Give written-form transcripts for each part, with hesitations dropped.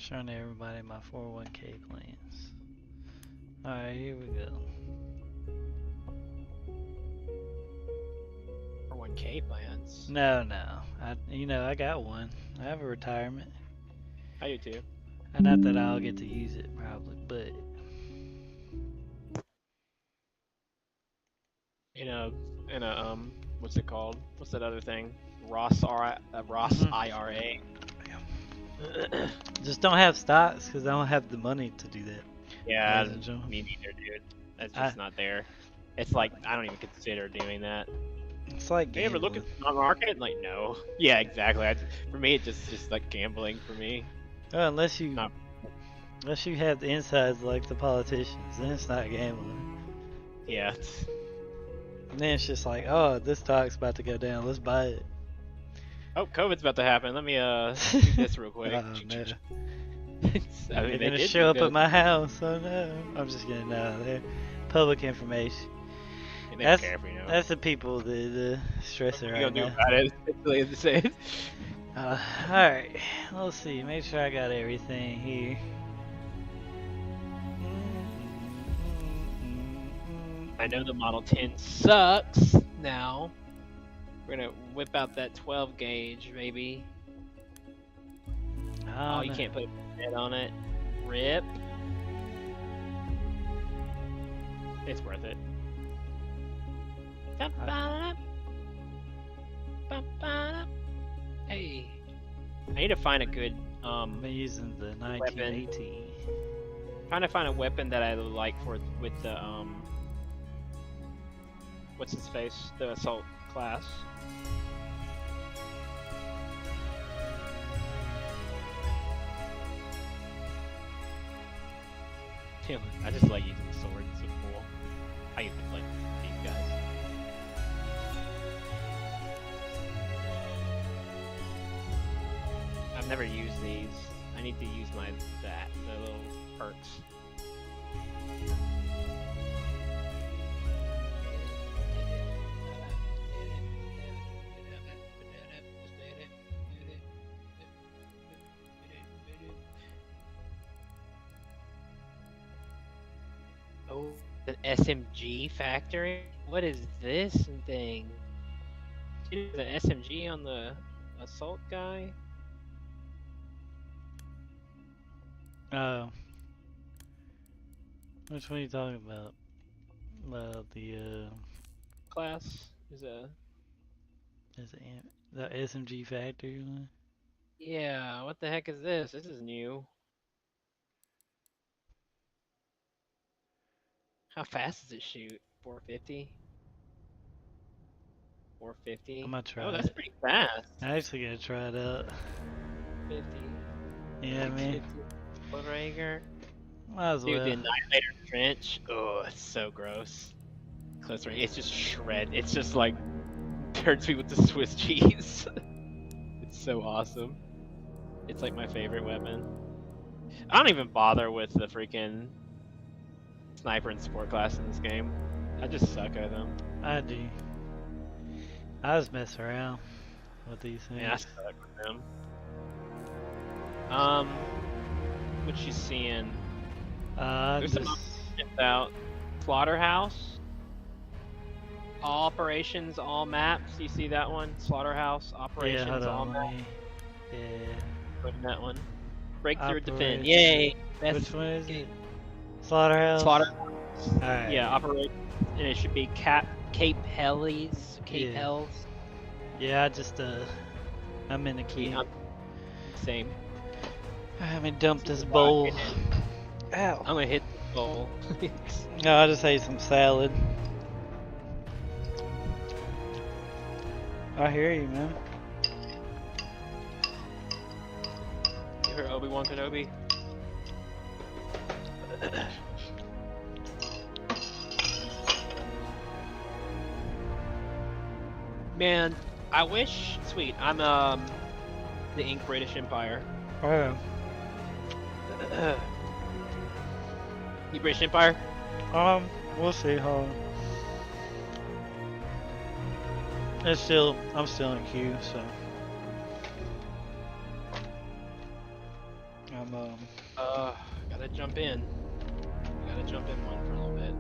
Showing everybody my 401k plans. Alright, here we go. 401k plans. No. I got one. I have a retirement. I do too. And not that I'll get to use it probably, but In a what's it called? What's that other thing? Roth IRA. just don't have stocks because I don't have the money to do that. Yeah, Ladies and gentlemen. me neither, dude. That's just not there. It's like I don't even consider doing that. It's like Do you ever look at the stock market? Like, no. Yeah, exactly. For me, it's just like gambling for me. unless you Not- have the insides like the politicians, then it's not gambling. Yeah. And then it's just like, oh, this stock's about to go down, let's buy it. Oh, COVID's about to happen. Let me do this real quick. Oh, no. They're They're gonna show up at my house. Oh no! I'm just kidding. No, they're public information. They don't care if we know. That's the people that stress it What right are you gonna now. do about it? It's really the same. Alright, let's see. Make sure I got everything here. I know the Model 10 sucks now. We're gonna whip out that 12 gauge, maybe. Oh, you can't put a bed on it. Rip. It's worth it. Hey. I need to find a good I'm using the 1918. trying to find a weapon that I like with the what's his face? The assault class. I just like using the sword, it's so cool. I used to play these guys. I've never used these. I need to use the little perks. Oh, the SMG factory? What is this thing? The SMG on the assault guy? Oh. Which one are you talking about? The Class is the SMG factory one? Yeah, what the heck is this? This is new. How fast does it shoot? 450? 450? I'm gonna try Oh, that's it. pretty fast. I actually gotta try it out. 50. Yeah, man. Rager. Might as Dude, well. the Annihilator Trench. Oh, it's so gross. Close range. It's just shred. It's just like turns me with the Swiss cheese. It's so awesome. It's like my favorite weapon. I don't even bother with the freaking sniper and support class in this game. I just suck at them. I do. I just mess around with these things. Yeah, I suck with them. What you seeing? There's some out. Slaughterhouse. All operations, all maps. You see that one? Slaughterhouse operations, yeah, hold all on, maps. Yeah. Put in that one. Breakthrough defend. Operations. Yay! Which one is it? Slaughterhouse? Slaughterhouse. Alright. Yeah, operation. And it should be Cape Hellies. Cape Yeah. Hells. Yeah, I just I'm in the key. Yeah, same. Let me dump this bowl. Ow. I'm gonna hit the bowl. No, I just ate some salad. I hear you, man. Give her Obi-Wan Kenobi. Man, I wish. Sweet, I'm the Ink British Empire. Oh. You British Empire? We'll see. Hold on. I'm still in queue, so I'm Gotta jump in. Gotta jump in one for a little bit.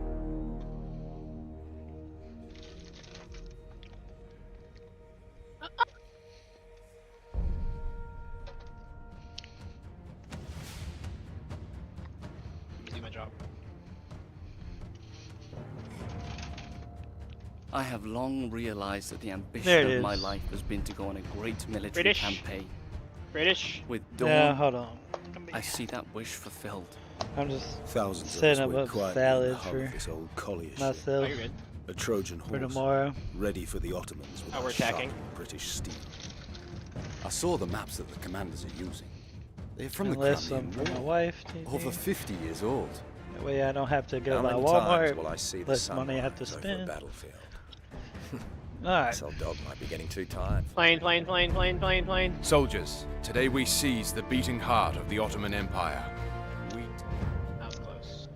Let me do my job. I have long realized that the There ambition it of my is. life has been to go on a great military British. campaign. British. With Dawn, Yeah, hold on. I see that wish fulfilled. I'm just Thousands of setting us up wait a quietly in the salad hull for of this old collier ship, Oh, myself you're good. a Trojan for horse, tomorrow. ready for the Ottomans with Oh, our we're attacking. sharp British steel. I saw the maps that the commanders are using. They're from Unless the I'm Crimean for my War, wife. over 50 years old. That way I don't have to go How by many times Walmart. will I see the Less sun money I have to rise over spend. a battlefield? Alright. This old dog might be getting too tired. Plane, plane, plane, plane, plane, plane. Soldiers, today we seize the beating heart of the Ottoman Empire. That was close.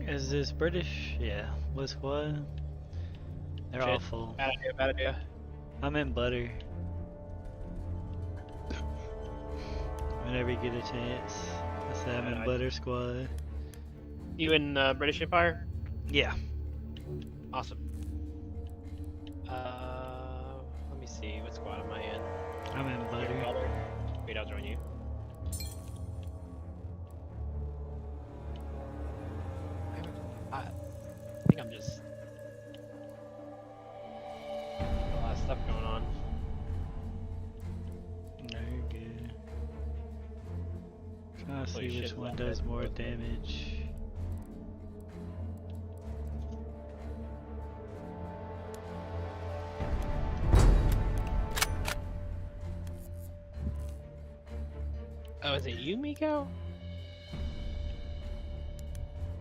Is this British? Yeah. What squad? They're all Shit. full. Bad idea, bad idea. I'm in butter. Whenever you get a chance. I said I'm in Bad butter squad. You in British Empire? Yeah. Awesome. Let me see. What squad am I in? I'm in butter. Wait, I'll join you. I think I'm just a lot of stuff going on. No, you're good. Trying to Holy see which shit, one that does red more button. damage. Oh, is it you, Miko?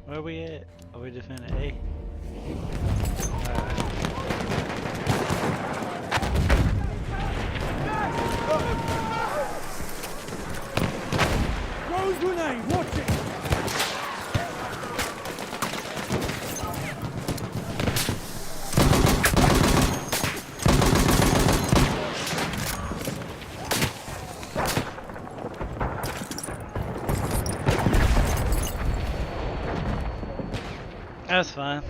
Where are we at? Are we defending A? Rose grenade, watch it! That's fine.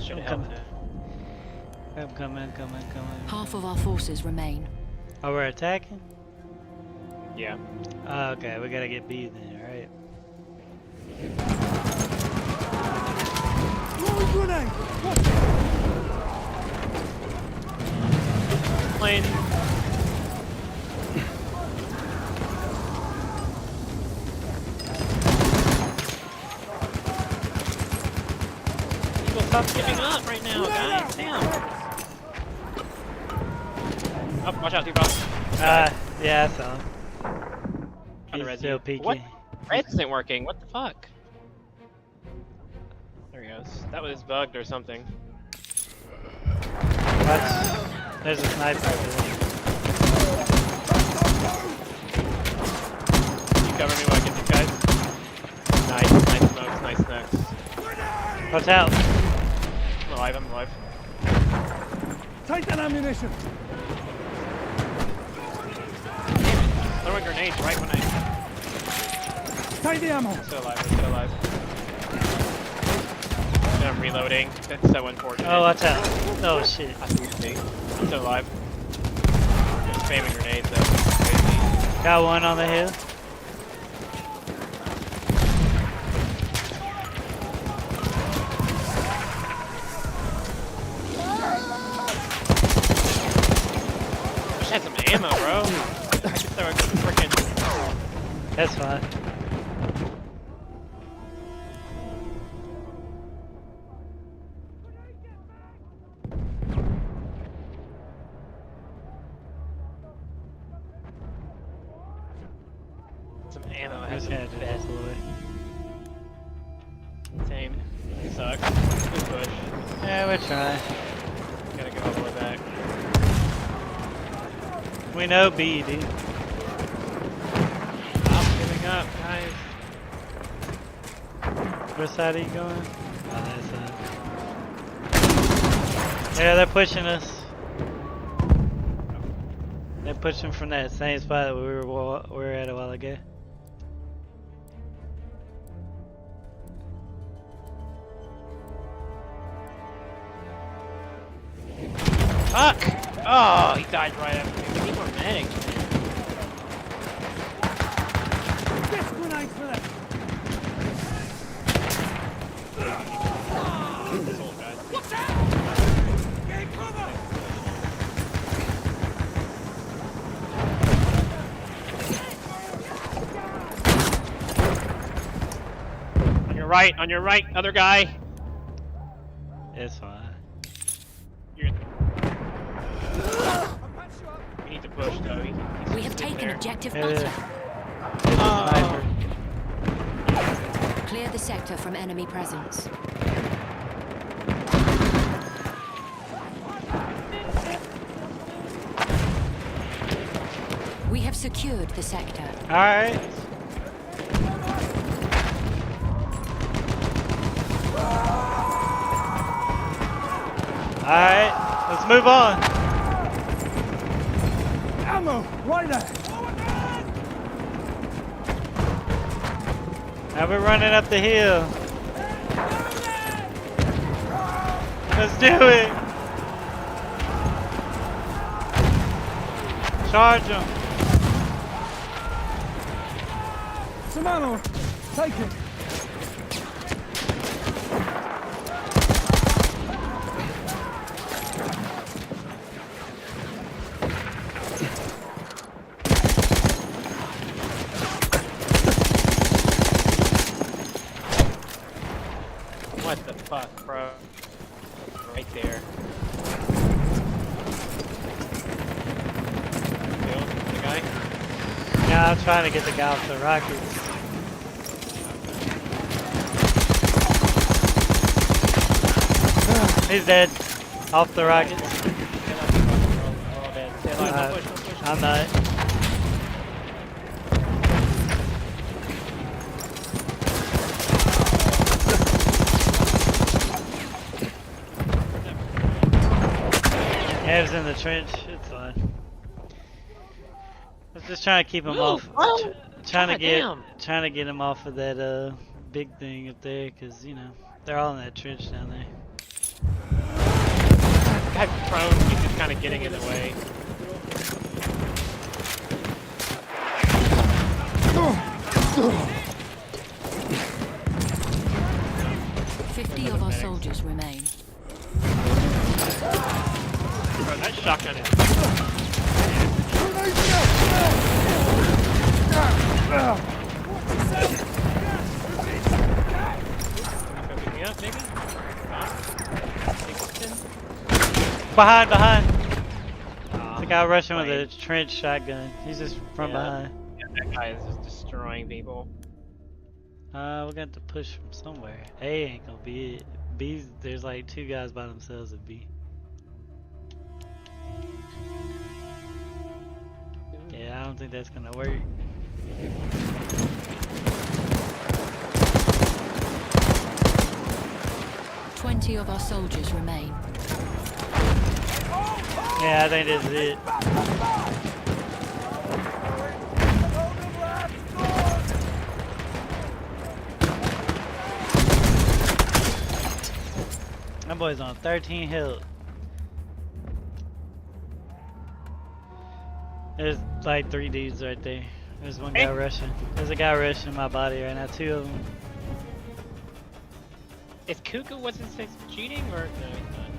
Should I'm help. coming. I'm coming. Half of our forces remain. Oh, we're attacking? Yeah. Oh, okay, we gotta get B then, alright? Rose grenade, watch it! Plane. People stop giving up right now, guys. Damn. Oh, watch out, T-Boss. Yeah, I saw him. Trying to He's res still you. peeking. What? Red isn't working. What the fuck? There he goes. That was bugged or something. Watch. There's a sniper over there. You cover me while I get these guys. Nice, nice smokes, nice smokes. Watch out! I'm alive, I'm alive. Take that ammunition! Throwing grenades right when I... Take the ammo! Still alive, we're still alive. I'm reloading. That's so unfortunate. Oh, watch out. Oh, shit. I see. I'm still alive. I'm spamming grenades though. Crazy. Got one on the hill. Wish I had some ammo, bro. I could throw a freaking... That's fine. Some ammo. I I have just some had to best. deploy. Same. Sucks. Good push. Yeah, we're trying. Gotta go all the way back. We know B, dude. Stop giving up, guys. Which side are you going? Oh, that side. Yeah, they're pushing us. They're pushing from that same spot that we were at a while ago. Fuck! Oh, he died right after me. We need more medics, man. This grenade for them. This old guy. What's that? Get cover! On your right, other guy. It's fine. You're... We need to push though. He's We have sitting taken there. objective Yeah, butter. Sniper. Clear the sector from enemy presence. We have secured the sector. Alright. Alright, let's move on. Ammo! Right there! Now we're running up the hill. Let's do it. Charge them. Some ammo! Take it! What the fuck, bro? Right there. Killed the guy? Yeah, I'm trying to get the guy off the rockets. He's dead. Off the rockets. I'm not. Yeah, he was in the trench. It's fine. I was just trying to keep him off. Trying to get him off of that big thing up there, cause you know they're all in that trench down there. Guy's prone, he's just kind of getting in the way. Fifty of our soldiers remain. Bro, that shotgun is... Pick me up, maybe? Behind. The guy rushing with a trench shotgun. He's just from behind. Yeah, that guy is just destroying people. We're gonna have to push from somewhere. A ain't gonna be it. B's, there's like two guys by themselves at B. Yeah, I don't think that's gonna work. Twenty of our soldiers remain. Yeah, I think this is it. That boy's on 13 health. There's like 3 dudes right there. There's one guy rushing. There's a guy rushing my body right now, 2 of them. Is Kuku, what's his face, cheating or no? He's not.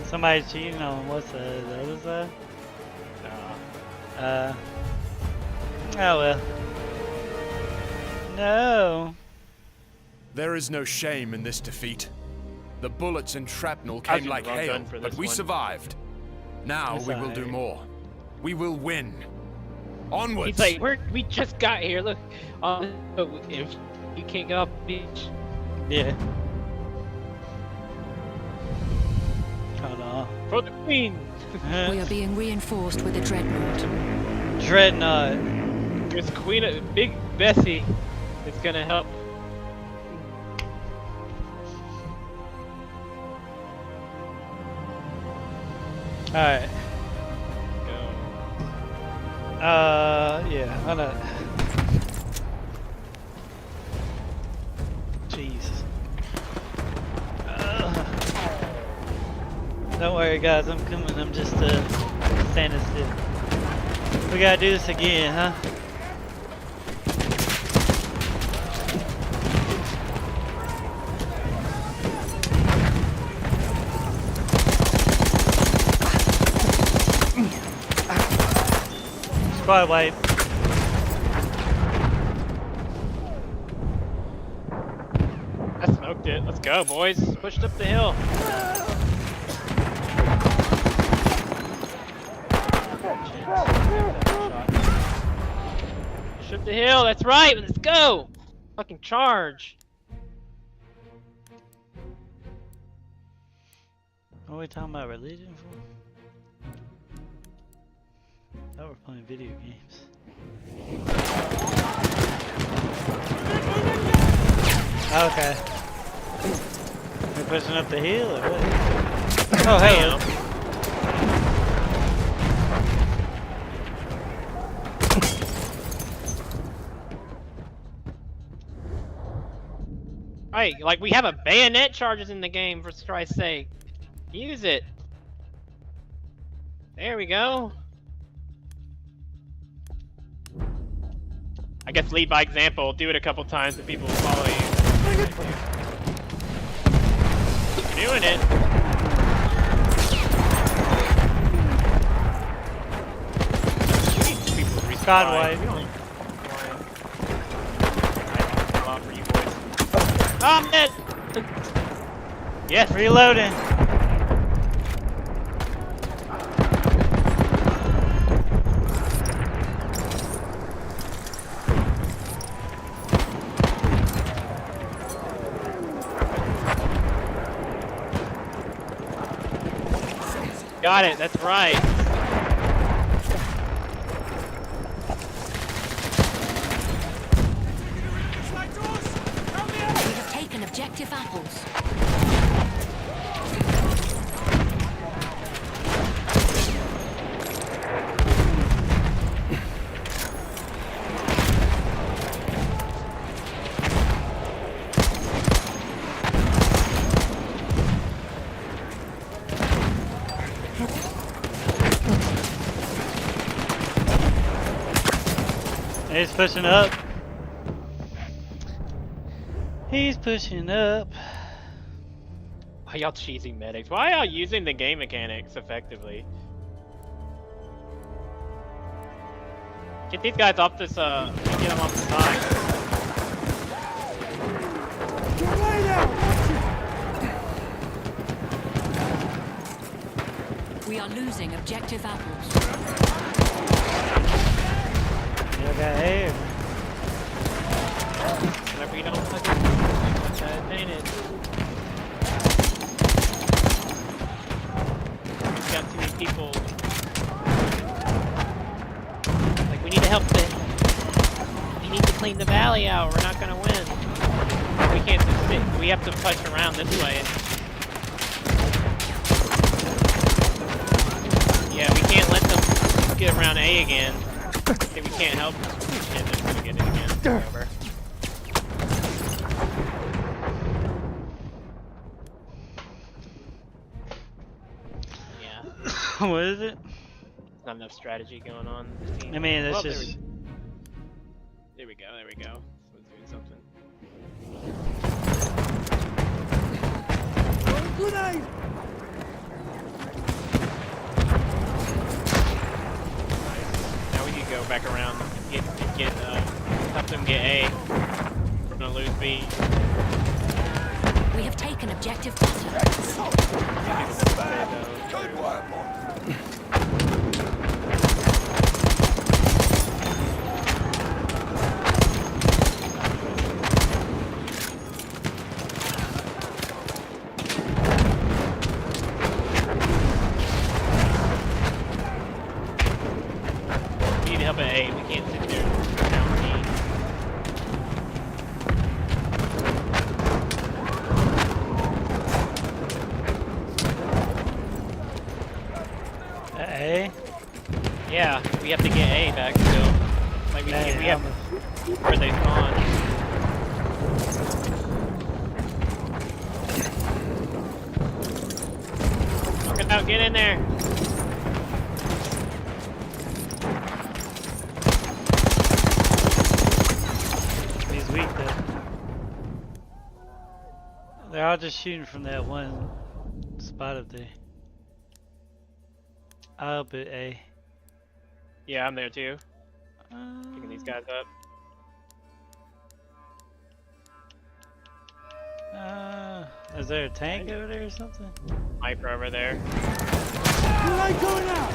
Somebody's cheating on what's the other side? Oh well. No. There is no shame in this defeat. The bullets and shrapnel came like hail, but we survived. Now It's we will do alright. more. We will win. Onwards! He's like, we just got here, look. If you can't get off the beach. Yeah. Hold on. For the queen! We are being reinforced with a dreadnought. Dreadnought. There's Queen, Big Bessie is gonna help. Alright. Go. Yeah, I know. these. Don't worry, guys. I'm coming. I'm just standing still. We gotta do this again, huh? Squad wipe. I smoked it. Let's go, boys. Pushed up the hill. Push up the hill. That's right. Let's go. Fucking charge. What are we talking about religion for? I thought we're playing video games. Okay. We're pushing up the hill or what? Oh, hey. Right, like we have a bayonet charges in the game, for Christ's sake. Use it. There we go. I guess lead by example. Do it a couple times and people will follow you. Doing it. God wipe. I'm dead. Yes. Reloading. Got it, that's right. We have taken objective apples. He's pushing up. He's pushing up. Why y'all cheesing medics? Why are y'all using the game mechanics effectively? Get these guys off this, get them off the side. Get away now! We are losing objective apples. You got air. Whenever you don't fucking advantage. We've got too many people. Like, we need to help we need to clean the valley out. We're not gonna win. We can't just sit. We have to push around this way. Yeah, we can't let them get around A again. Okay, we can't help them. Yeah, they're gonna get it again. Whatever. Yeah. What is it? Not enough strategy going on in this team. I mean, it's Well, just. There we go, there we go. Someone's doing something. Grenade! Now we can go back around and help them get A. We're gonna lose B. We have taken objective butter. Good work, boy. We need help at A. We can't sit there down B. A? Yeah, we have to get A back still. Like we have where they spawn. Get in there. He's weak though. They're all just shooting from that one spot up there. I'll up at A. Yeah, I'm there too. Picking these guys up. Is there a tank over there or something? Sniper over there. You ain't going out!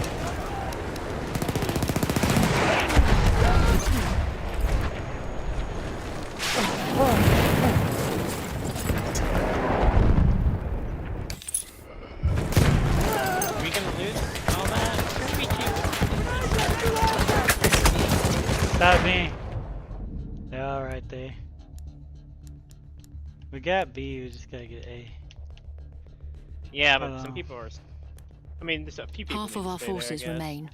Are we gonna lose all that? It's gonna be cheap. Stop me. They're all right there. We got B, we just gotta get A. Yeah, but some people are. I mean, there's a few people. Half of our forces remain.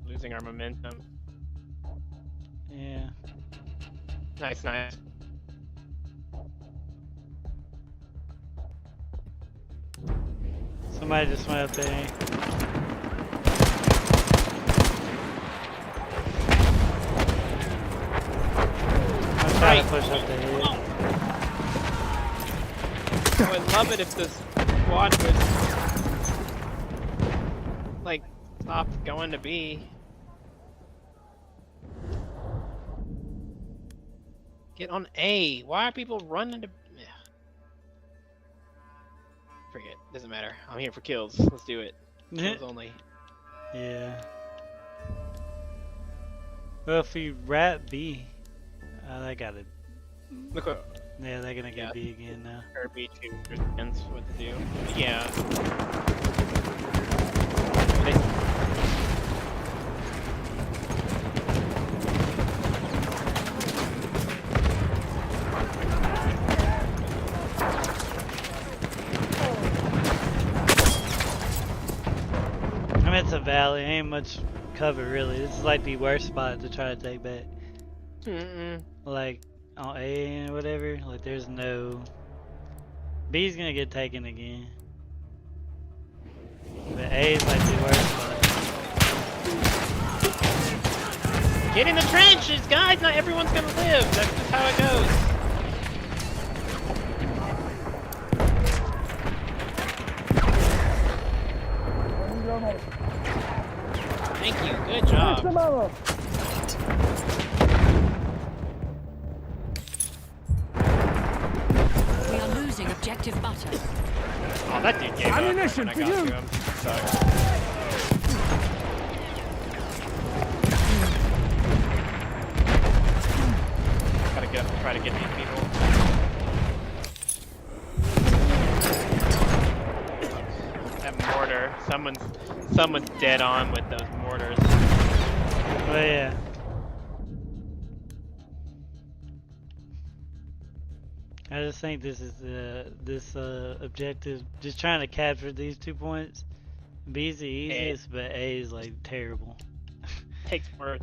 Losing our momentum. Yeah. Nice, nice. Somebody just went up there. I'm trying to push up the hill. I would love it if this squad would like stop going to B. Get on A. Why are people running to? Forget. Doesn't matter. I'm here for kills. Let's do it. Kills only. Yeah. Well, if we rat B, they gotta. Look what. Yeah, they're gonna get B again now. Or B choosers depends what to do. Yeah. I mean, it's a valley. Ain't much cover really. This is like the worst spot to try to take back. Like on A and whatever. Like there's no. B's gonna get taken again. But A is like the worst spot. Get in the trenches, guys! Not everyone's gonna live. That's just how it goes. Thank you. Good job. We are losing objective butter. Oh, that dude gave Ammunition up for when I got you. to him. Sucks. Gotta try to get these people. That mortar. Someone's dead on with those mortars. Oh yeah. I just think this is this objective, just trying to capture these 2 points. B's the easiest, but A is like terrible. Takes more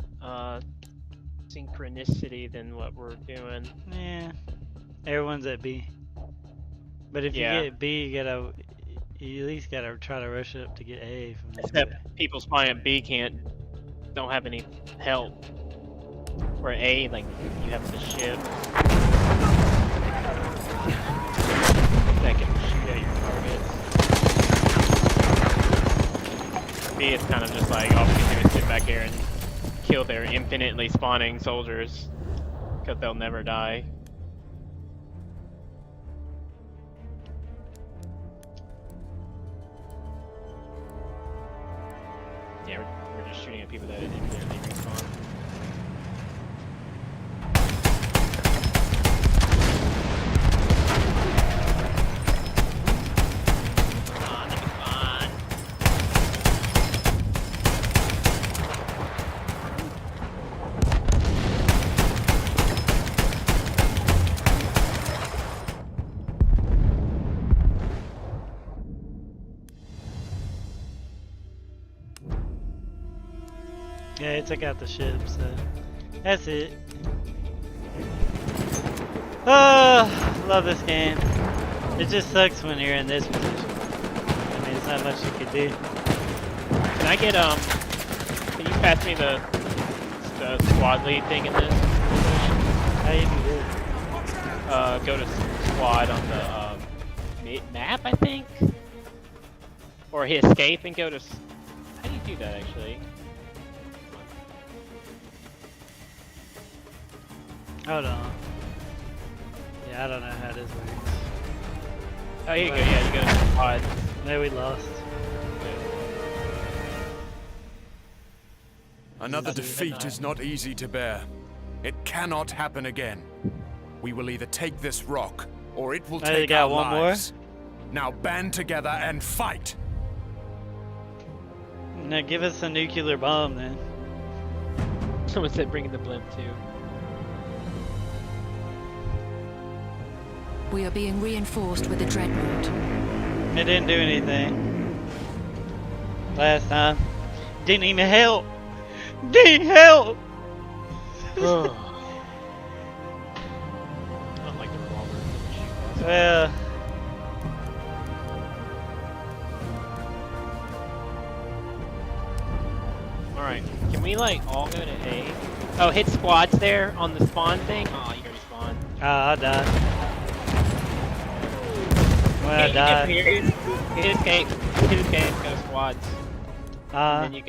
synchronicity than what we're doing. Yeah, everyone's at B. But if you get B, you at least gotta try to rush up to get A from there. Except people spawning at B don't have any help. Or A, like you have the ship that can shoot at your targets. B is kind of just like all we can do is sit back here and kill their infinitely spawning soldiers because they'll never die. Yeah, we're just shooting at people that infinitely respawn. Come on, that'd be fun. Yeah, it took out the ship, so that's it. Love this game. It just sucks when you're in this position. I mean, it's not much you can do. Can I get can you pass me the squad lead thing in this? How you do this? Go to squad on the map, I think, or hit escape and go to. How do you do that actually? Hold on. Yeah, I don't know how this works. Oh, here you go. Yeah, you go to squad. No, we lost. Another defeat is not easy to bear. It cannot happen again. We will either take this rock, or it will take our lives. Now band together and fight! Now give us a nuclear bomb then. Someone said bring in the blimp too. We are being reinforced with a dreadnought. It didn't do anything. Last time. Didn't even help! Didn't help! I don't like the revolver. Well... Alright, can we like all go to A? Oh, hit squads there on the spawn thing? Oh, you already spawned. Oh, I died. When I died. Hit escape, go squads. And then you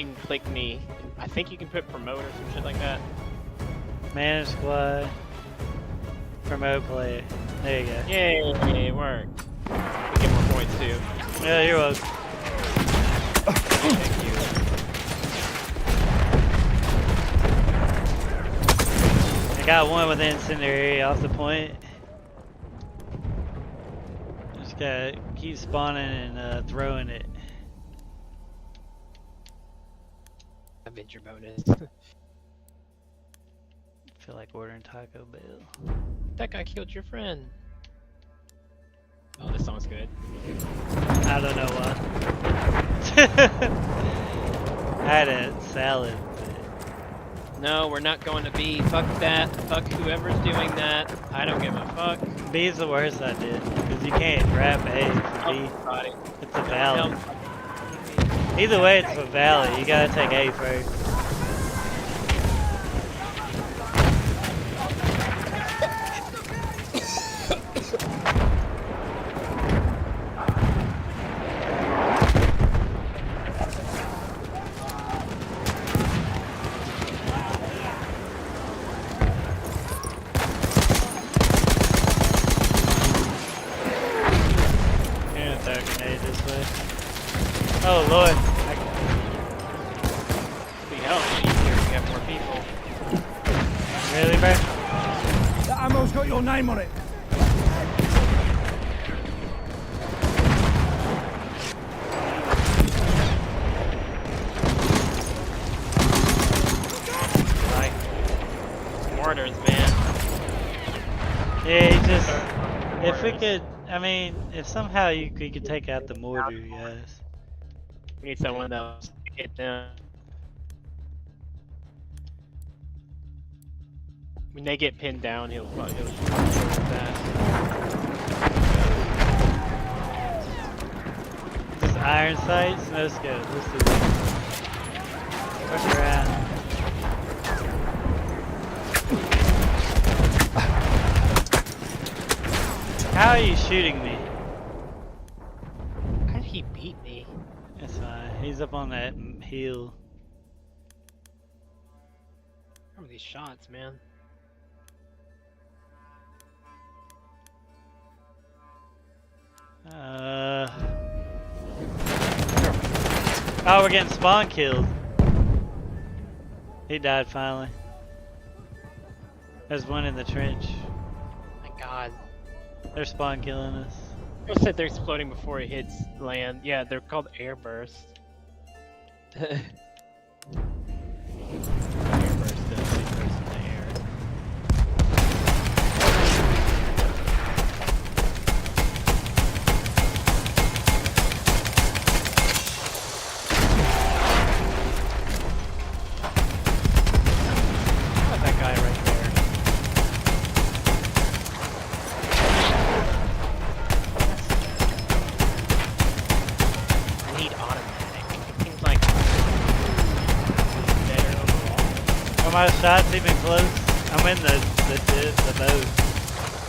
can click me. I think you can put promote or some shit like that. Manage squad. Promote player. There you go. Yay, it worked. We get more points too. Yeah, you're welcome. Thank you. I got one with incendiary off the point. Just gotta keep spawning and throwing it. Avenger bonus. Feel like ordering Taco Bell. That guy killed your friend. Oh, this song's good. I don't know why. I had a salad. No, we're not going to B. Fuck that. Fuck whoever's doing that. I don't give a fuck. B is the worst I did. Because you can't grab A for B. It's a valley. Either way, it's a valley. You gotta take A first. Oh lord. We help easier if we have more people. Really, bro? That ammo's got your name on it. Like mortars, man. Yeah, he just if we could I mean, if somehow we could take out the mortar, yes. We need someone else to hit them. When they get pinned down, he'll shoot fast. Just iron sights, no scope. Let's do this. Fuck around. How are you shooting me? How did he beat me? That's fine. He's up on that hill. What are these shots, man? Oh, we're getting spawn killed. He died finally. There's one in the trench. My god. They're spawn killing us. They said they're exploding before it hits land. Yeah, they're called air bursts. Air burst, they burst in the air. That guy right there. my shot's even close? I'm in the boat.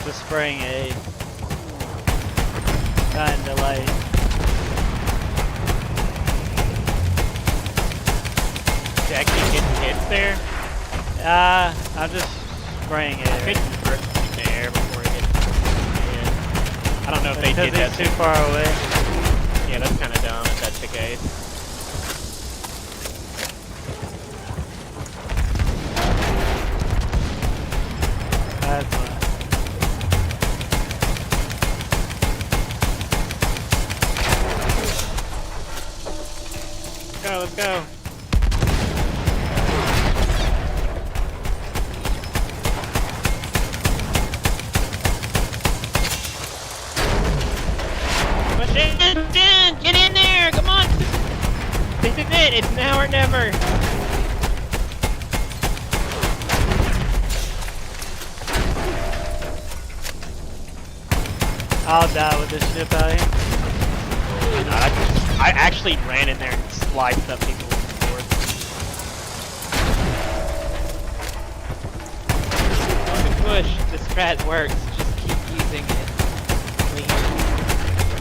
Just spraying A. Kinda light. You actually getting hits there? I'm just spraying A. I think it's first there before it hits. Yeah. I don't know if they did that. Because he's too far away. Yeah, that's kind of dumb if that's the case. That's fine. Let's go. Push in! Get in there! Come on! This is it! It's now or never! I'll die with this ship out here. I actually ran in there and sliced up people with the sword. Push! The strat works. Just keep using it. Please.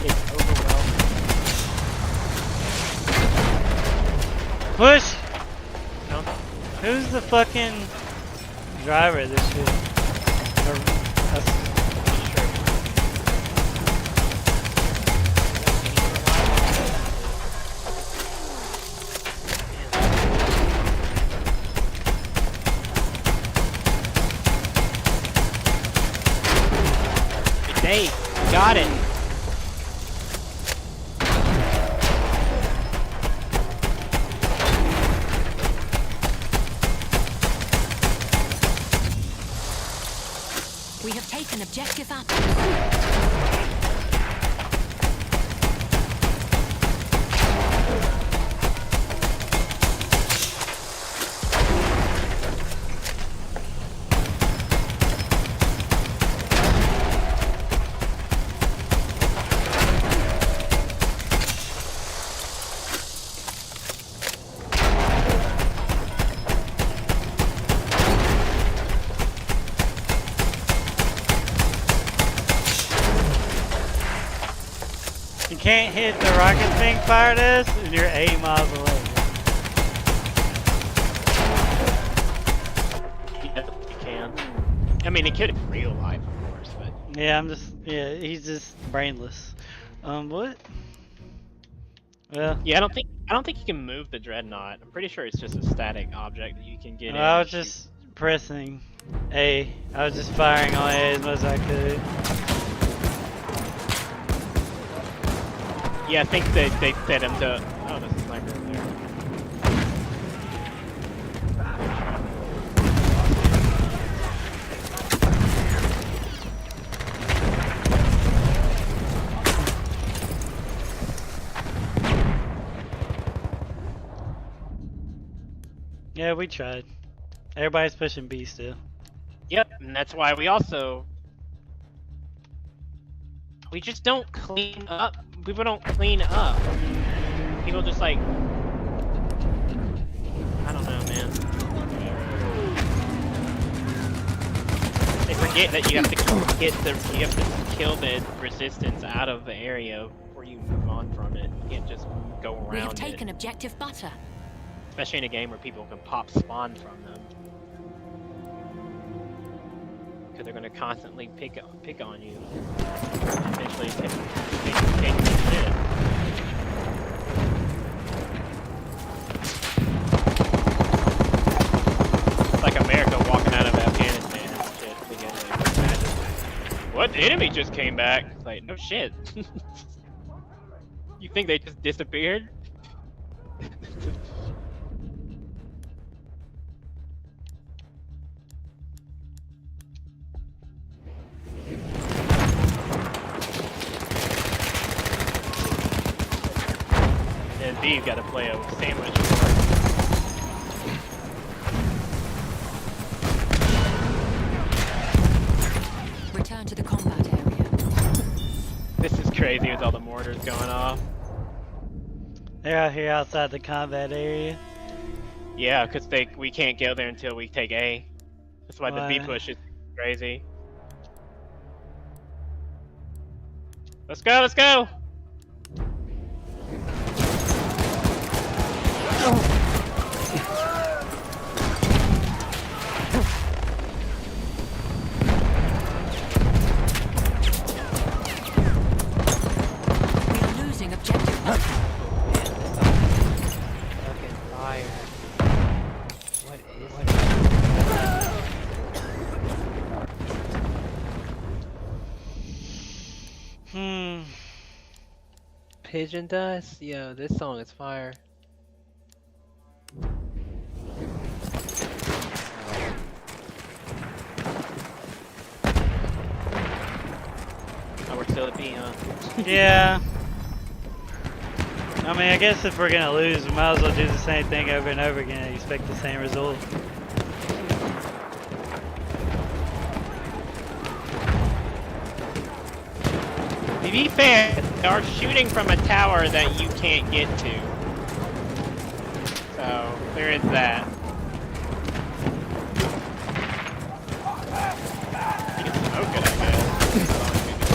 It's overwhelming. Push! No? Who's the fucking driver of this shit? Hey, got it. We have taken objective up. You can't hit the rocket thing fired us, and you're 80 miles away. Yeah, you can. I mean, it could in real life, of course, but Yeah, he's just brainless. What? Well, yeah, I don't think you can move the dreadnought. I'm pretty sure it's just a static object that you can get in. I was just pressing A. I was just firing on A as much as I could. Yeah, I think they set him to. Oh, there's a sniper over there. Yeah, we tried. Everybody's pushing B still. Yep, and that's why we just don't clean up. People don't clean up. People just like, I don't know, man. They forget that you have to kill the resistance out of the area before you move on from it. You can't just go around We have taken objective butter. Especially in a game where people can pop spawn from them. Because they're going to constantly pick on you. Eventually take your shit. It's like America walking out of Afghanistan and shit. Because, like, imagine, what? The enemy just came back. It's like, no shit. You think they just disappeared? And B, you've got to play a sandwich. Return to the combat area. This is crazy with all the mortars going off. They're out here outside the combat area. Yeah, because we can't go there until we take A. That's why the B push is crazy. Let's go, let's go! We're losing objective. Fucking fire. What is Pigeon Dust? Yo, this song is fire. Oh, we're still at B, huh? Yeah. I mean, I guess if we're gonna lose, we might as well do the same thing over and over again and expect the same result. To be fair, they are shooting from a tower that you can't get to. So, there is that. You can smoke it, I guess.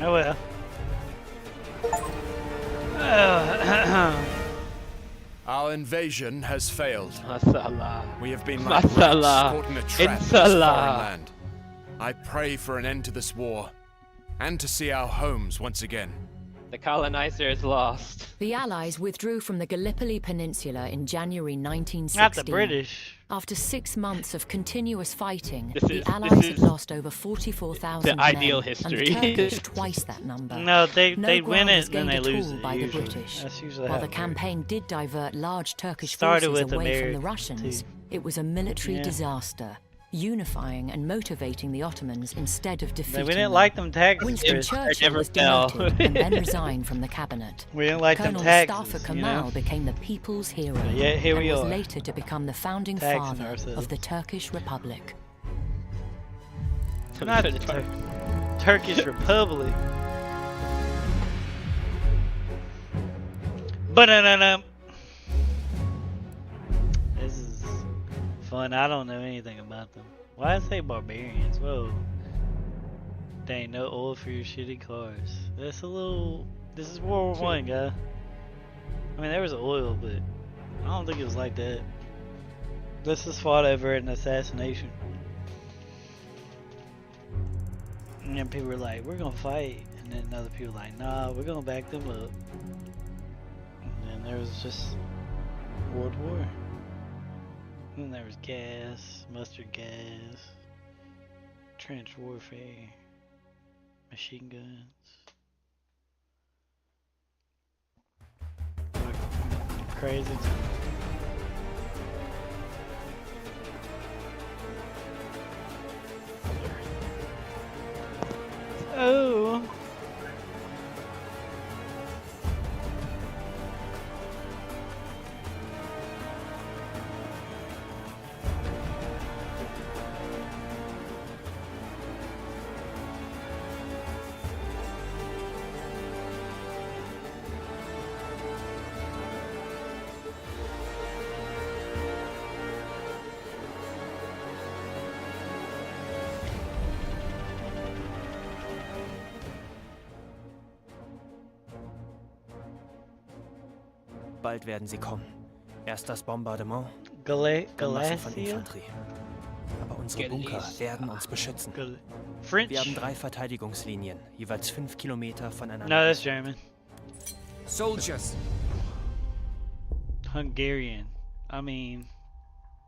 Oh well. Our invasion has failed. Masala. We have been like rats Masala. caught in a trap in this Inshallah. foreign land. I pray for an end to this war, and to see our homes once again. The colonizer is lost. The Allies withdrew from the Gallipoli Peninsula in January 1916. Not the British. After 6 months of continuous fighting, This the is- Allies this had is lost over 44,000 the ideal men, history. and the Turkish twice that number. No, they No win ground it was and then gained they at lose all it. by the Usually. British. That's usually While the how it works. campaign did divert large Turkish Started forces with away from the America, Russians, too. it was a military Yeah. disaster, unifying and motivating the Ottomans instead of defeating We didn't them. like them taxes, Winston Chris. Churchill never was fell. demoted and then resigned from the cabinet. We didn't like them Colonel taxes, Mustafa you Kemal know? became the people's hero But yet here and we was are, later to become the founding taxing father ourselves. of the Turkish Republic. Not the Turkish Republic. Ba-da-da-dum. This is fun. I don't know anything about them. Why did I say barbarians? Whoa. There ain't no oil for your shitty cars. That's a little... This is World War I, guy. I mean, there was oil, but I don't think it was like that. This is fought over an assassination. And then people were like, we're gonna fight. And then other people were like, nah, we're gonna back them up. And then there was just World War. And there was gas, mustard gas, trench warfare, machine guns. Like, crazy. Oh. Bald werden sie kommen. Erst das Bombardement, Gala dann Massen von Galacia? Infanterie. Aber unsere Bunker werden uns beschützen. French? Wir haben 3 Verteidigungslinien, jeweils 5 Kilometer voneinander. No, that's German. Soldiers! Hungarian. I mean,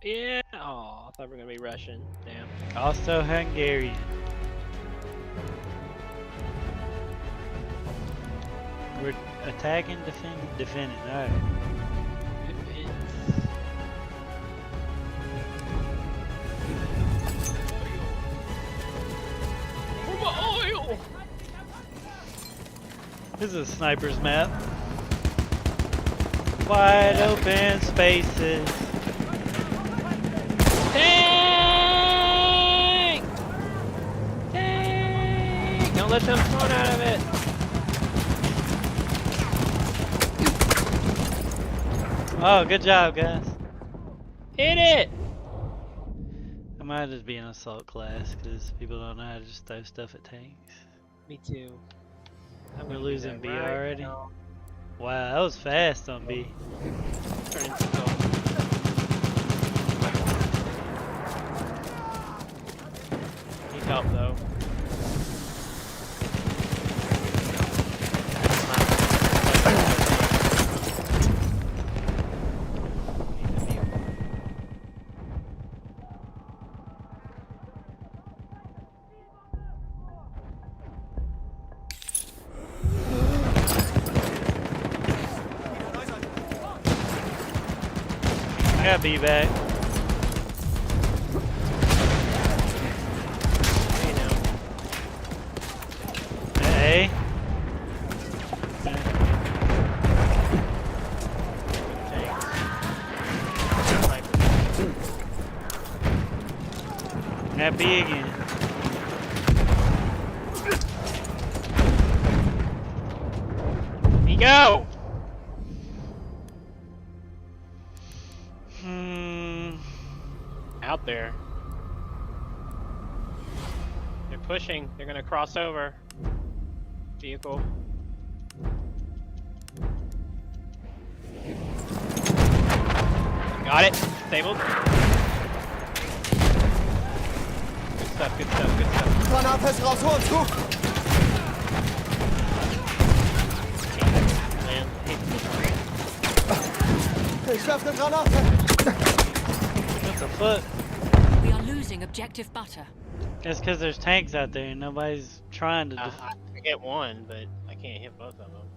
Yeah. Oh, I thought we were gonna be Russian. Damn. also Hungarian. We're attacking, defending. Alright. This is a sniper's map. Wide open spaces. Tank! Tank! Don't let them spawn out of it. Oh, good job, guys. Hit it! I might just be an assault class because people don't know how to just throw stuff at tanks. Me too. We're losing B right already. now. Wow, that was fast on B. Turn into gold. Need help though. I got B back. A. Got B again. Here you go! Out there. They're pushing. They're gonna cross over. Vehicle. Got it. Disabled. Good stuff, good stuff, good stuff. Granate ist raus, hol uns gut! Man, Ich werf eine Granate! What the fuck? We are losing objective butter. That's because there's tanks out there and nobody's trying to. I get one, but I can't hit both of them.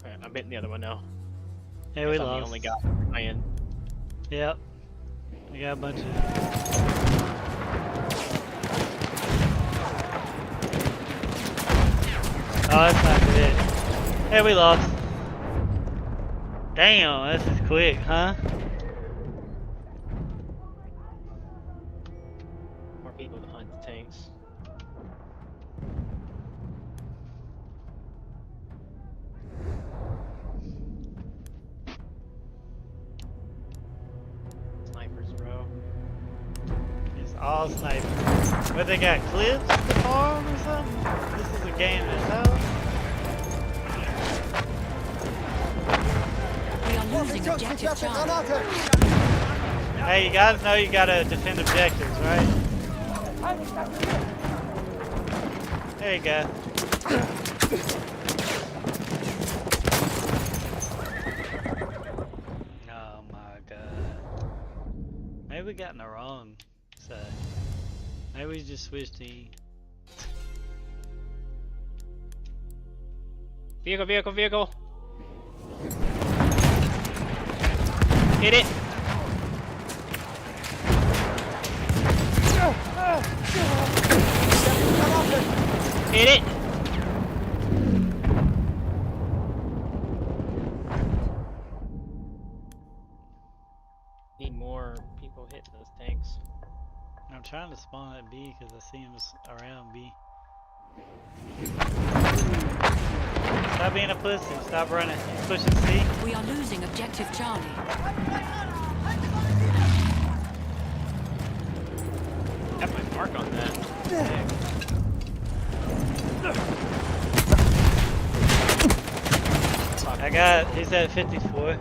Alright, I'm hitting the other one now. Yeah, we I'm lost. the only guy playing. Yep. We got a bunch of. Oh, that's not good. Hey, we lost. Damn, this is quick, huh? More people to hunt the tanks. Snipers, bro. It's all snipers. What, they got clips at the farm or something? This is a game itself. We are losing objective Charlie. Hey, you gotta know you gotta defend objectives, right? There you go. Oh my god. Maybe we got in the wrong side. Maybe we just switched to E. Vehicle, vehicle, vehicle. Hit it. Hit it. Need more people hitting those tanks. I'm trying to spawn at B because I see him around B. Stop being a pussy. Stop running. Pushing C. We are losing objective Charlie. Got my mark on that. He's at 54.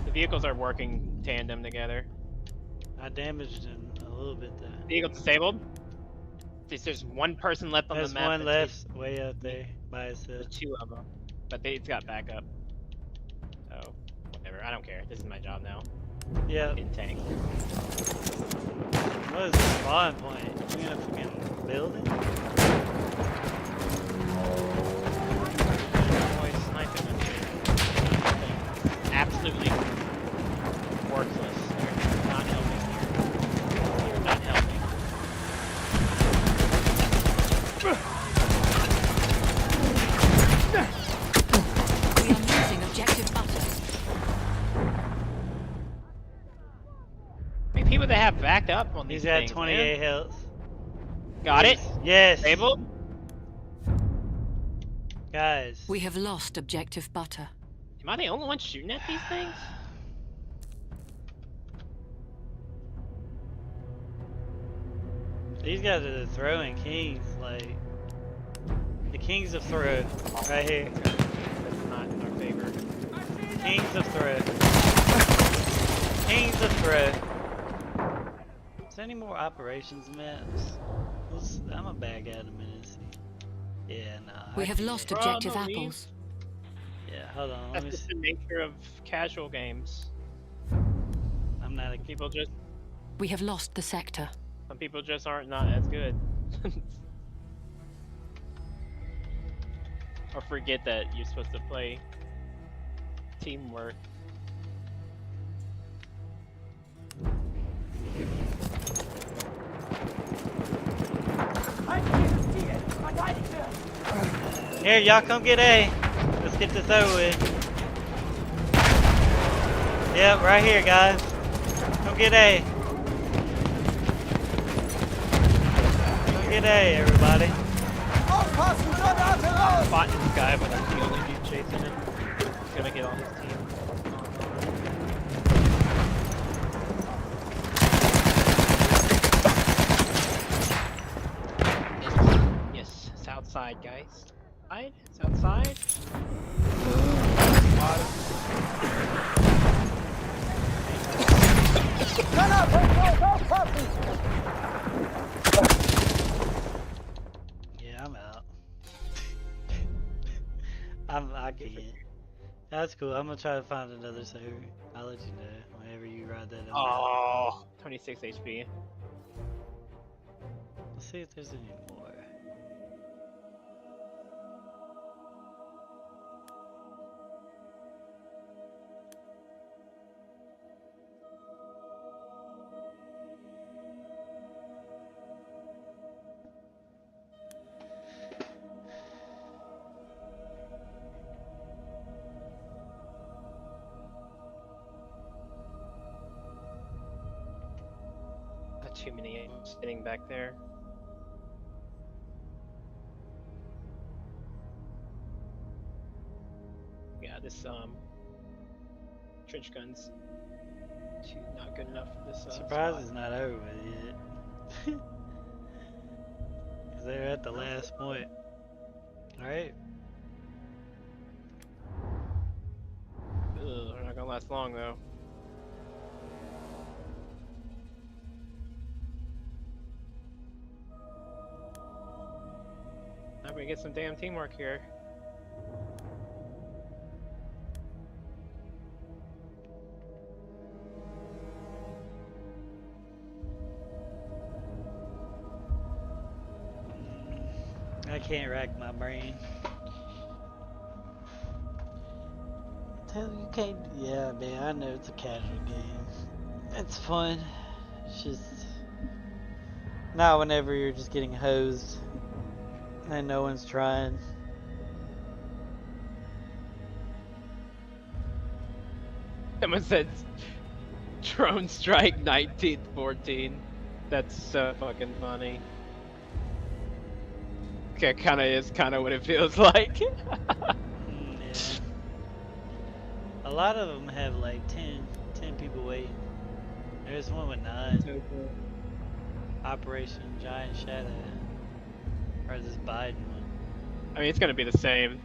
The vehicles are working tandem together. I damaged him a little bit there. Vehicle disabled. There's one person left on There's the map. one left way out there by himself. There's two of them. But it's got backup. So, whatever. I don't care. This is my job now. Yeah. In tank. What is the spawn point? We in a fucking building? Always sniping them. Absolutely worthless. They're not helping here. They're not helping. We are losing objective butter. I mean, people that have backed up on these He's at things, 28 man. health. Got it? Yes. Disabled? Guys. We have lost objective butter. Am I the only one shooting at these things? These guys are the throwing kings, like the kings of throw, right here. That's not in our favor. Kings of throw. Kings of throw. Is there any more operations maps? I'm a bad guy in a minute. Yeah, nah. We have lost objective apples. Yeah, hold on. That's just the nature of casual games. I'm not a people just. We have lost the sector. Some people just aren't not as good. Or forget that you're supposed to play teamwork. Here, y'all come get A. Let's get this over with. Yep, right here, guys. Come get A. Come get A, everybody. Aufpassen, Granate raus! Fighting this guy, but I'm the only dude chasing him. He's gonna get on his team. Yes, it's outside, guys. It's outside. Yeah, I'm out. I can't. That's cool. I'm gonna try to find another server. I'll let you know whenever you ride that out. Oh, 26 HP. Let's see if there's any more. Not too many sitting back there. Yeah, this trench gun's not good enough for this. Surprise is not over with yet. Cause they're at the last point. Alright. They're not gonna last long though. Now we get some damn teamwork here. I can't rack my brain. Tell you can't. Yeah, man, I know it's a casual game. It's fun. It's just not whenever you're just getting hosed and no one's trying. Someone said drone strike 1914. That's so fucking funny. Okay, kinda is kinda what it feels like. Yeah. A lot of them have like 10 people waiting. There's one with 9. Operation Giant Shadow. Or this Biden one. I mean, it's gonna be the same.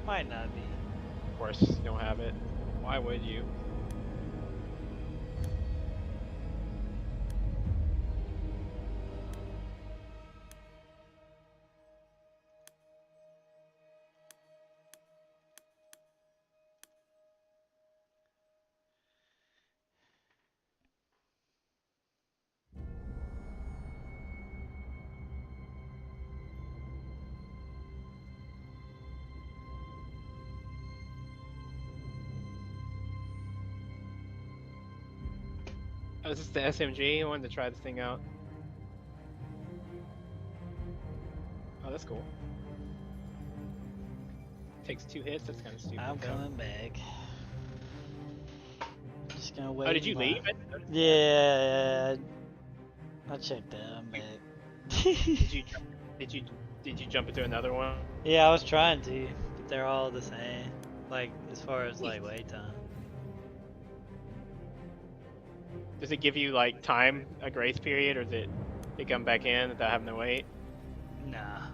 Might not be. Of course, you don't have it. Why would you? Oh, is this the SMG? I wanted to try this thing out. Oh, that's cool. Takes 2 hits, that's kind of stupid. I'm coming back. Just gonna wait. Oh, did you leave? Yeah, I checked out. I'm back. Did you jump into another one? Yeah, I was trying to, they're all the same. Like as far as like wait time. Does it give you like time, a grace period, or does it they come back in without having to wait? Nah.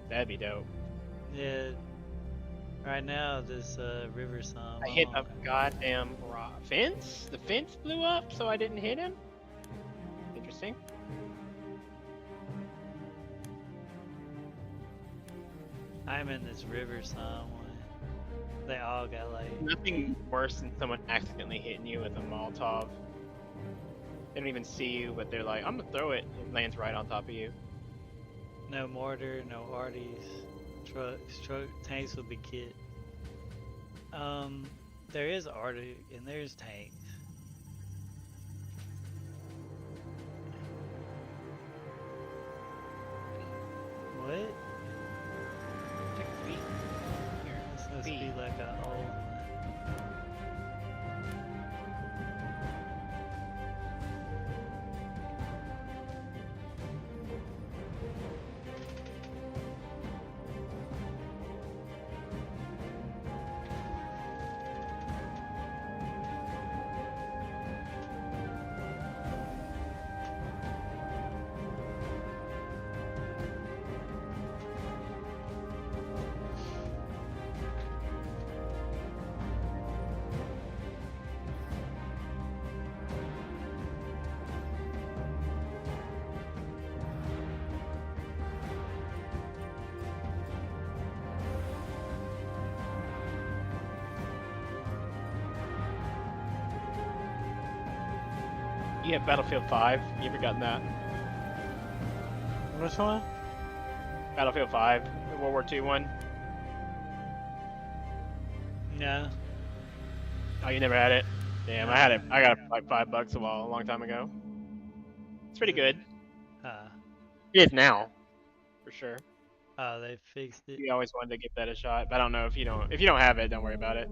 That'd be dope. Yeah. Right now, this river song. I hit a goddamn fence. The fence blew up, so I didn't hit him. Interesting. I'm in this river song one. They all got like. Nothing worse than someone accidentally hitting you with a Molotov. They don't even see you, but they're like, "I'm gonna throw it." It lands right on top of you. No mortar, no arties, tanks will be kit. There is arty and there's tanks. What? Take a beat. Here, This must be like a old. You have Battlefield 5. You ever gotten that? Which one? Battlefield 5, the World War II one. Yeah. Oh, you never had it? Damn, I had it. I got it for like $5 a long time ago. It's pretty good. It is now, for sure. Oh, they fixed it. We always wanted to give that a shot, but I don't know if you don't have it. Don't worry about it.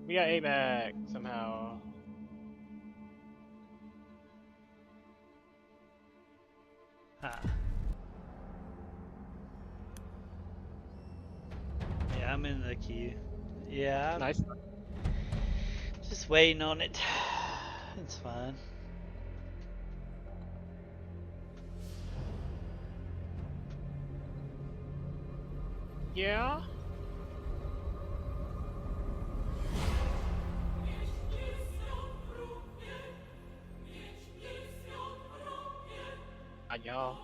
We got AVAC somehow. Yeah, I'm in the queue. Yeah. Nice. Just waiting on it. It's fine. Yeah. Y'all.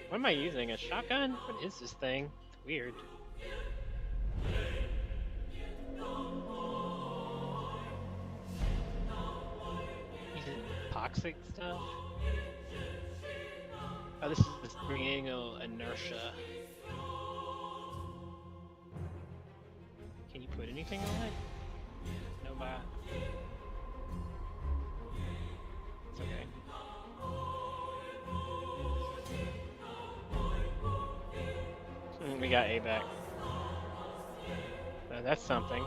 What am I using? A shotgun? What is this thing? It's weird. Toxic stuff? Oh, this is the triangle inertia. Can you put anything on it? No bot. It's okay. We got AVAC. That's something.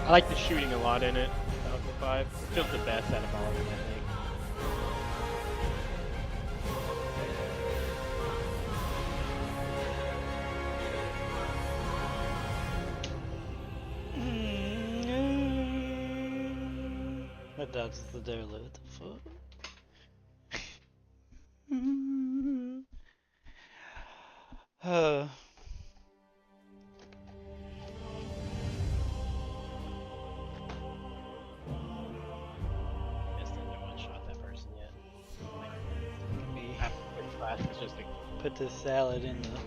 I like the shooting a lot in it. Battlefield 5 it feels the best out of all of them, I think. That dodges the derelict. What the fuck? Put this salad in the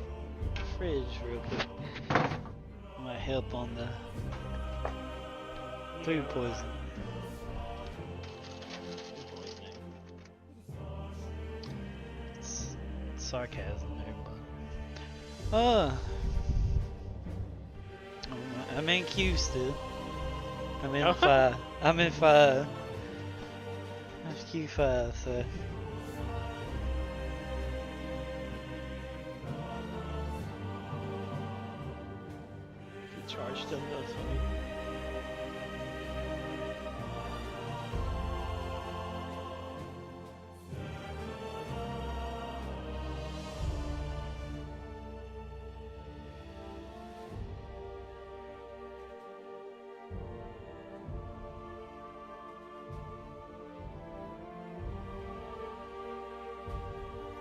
fridge real quick. Might help on the Food poisoning. It's sarcasm there, but... I'm in Q still. I'm in 5. I'm in 5. That's Q5, so... Charged him, that's funny.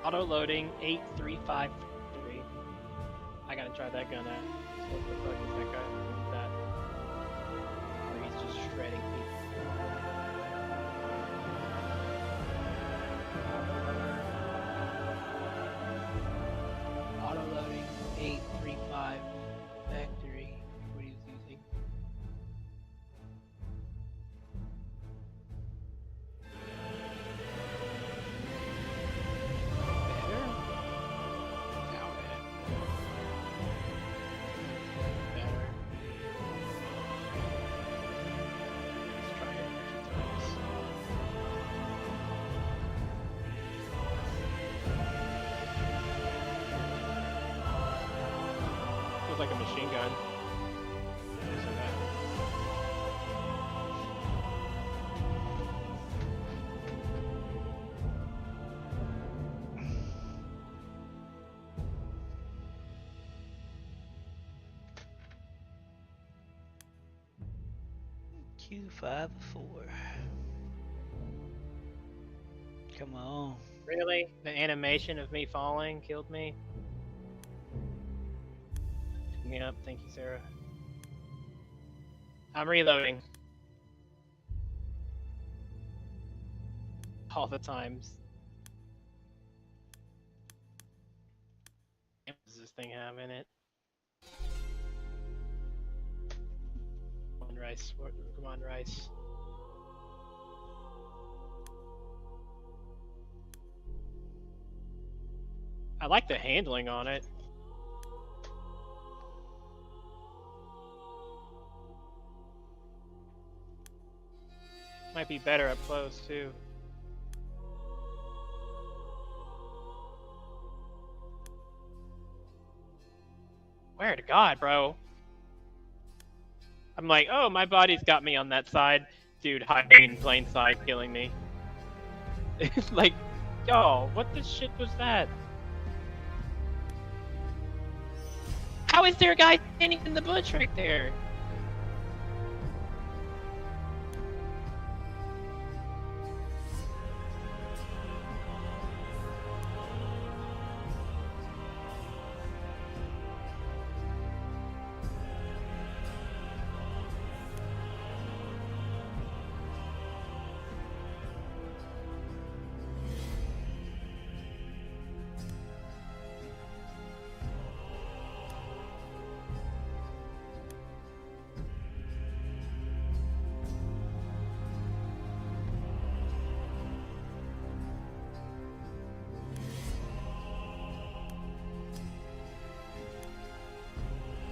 Auto loading 8353. I gotta try that gun out. What the fuck is that guy with that? Or he's just shredding people. Auto loading 835 factory. What he's using. Better? Doubt it. Better. Let's try it 50 times. Feels like a machine gun. Using that. Q5-4. Come on. Really? The animation of me falling killed me? Pick me up, thank you, Sarah. I'm reloading. All the times. What does this thing have in it? Come on, Rice. Come on, Rice. I like the handling on it. Might be better up close too. Swear to God, bro. I'm like, oh, my body's got me on that side. Dude, hiding in plain sight, killing me. Like, yo, what the shit was that? How is there a guy standing in the bush right there?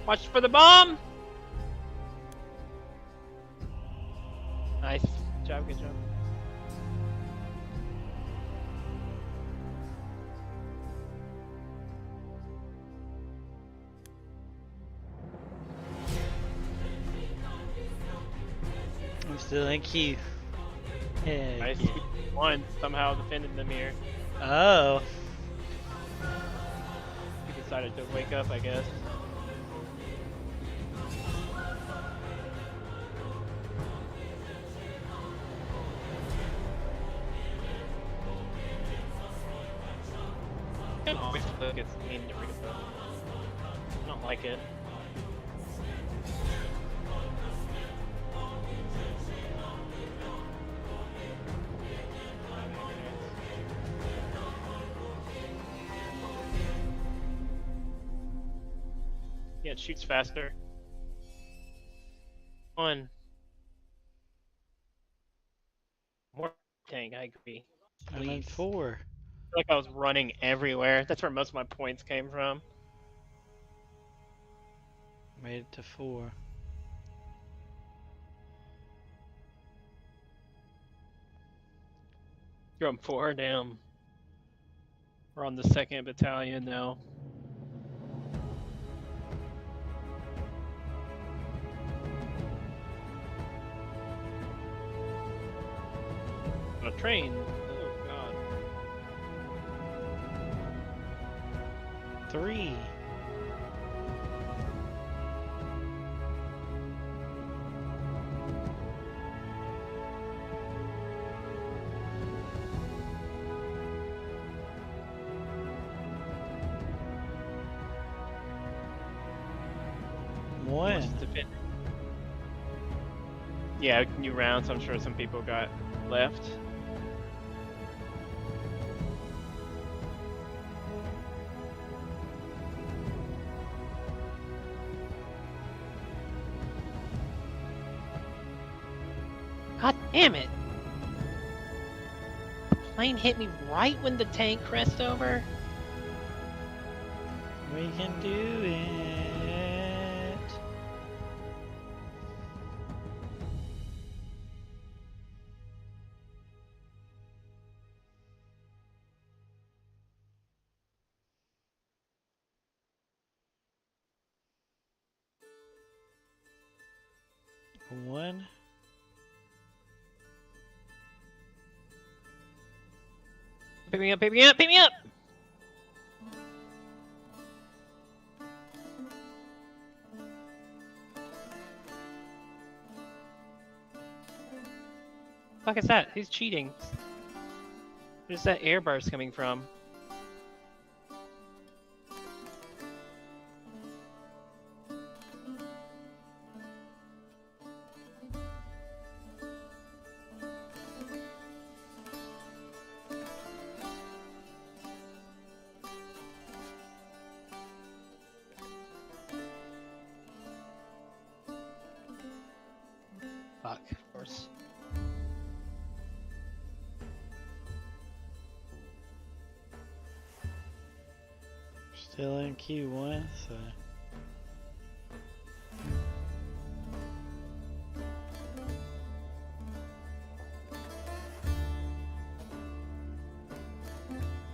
Watch for the bomb! Nice. Good job, good job. I'm still in Q. Yeah. Nice. One somehow defended them here. Oh. He decided to wake up, I guess. Always gets mean to read about. I don't like it. Yeah, it shoots faster. One. tank. I agree. I'm in 4. I feel like I was running everywhere. That's where most of my points came from. Made it to 4. You're on 4, damn. We're on the 2nd battalion now. On a train. Oh god. 3. One. Yeah, new rounds. I'm sure some people got left. God damn it! The plane hit me right when the tank crest over. We can do it. One. Pick me up, pick me up, pick me up! Fuck is that? Who's cheating? Where's that air burst coming from? Fuck, of course. Still in Q1, so.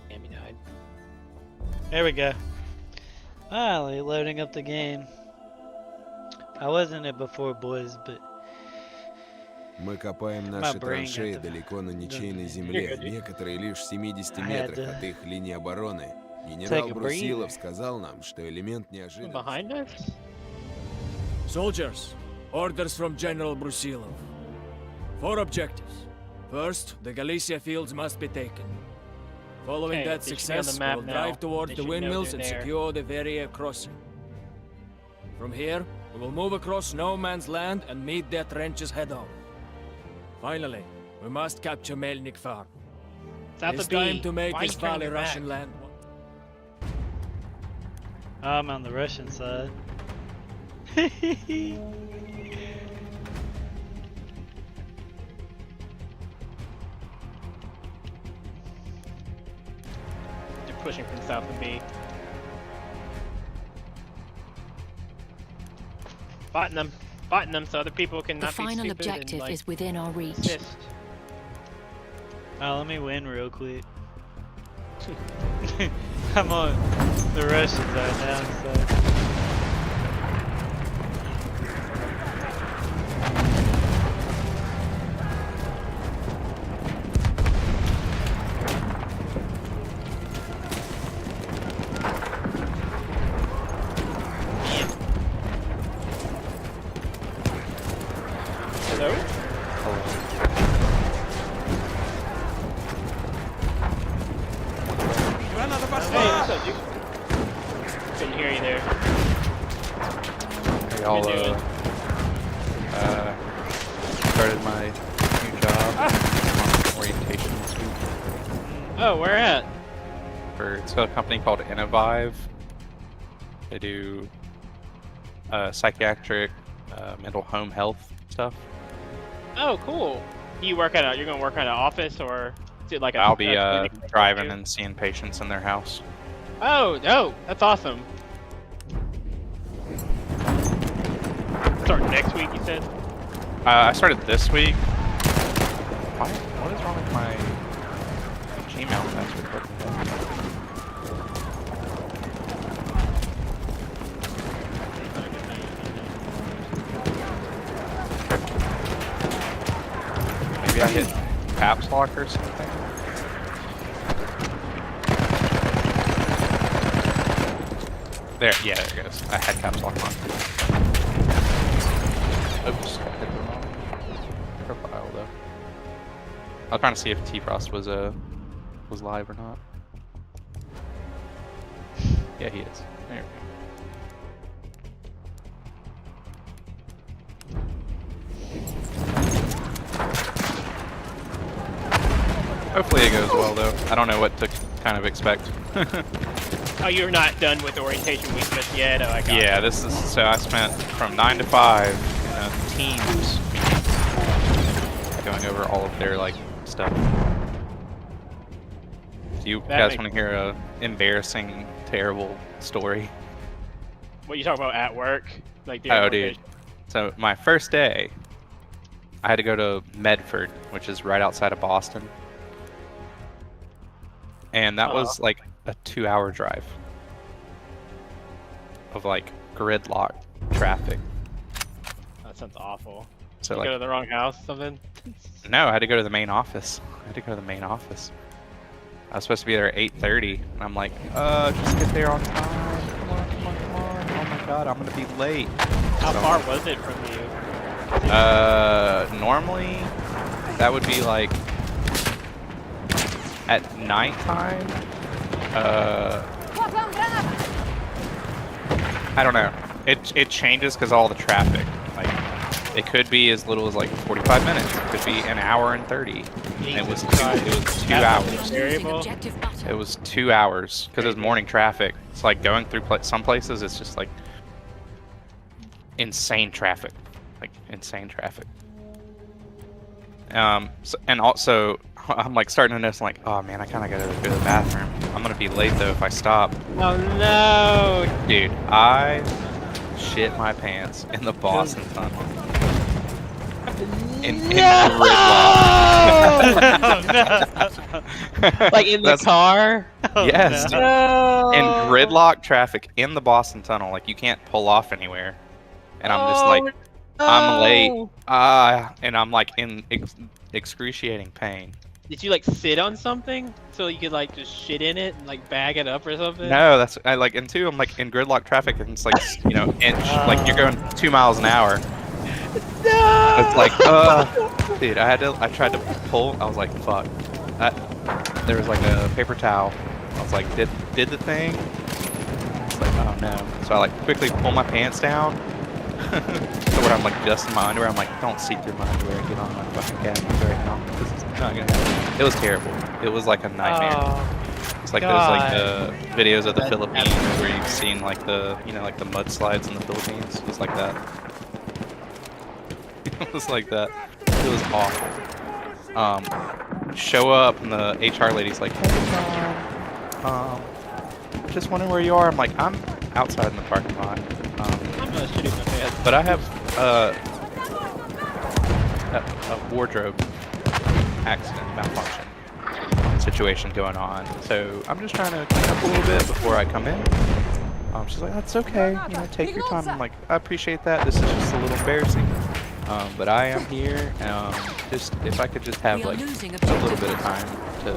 Damn, he died. There we go. Finally loading up the game. I wasn't it before, boys, but Мы копаем наши траншеи далеко на ничейной земле, некоторые лишь в 70 метрах от их линии обороны. Генерал Брусилов сказал нам, что элемент неожиданности. Soldiers, orders from General Brusilov. 4 objectives. First, the Galicia fields must be taken. Following that success, we'll drive toward the windmills and secure the Verrier crossing. From here, we will move across no man's land and meet their trenches head-on. Finally, we must capture Melnik Farm. It's time to make this valley Russian land. I'm on the Russian side. They're pushing from south of me. Fighting them so other people can not be stupid. The final objective is within our reach. Assist. Oh, let me win real quick. I'm on the Russian side now, so. Couldn't hear you there. Hey, y'all, started my new job. I'm on orientation this week. Oh, where at? It's got a company called Innovive. They do psychiatric, mental home health stuff. Oh, cool. You work at you're gonna work at an office, or is it like a? I'll be driving and seeing patients in their house. Oh, that's awesome. Start next week, you said? I started this week. What is wrong with my Gmail password? Maybe I hit caps lock or something. There, yeah, there it goes. I had caps lock on. Oops, I hit the wrong profile though. I was trying to see if T-Frost was live or not. Yeah, he is. There we go. Hopefully it goes well though. I don't know what to kind of expect. Oh, you're not done with orientation week just yet? Oh, I got Yeah, this is, so I spent from 9 to 5 in a Teams meeting, going over all of their, like, stuff. Do you guys want to hear a embarrassing, terrible story? What you talking about at work? Like, oh, dude. So, my first day, I had to go to Medford, which is right outside of Boston. And that was, like, a 2-hour drive of like gridlock traffic. That sounds awful. So you like, go to the wrong house or something? No, I had to go to the main office. I was supposed to be there at 8:30, and I'm like, just get there on time. Come on. Oh my god, I'm gonna be late. How far was it from you? Normally that would be like at nighttime. I don't know. It changes because all the traffic. Like, it could be as little as like 45 minutes. It could be an hour and 30. And it was 2 hours. It was 2 hours because it was morning traffic. It's like going through some places. It's just like insane traffic, So, and also, I'm like starting to notice, like, oh man, I kind of gotta go to the bathroom. I'm gonna be late though if I stop. Oh no! Dude, I shit my pants in the Boston Tunnel. In gridlock. Like in the car? Yes. No. In gridlock traffic in the Boston Tunnel. Like, you can't pull off anywhere. And I'm just like, I'm late. And I'm like in excruciating pain. Did you like sit on something so you could like just shit in it and like bag it up or something? No, and two, I'm like in gridlock traffic and it's like, you know, like you're going 2 miles an hour. No! It's like, dude, I tried to pull, I was like, fuck. There was like a paper towel. I was like, did the thing? It's like, oh no. So I like quickly pull my pants down. So where I'm like just in my underwear, I'm like, don't see through my underwear, get on my fucking cabin right now. This is not gonna happen. It was terrible. It was like a nightmare. It's like those like videos of the Philippines where you've seen like the, you know, like the mudslides in the Philippines. It was like that. It was like that. It was awful. Show up and the HR lady's like, hey John, just wondering where you are. I'm like, I'm outside in the parking lot. But I have a wardrobe accident, malfunction situation going on. So I'm just trying to clean up a little bit before I come in. She's like, that's okay, you know, take your time. I'm like, I appreciate that. This is just a little embarrassing. But I am here. Just if I could just have like a little bit of time to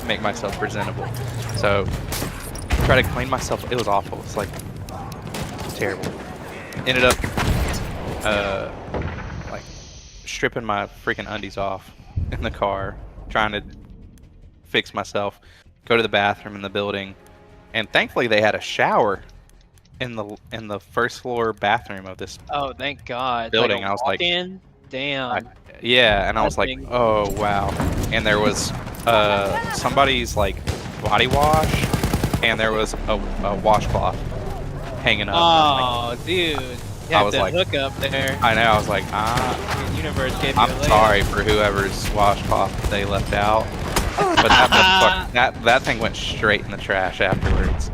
make myself presentable. So try to clean myself. It was awful. It's like, it's terrible. Ended up like stripping my freaking undies off in the car, trying to fix myself, go to the bathroom in the building, and thankfully they had a shower in the first floor bathroom of this thank God building. Like I was like, damn. Yeah, and I was like, oh wow. And there was somebody's like body wash, and there was a washcloth hanging up. Oh, dude. I was like, hook up there. I know. I was like, Universe gave you I'm sorry for whoever's washcloth they left out, but that thing went straight in the trash afterwards.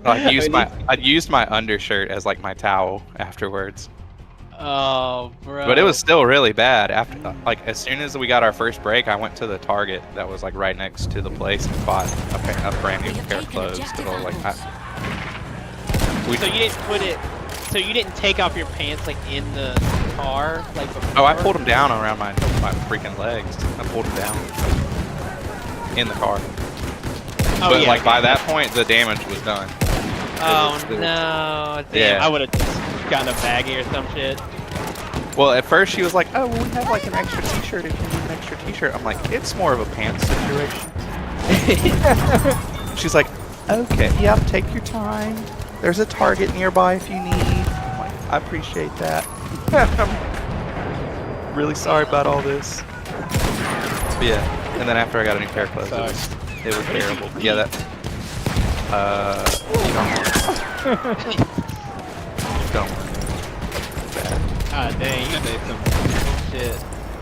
I'd used my undershirt as like my towel afterwards. Oh, bro. But it was still really bad. After, like, as soon as we got our first break, I went to the Target that was like right next to the place and bought a brand new pair of clothes. So so you didn't put it. So you didn't take off your pants like in the car, like before? Oh, I pulled them down around my freaking legs. I pulled them down in the car. Oh, but yeah, like by that point, the damage was done. Oh no! Damn, I would have just gotten a baggie or some shit. Well, at first she was like, "Oh, well, we have like an extra T-shirt if you need an extra T-shirt." I'm like, "It's more of a pants situation." She's like, "Okay, yeah, take your time. There's a Target nearby if you need." I'm like, "I appreciate that." I'm really sorry about all this. But yeah, and then after I got a new pair of clothes, it was terrible. Yeah, that. Don't. Ah, dang, you made some shit.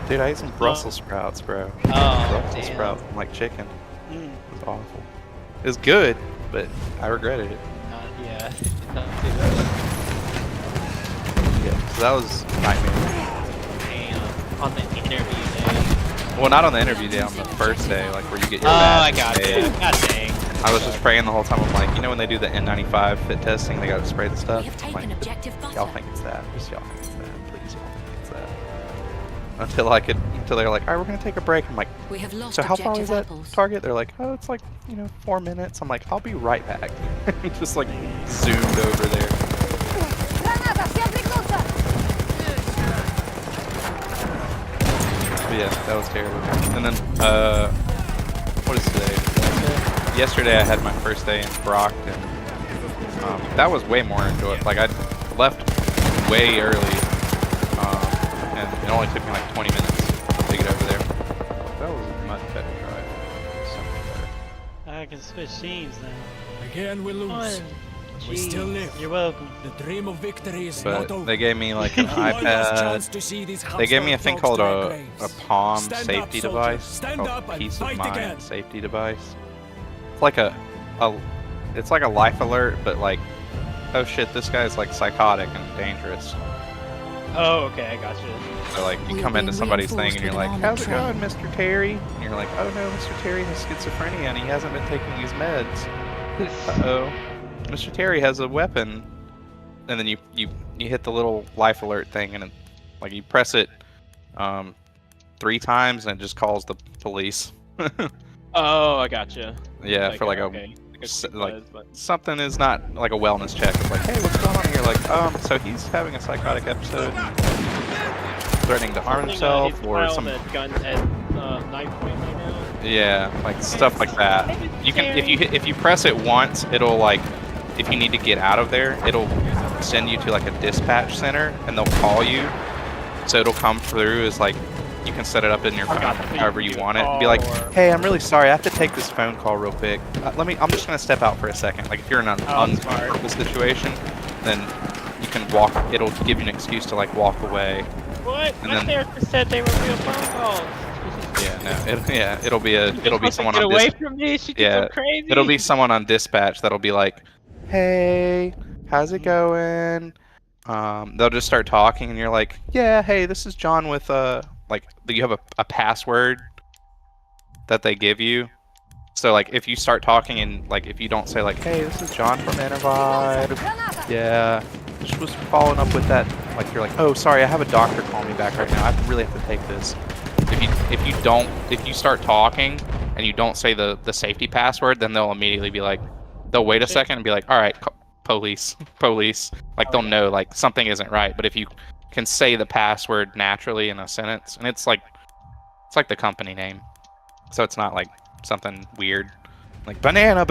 Dude, I ate some Brussels sprouts, bro. Oh, Brussels sprouts like chicken. It was awful. It was good, but I regretted it. Yeah, not too bad. Yeah, so that was a nightmare. Damn, on the interview day. Well, not on the interview day, on the first day, like where you get your I badge. got it. God dang. I was just praying the whole time. I'm like, you know when they do the N95 fit testing, they gotta spray the stuff? I'm like, y'all think it's that. Just y'all think it's that. Please, y'all think it's that. Until they're like, alright, we're gonna take a break. I'm like, so how far is that Target? They're like, oh, it's like, 4 minutes. I'm like, I'll be right back. Just like zoomed over there. But yeah, that was terrible. And then, what is today? Yesterday I had my first day in Brockton. That was way more enjoyable. Like I left way early, and it only took me like 20 minutes to get over there. That was a much better drive. So much better. I can switch scenes now. Again we lose. We still live. You're welcome. The dream of victory is not over. But they gave me like an iPad. They gave me a thing called a Palm safety device, called Peace of Mind safety device. It's like it's like a life alert, but like, oh shit, this guy's like psychotic and dangerous. Oh, okay, I got you. So like, you come into somebody's thing and you're like, how's it going, Mr. Terry? And you're like, oh no, Mr. Terry has schizophrenia and he hasn't been taking his meds. Uh-oh. Mr. Terry has a weapon. And then you hit the little life alert thing and it, like you press it 3 times and it just calls the police. Oh, I gotcha. Yeah, like, for like something is not like a wellness check. It's like, hey, what's going on here? Like, so he's having a psychotic episode, threatening to harm himself, or some gun at knife point right now. Yeah, like stuff like that. You can if you press it once, it'll like, if you need to get out of there, it'll send you to like a dispatch center, and they'll call you. So it'll come through as like, you can set it up in your phone however you want it. Be like, hey, I'm really sorry, I have to take this phone call real quick. I'm just gonna step out for a second. Like if you're in an uncomfortable situation, then you can walk. It'll give you an excuse to like walk away. What? My therapist said they were real phone calls. Yeah, no, it'll be someone on away from me. She thinks I'm crazy. It'll be someone on dispatch that'll be like, hey, how's it going? They'll just start talking, and you're like, yeah, hey, this is John with like, you have a password that they give you. So like, if you start talking and like, if you don't say like, hey, this is John from Anavibe, yeah, just was following up with that. Like, you're like, oh, sorry, I have a doctor calling me back right now. I really have to take this. If you start talking and you don't say the safety password, then they'll immediately be like, they'll wait a second and be like, all right, police. Like, they'll know like something isn't right. But if you can say the password naturally in a sentence, and it's like the company name, so it's not like something weird like banana,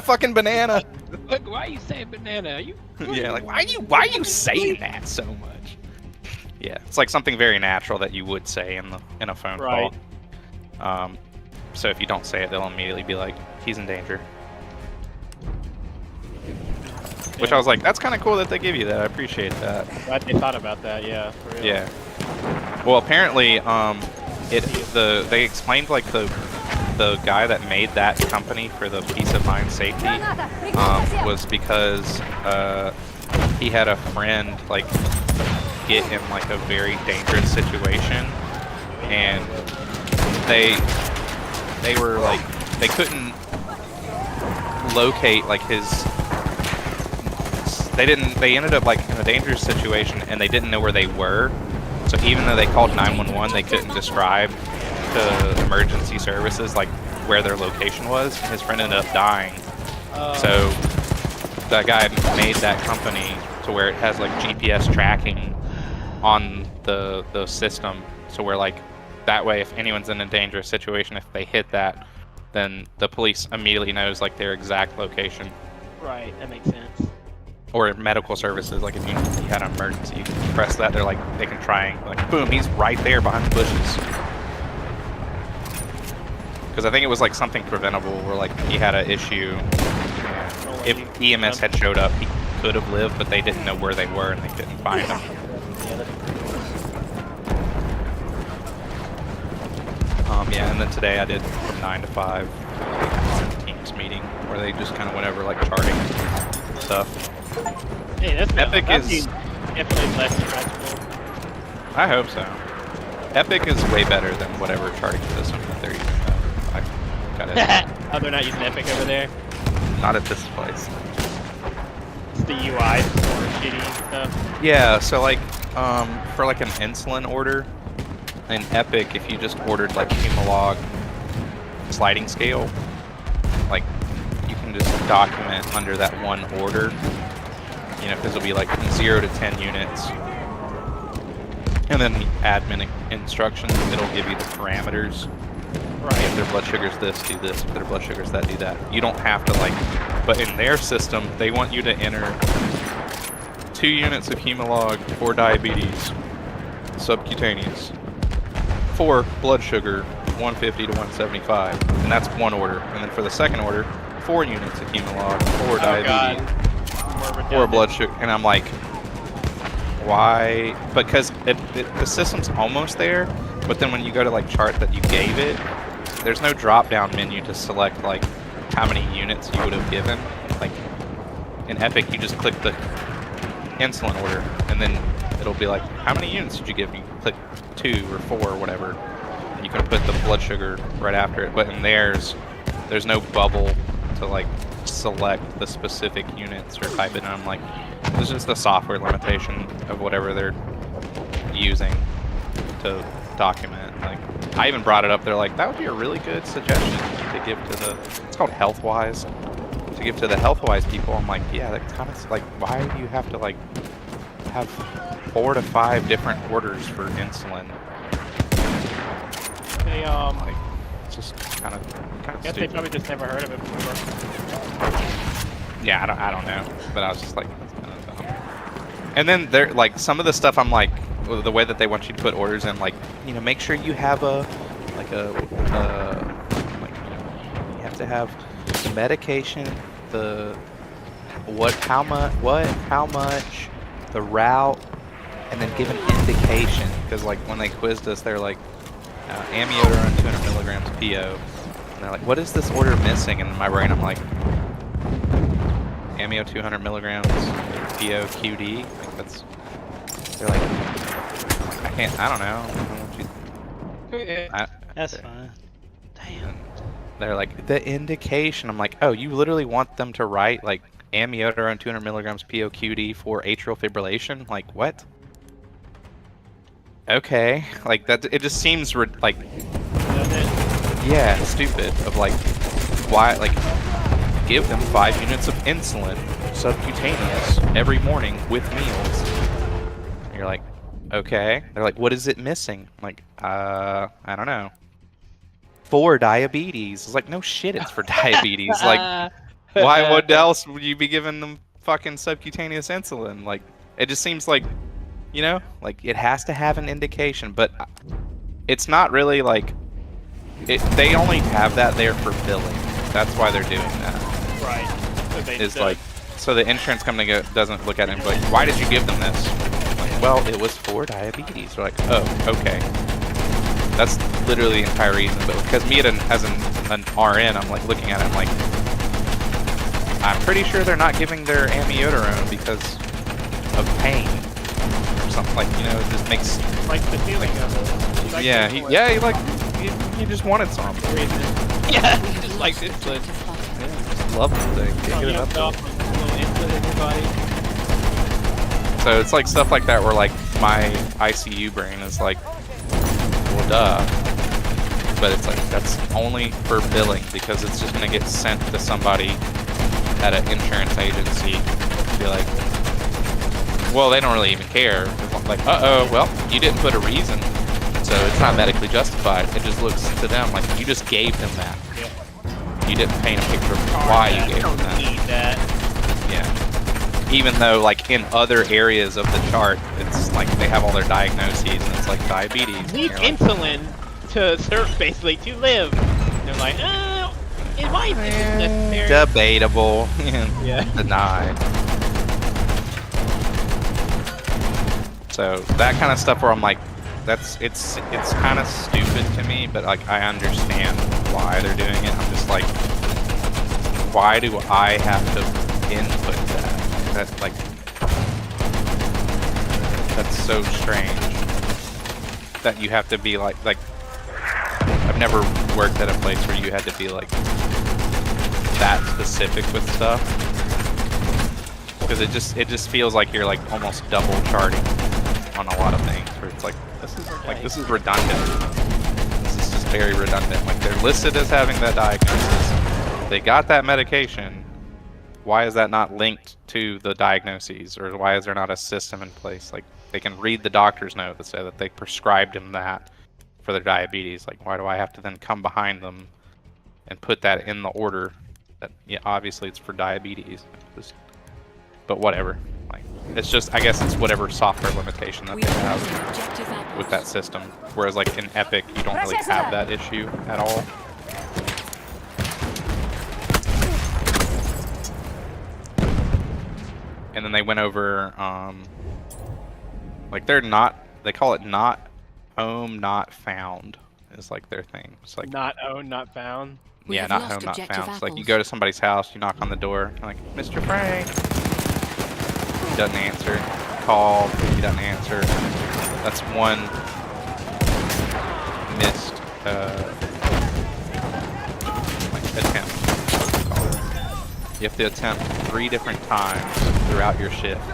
fucking banana. Look, why are you saying banana? Are you? Yeah, like why are you saying that so much? Yeah, it's like something very natural that you would say in a phone call. So if you don't say it, they'll immediately be like, he's in danger. Which I was like, that's kind of cool that they give you that. I appreciate that. Glad they thought about that. Yeah. For real. Yeah. Well, apparently, they explained like the guy that made that company for the peace of mind safety was because he had a friend like get in like a very dangerous situation, and they were like they couldn't locate like his. They ended up like in a dangerous situation, and they didn't know where they were. So even though they called 911, they couldn't describe to emergency services like where their location was. His friend ended up dying. So that guy made that company to where it has like GPS tracking on the system, so where like that way if anyone's in a dangerous situation, if they hit that, then the police immediately knows like their exact location. Right, that makes sense. Or medical services, like if you had an emergency, you can press that, they're like, they can triangle, like boom, he's right there behind the bushes. Because I think it was like something preventable where like he had an issue, and if EMS had showed up, he could have lived, but they didn't know where they were and they couldn't find him. Yeah, and then today I did from 9 to 5 Teams meeting where they just kind of went over like charting stuff. Hey, that's Epic is definitely less stressful. I hope so. Epic is way better than whatever charting system that they're using. I got it. Oh, they're not using Epic over there? Not at this place. It's the UI for shitty stuff. Yeah, so like for like an insulin order in Epic, if you just ordered like Humalog sliding scale, like you can just document under that one order, you know, because it'll be like from 0 to 10 units. And then the admin instructions, it'll give you the parameters. Right. If their blood sugar's this, do this. If their blood sugar's that, do that. You don't have to like, but in their system, they want you to enter 2 units of Humalog for diabetes, subcutaneous, for blood sugar, 150 to 175, and that's one order. And then for the second order, 4 units of Humalog for diabetes, or blood sugar. And I'm like, why? Because the system's almost there, but then when you go to like chart that you gave it, there's no drop-down menu to select like how many units you would have given. Like in Epic, you just click the insulin order, and then it'll be like, how many units did you give? You click 2 or 4 or whatever. You can put the blood sugar right after it. But in theirs, there's no bubble to like select the specific units or type it. And I'm like, this is just the software limitation of whatever they're using to document. Like, I even brought it up. They're like, that would be a really good suggestion to give to the. It's called HealthWise. To give to the HealthWise people. I'm like, yeah, that's kind of like, why do you have to like have 4 to 5 different orders for insulin? They like, it's just kind of I guess stupid. they probably just never heard of it before. Yeah, I don't know, but I was just like, that's kind of dumb. And then they're like, some of the stuff I'm like, the way that they want you to put orders in, like, you know, make sure you have a like you have to have the medication, the how much, the route, and then give an indication, because like when they quizzed us, they're like, amiodarone 200 milligrams PO, and they're like, what is this order missing? And in my brain, I'm like, amio 200 milligrams PO QD. Like that's. They're like, I don't know. That's fine. Damn. They're like, the indication. I'm like, oh, you literally want them to write like amiodarone 200 milligrams PO QD for atrial fibrillation? Like what? Okay, like that. It just seems like, yeah, stupid. Of like, why? Like, give them 5 units of insulin, subcutaneous, every morning with meals. And you're like, okay. They're like, what is it missing? I'm like, I don't know. For diabetes. It's like, no shit, it's for diabetes. Like, why? What else would you be giving them fucking subcutaneous insulin? Like, it just seems like, you know, like it has to have an indication, but it's not really like they only have that there for billing. That's why they're doing that. Right. So it's like so the insurance company doesn't look at it and be like, why did you give them this? Like, well, it was for diabetes. We're like, oh, okay. That's literally the entire reason. But because me as an RN, I'm like looking at it, I'm like, I'm pretty sure they're not giving their amiodarone because of pain or something. Like, you know, it just makes like the feeling of it. Yeah, he just wanted some. Yeah, he just likes insulin. Yeah, just love the thing. Can't get it up to him. Insulin in your body. So it's like stuff like that where like my ICU brain is like, well, duh. But it's like, that's only for billing because it's just gonna get sent to somebody at an insurance agency. Be like, well, they don't really even care. Like, uh-oh, well, you didn't put a reason, so it's not medically justified. It just looks to them like you just gave them that. Yeah. You didn't paint a picture of why you gave them that. Need that. Yeah. Even though, like, in other areas of the chart, it's like they have all their diagnoses, and it's like diabetes. Need insulin to serve, basically, to live. And they're like, oh, why is this necessary? Debatable. Yeah. Denied. So that kind of stuff where I'm like, it's kind of stupid to me, but like I understand why they're doing it. I'm just like, why do I have to input that? That's like, that's so strange that you have to be like I've never worked at a place where you had to be like that specific with stuff, because it just feels like you're like almost double charting on a lot of things, where it's like this is redundant. This is just very redundant. Like, they're listed as having that diagnosis. They got that medication. Why is that not linked to the diagnoses, or why is there not a system in place? Like, they can read the doctor's note that say that they prescribed him that for their diabetes. Like, why do I have to then come behind them and put that in the order that, yeah, obviously it's for diabetes. But whatever. Like, it's just, I guess it's whatever software limitation that they have with that system. Whereas like in Epic, you don't really have that issue at all. And then they went over, like they call it not home, not found is like their thing. It's like not owned, not found. Yeah, not home, not found. It's like you go to somebody's house, you knock on the door, you're like, Mr. Frank. He doesn't answer. Call, he doesn't answer. That's one missed like attempt. You have to attempt 3 different times throughout your shift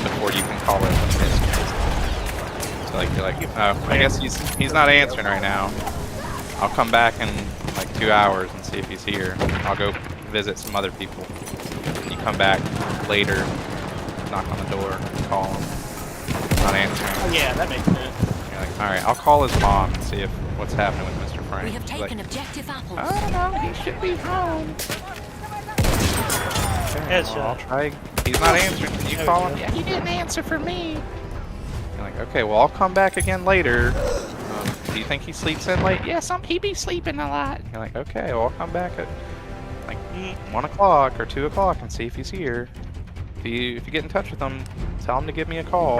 before you can call it a missed visit. So like you're like, oh, I guess he's not answering right now. I'll come back in like 2 hours and see if he's here. I'll go visit some other people. You come back later, knock on the door, call him. Not answering. Oh, yeah, that makes sense. You're like, alright, I'll call his mom and see if what's happening with Mr. Frank. We have She's taken like, objective apples. I don't know, he should be home. Okay, well, I'll try. He's not answering. Can you call him? Yeah, he didn't answer for me. You're like, okay, well, I'll come back again later. Do you think he sleeps in late? Yeah, he be sleeping a lot. You're like, okay, well, I'll come back at like 1 o'clock or 2 o'clock and see if he's here. If you get in touch with him, tell him to give me a call.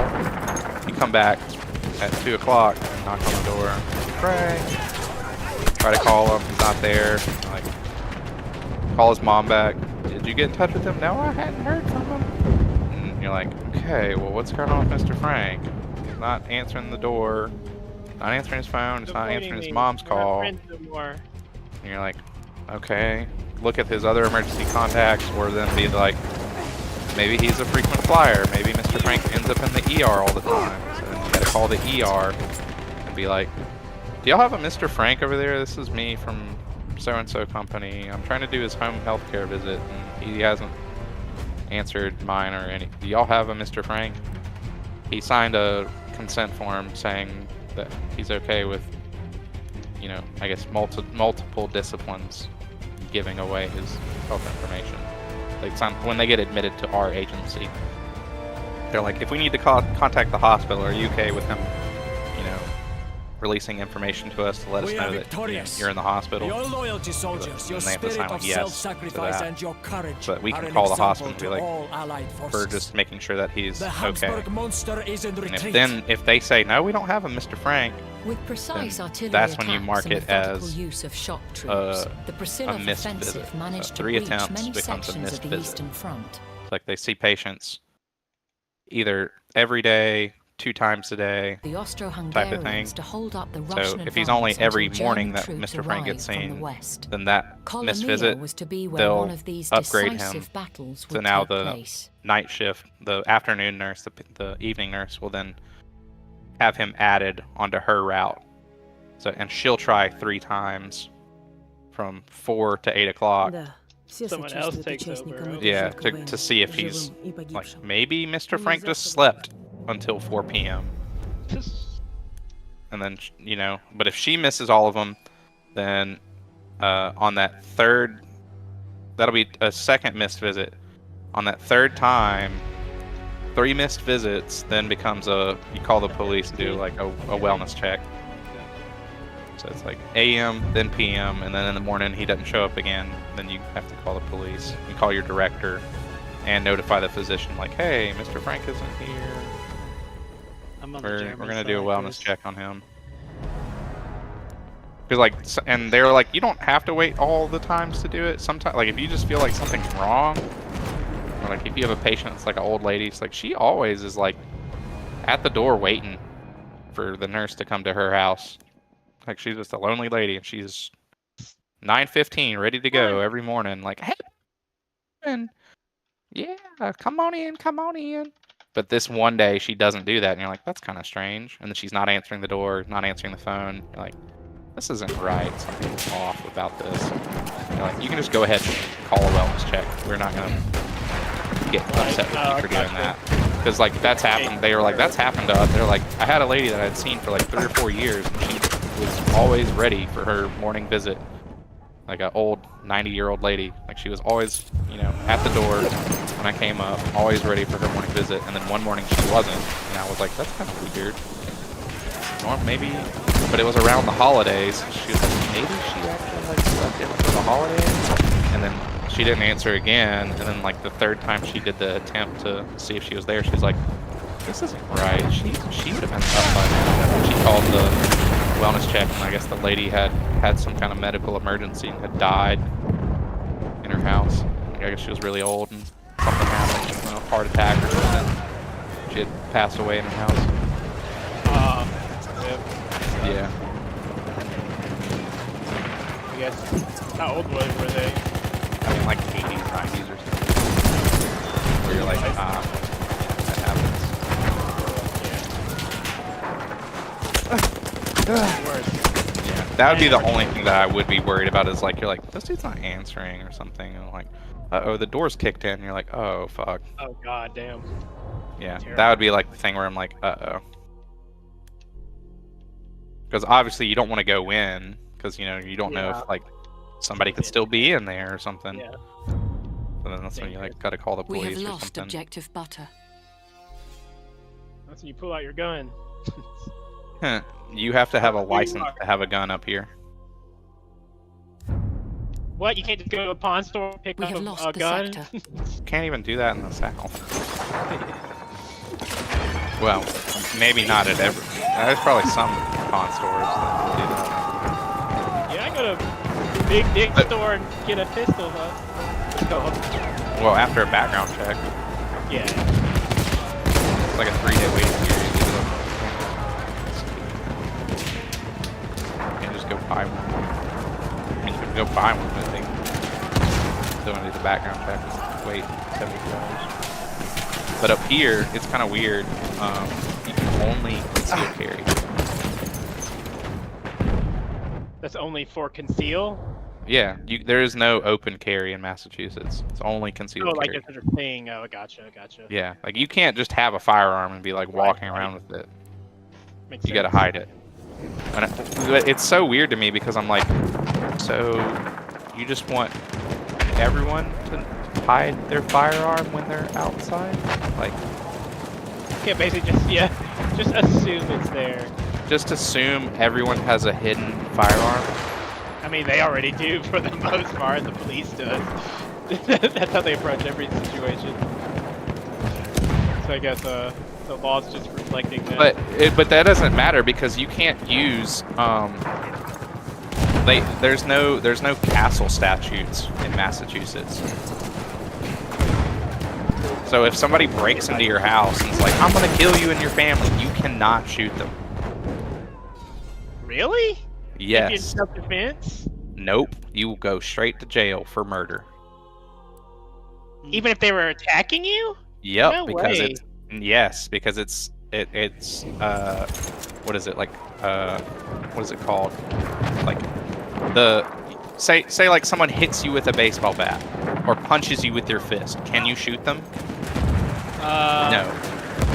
You come back at 2 o'clock, knock on the door, Frank. Try to call him, he's not there. Like, call his mom back. Did you get in touch with him? No, I hadn't heard from him. And you're like, okay, well, what's going on with Mr. Frank? He's not answering the door, not answering his phone, he's not answering his mom's call. And you're like, okay, look at his other emergency contacts, or then be like, maybe he's a frequent flyer. Maybe Mr. Frank ends up in the ER all the time. So then you gotta call the ER and be like, do y'all have a Mr. Frank over there? This is me from so-and-so company. I'm trying to do his home health care visit, and he hasn't answered mine or any. Do y'all have a Mr. Frank? He signed a consent form saying that he's okay with, you know, I guess multiple disciplines giving away his health information. Like, when they get admitted to our agency, they're like, if we need to contact the hospital, are you okay with him, you know, releasing information to us to let us know that you're in the hospital. Your loyalty soldiers, your And they have to spirit sign of yes to self-sacrifice that. and your courage But we are can an call the example hospital and be to like, all allied we're forces. just making sure that he's The okay. Habsburg monster is in And retreat. if they say no, we don't have him, Mr. Frank, With precise then artillery that's when you mark attacks it and methodical as use of shock troops, the a Brusilov missed offensive visit. managed to 3 reach attempts many becomes a sections missed of the visit. Eastern Front. It's like they see patients either every day, 2 times a day, The type of thing. Austro-Hungarians to hold up the Russian So if he's only advance every until morning German that troops Mr. Frank gets arrived from the seen, west. then that missed Colonia visit, was to be where they'll one of these upgrade him decisive battles to would now take the place. night shift, the afternoon nurse, the evening nurse will then have him added onto her route. So, and she'll try 3 times from 4 to 8 o'clock. Someone else takes over. Yeah, to see if he's like, maybe Mr. Frank just slept until 4 p.m. And then, you know, but if she misses all of them, then on that third, that'll be a second missed visit. On that third time, 3 missed visits then becomes you call the police and do like a wellness check. So it's like AM, then PM, and then in the morning he doesn't show up again, then you have to call the police. You call your director and notify the physician like, hey, Mr. Frank isn't here. We're gonna do a wellness check on him. Cause like, and they're like, you don't have to wait all the times to do it. Sometimes, like if you just feel like something's wrong, or like if you have a patient that's like an old lady, it's like she always is like at the door waiting for the nurse to come to her house. Like she's just a lonely lady, and she's 9:15, ready to go every morning. Like, hey, and yeah, come on in, come on in. But this one day she doesn't do that, and you're like, that's kind of strange. And then she's not answering the door, not answering the phone. You're like, this isn't right. Something's off about this. You're like, you can just go ahead and call a wellness check. We're not gonna get upset with you for doing that. Because like that's happened. They were like, that's happened to us. They're like, I had a lady that I'd seen for like 3 or 4 years, and she was always ready for her morning visit. Like an old 90-year-old lady. Like she was always, you know, at the door when I came up, always ready for her morning visit. And then one morning she wasn't, and I was like, that's kind of weird. Or maybe, but it was around the holidays. She was like, maybe she actually like slept in for the holidays. And then she didn't answer again. And then like the third time she did the attempt to see if she was there, she was like, this isn't right. She would have been up by now. She called the wellness check, and I guess the lady had some kind of medical emergency and had died in her house. I guess she was really old and something happened, you know, a heart attack or something. She had passed away in her house. Yeah. I guess. How old were they? I mean, like 80s, 90s or something. Where you're like, that happens. Yeah, that would be the only thing that I would be worried about is like, you're like, this dude's not answering or something. And like, uh-oh, the door's kicked in. And you're like, oh, fuck. Oh, god damn. Yeah, that would be like the thing where I'm like, uh-oh. Because obviously you don't want to go in, because, you know, you don't know if, like, somebody could still be in there or something. Yeah. So then that's when you, like, gotta call the police or something. We have lost objective butter. That's when you pull out your gun. You have to have a license to have a gun up here. What? You can't just go to a pawn store and pick up a gun? Can't even do that in the South. Well, maybe not at every. There's probably some pawn stores that do that. Yeah, I go to Big Dick store and get a pistol, huh? Well, after a background check. Yeah. It's like a 3-day waiting period. You can just go buy one. I mean, you can go buy one, but they still want to do the background check. Just wait $70. But up here, it's kind of weird. You can only conceal carry. That's only for conceal? Yeah, there is no open carry in Massachusetts. It's only concealed carry. Oh, like a thing. Oh, gotcha. Yeah, like you can't just have a firearm and be like walking around with it. You gotta hide it. And it's so weird to me because I'm like, so you just want everyone to hide their firearm when they're outside? Like, you can't basically just assume it's there. just assume everyone has a hidden firearm? I mean, they already do for the most part. The police does. That's how they approach every situation. So I guess the law's just reflecting that. But that doesn't matter because you can't use there's no castle statutes in Massachusetts. So if somebody breaks into your house and is like, I'm gonna kill you and your family, you cannot shoot them. Really? Yes. If you're in self-defense? Nope. You will go straight to jail for murder. Even if they were attacking you? Yep. No because way. because it's what is it like? What is it called? Like say like someone hits you with a baseball bat or punches you with your fist. Can you shoot them? No.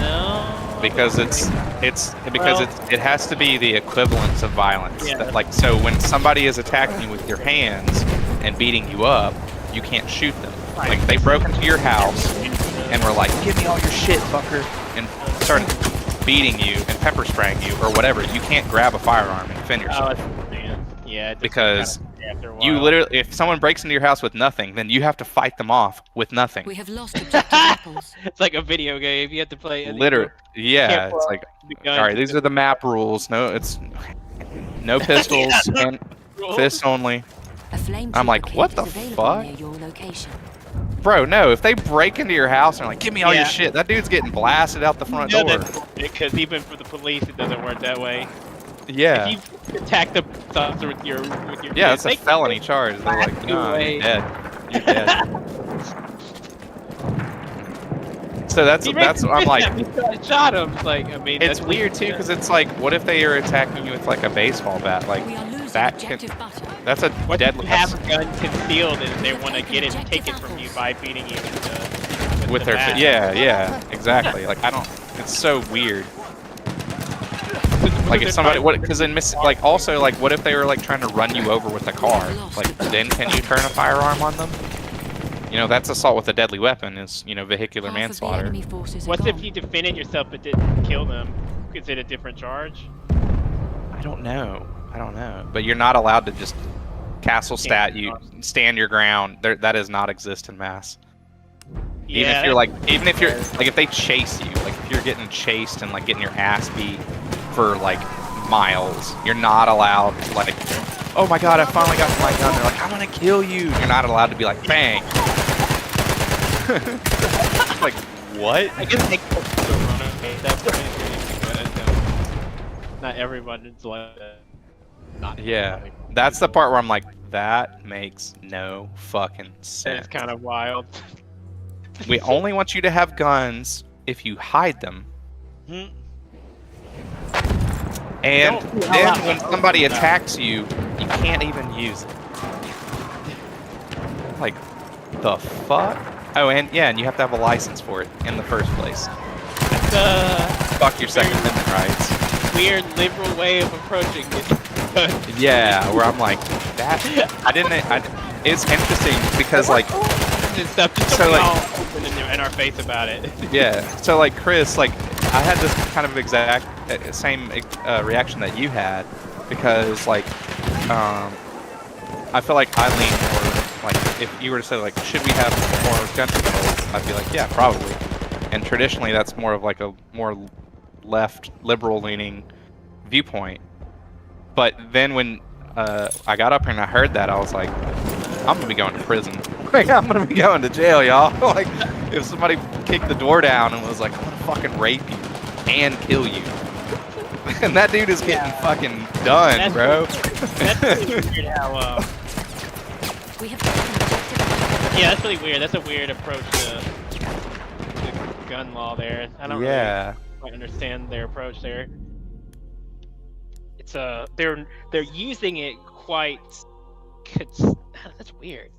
No. Because it has to be the equivalence of violence. Yeah. Like so when somebody is attacking you with your hands and beating you up, you can't shoot them. Right. Like they broke into your house and were like, "Give me all your shit, fucker," and started beating you and pepper spraying you or whatever. You can't grab a firearm and defend yourself. Yeah. Because you literally, if someone breaks into your house with nothing, then you have to fight them off with nothing. We have lost objective apples. It's like a video game. You have to play. Literally, yeah. It's like, all right, these are the map rules. No, it's no pistols and fists only. I'm like, what the fuck? Bro, no, if they break into your house and are like, give me all your shit, that dude's getting blasted out the front door. Because even for the police, it doesn't work that way. Yeah. If you attack the officer with your yeah, it's a felony charge. They're like, no, you're dead. You're dead. So that's I'm like, shot him. Like, I mean, it's weird too because it's like, what if they are attacking you with like a baseball bat? Like that can, that's a deadly. Have a gun concealed and they want to get it, take it from you by beating you with their bat. yeah, exactly. Like I don't. It's so weird. Like if somebody, because in like also like what if they were like trying to run you over with a car? Like then can you turn a firearm on them? You know, that's assault with a deadly weapon is, you know, vehicular manslaughter. What if you defended yourself but didn't kill them? Is it a different charge? I don't know. But you're not allowed to just castle stat you stand your ground. That does not exist in Mass. Yeah, even if you're like if they chase you, like if you're getting chased and like getting your ass beat for like miles, you're not allowed to like, oh my god, I finally got my gun. They're like, I'm gonna kill you. You're not allowed to be like, bang. Like what? I guess they run away. That's not everyone's like that. Not everybody. That's the part where I'm like, that makes no fucking sense. It's kind of wild. We only want you to have guns if you hide them. And then when somebody attacks you, you can't even use it. Like, the fuck? Oh, and yeah, and you have to have a license for it in the first place. Fuck your Second Amendment rights. Weird liberal way of approaching it. Yeah, where I'm like, that. It's interesting because like, so like, all open in our face about it. Yeah. So like Chris, like I had this kind of exact same reaction that you had because like, I feel like I lean more like if you were to say like, should we have more gun control? I'd be like, yeah, probably. And traditionally, that's more of like a more left liberal leaning viewpoint. But then when I got up here and I heard that, I was like, I'm gonna be going to prison. Like, I'm gonna be going to jail, y'all. Like, if somebody kicked the door down and was like, I'm gonna fucking rape you and kill you. And that dude is getting fucking done, bro. That's really weird how, yeah, that's really weird. That's a weird approach to gun law there. I don't really quite understand their approach there. It's they're using it quite. That's weird.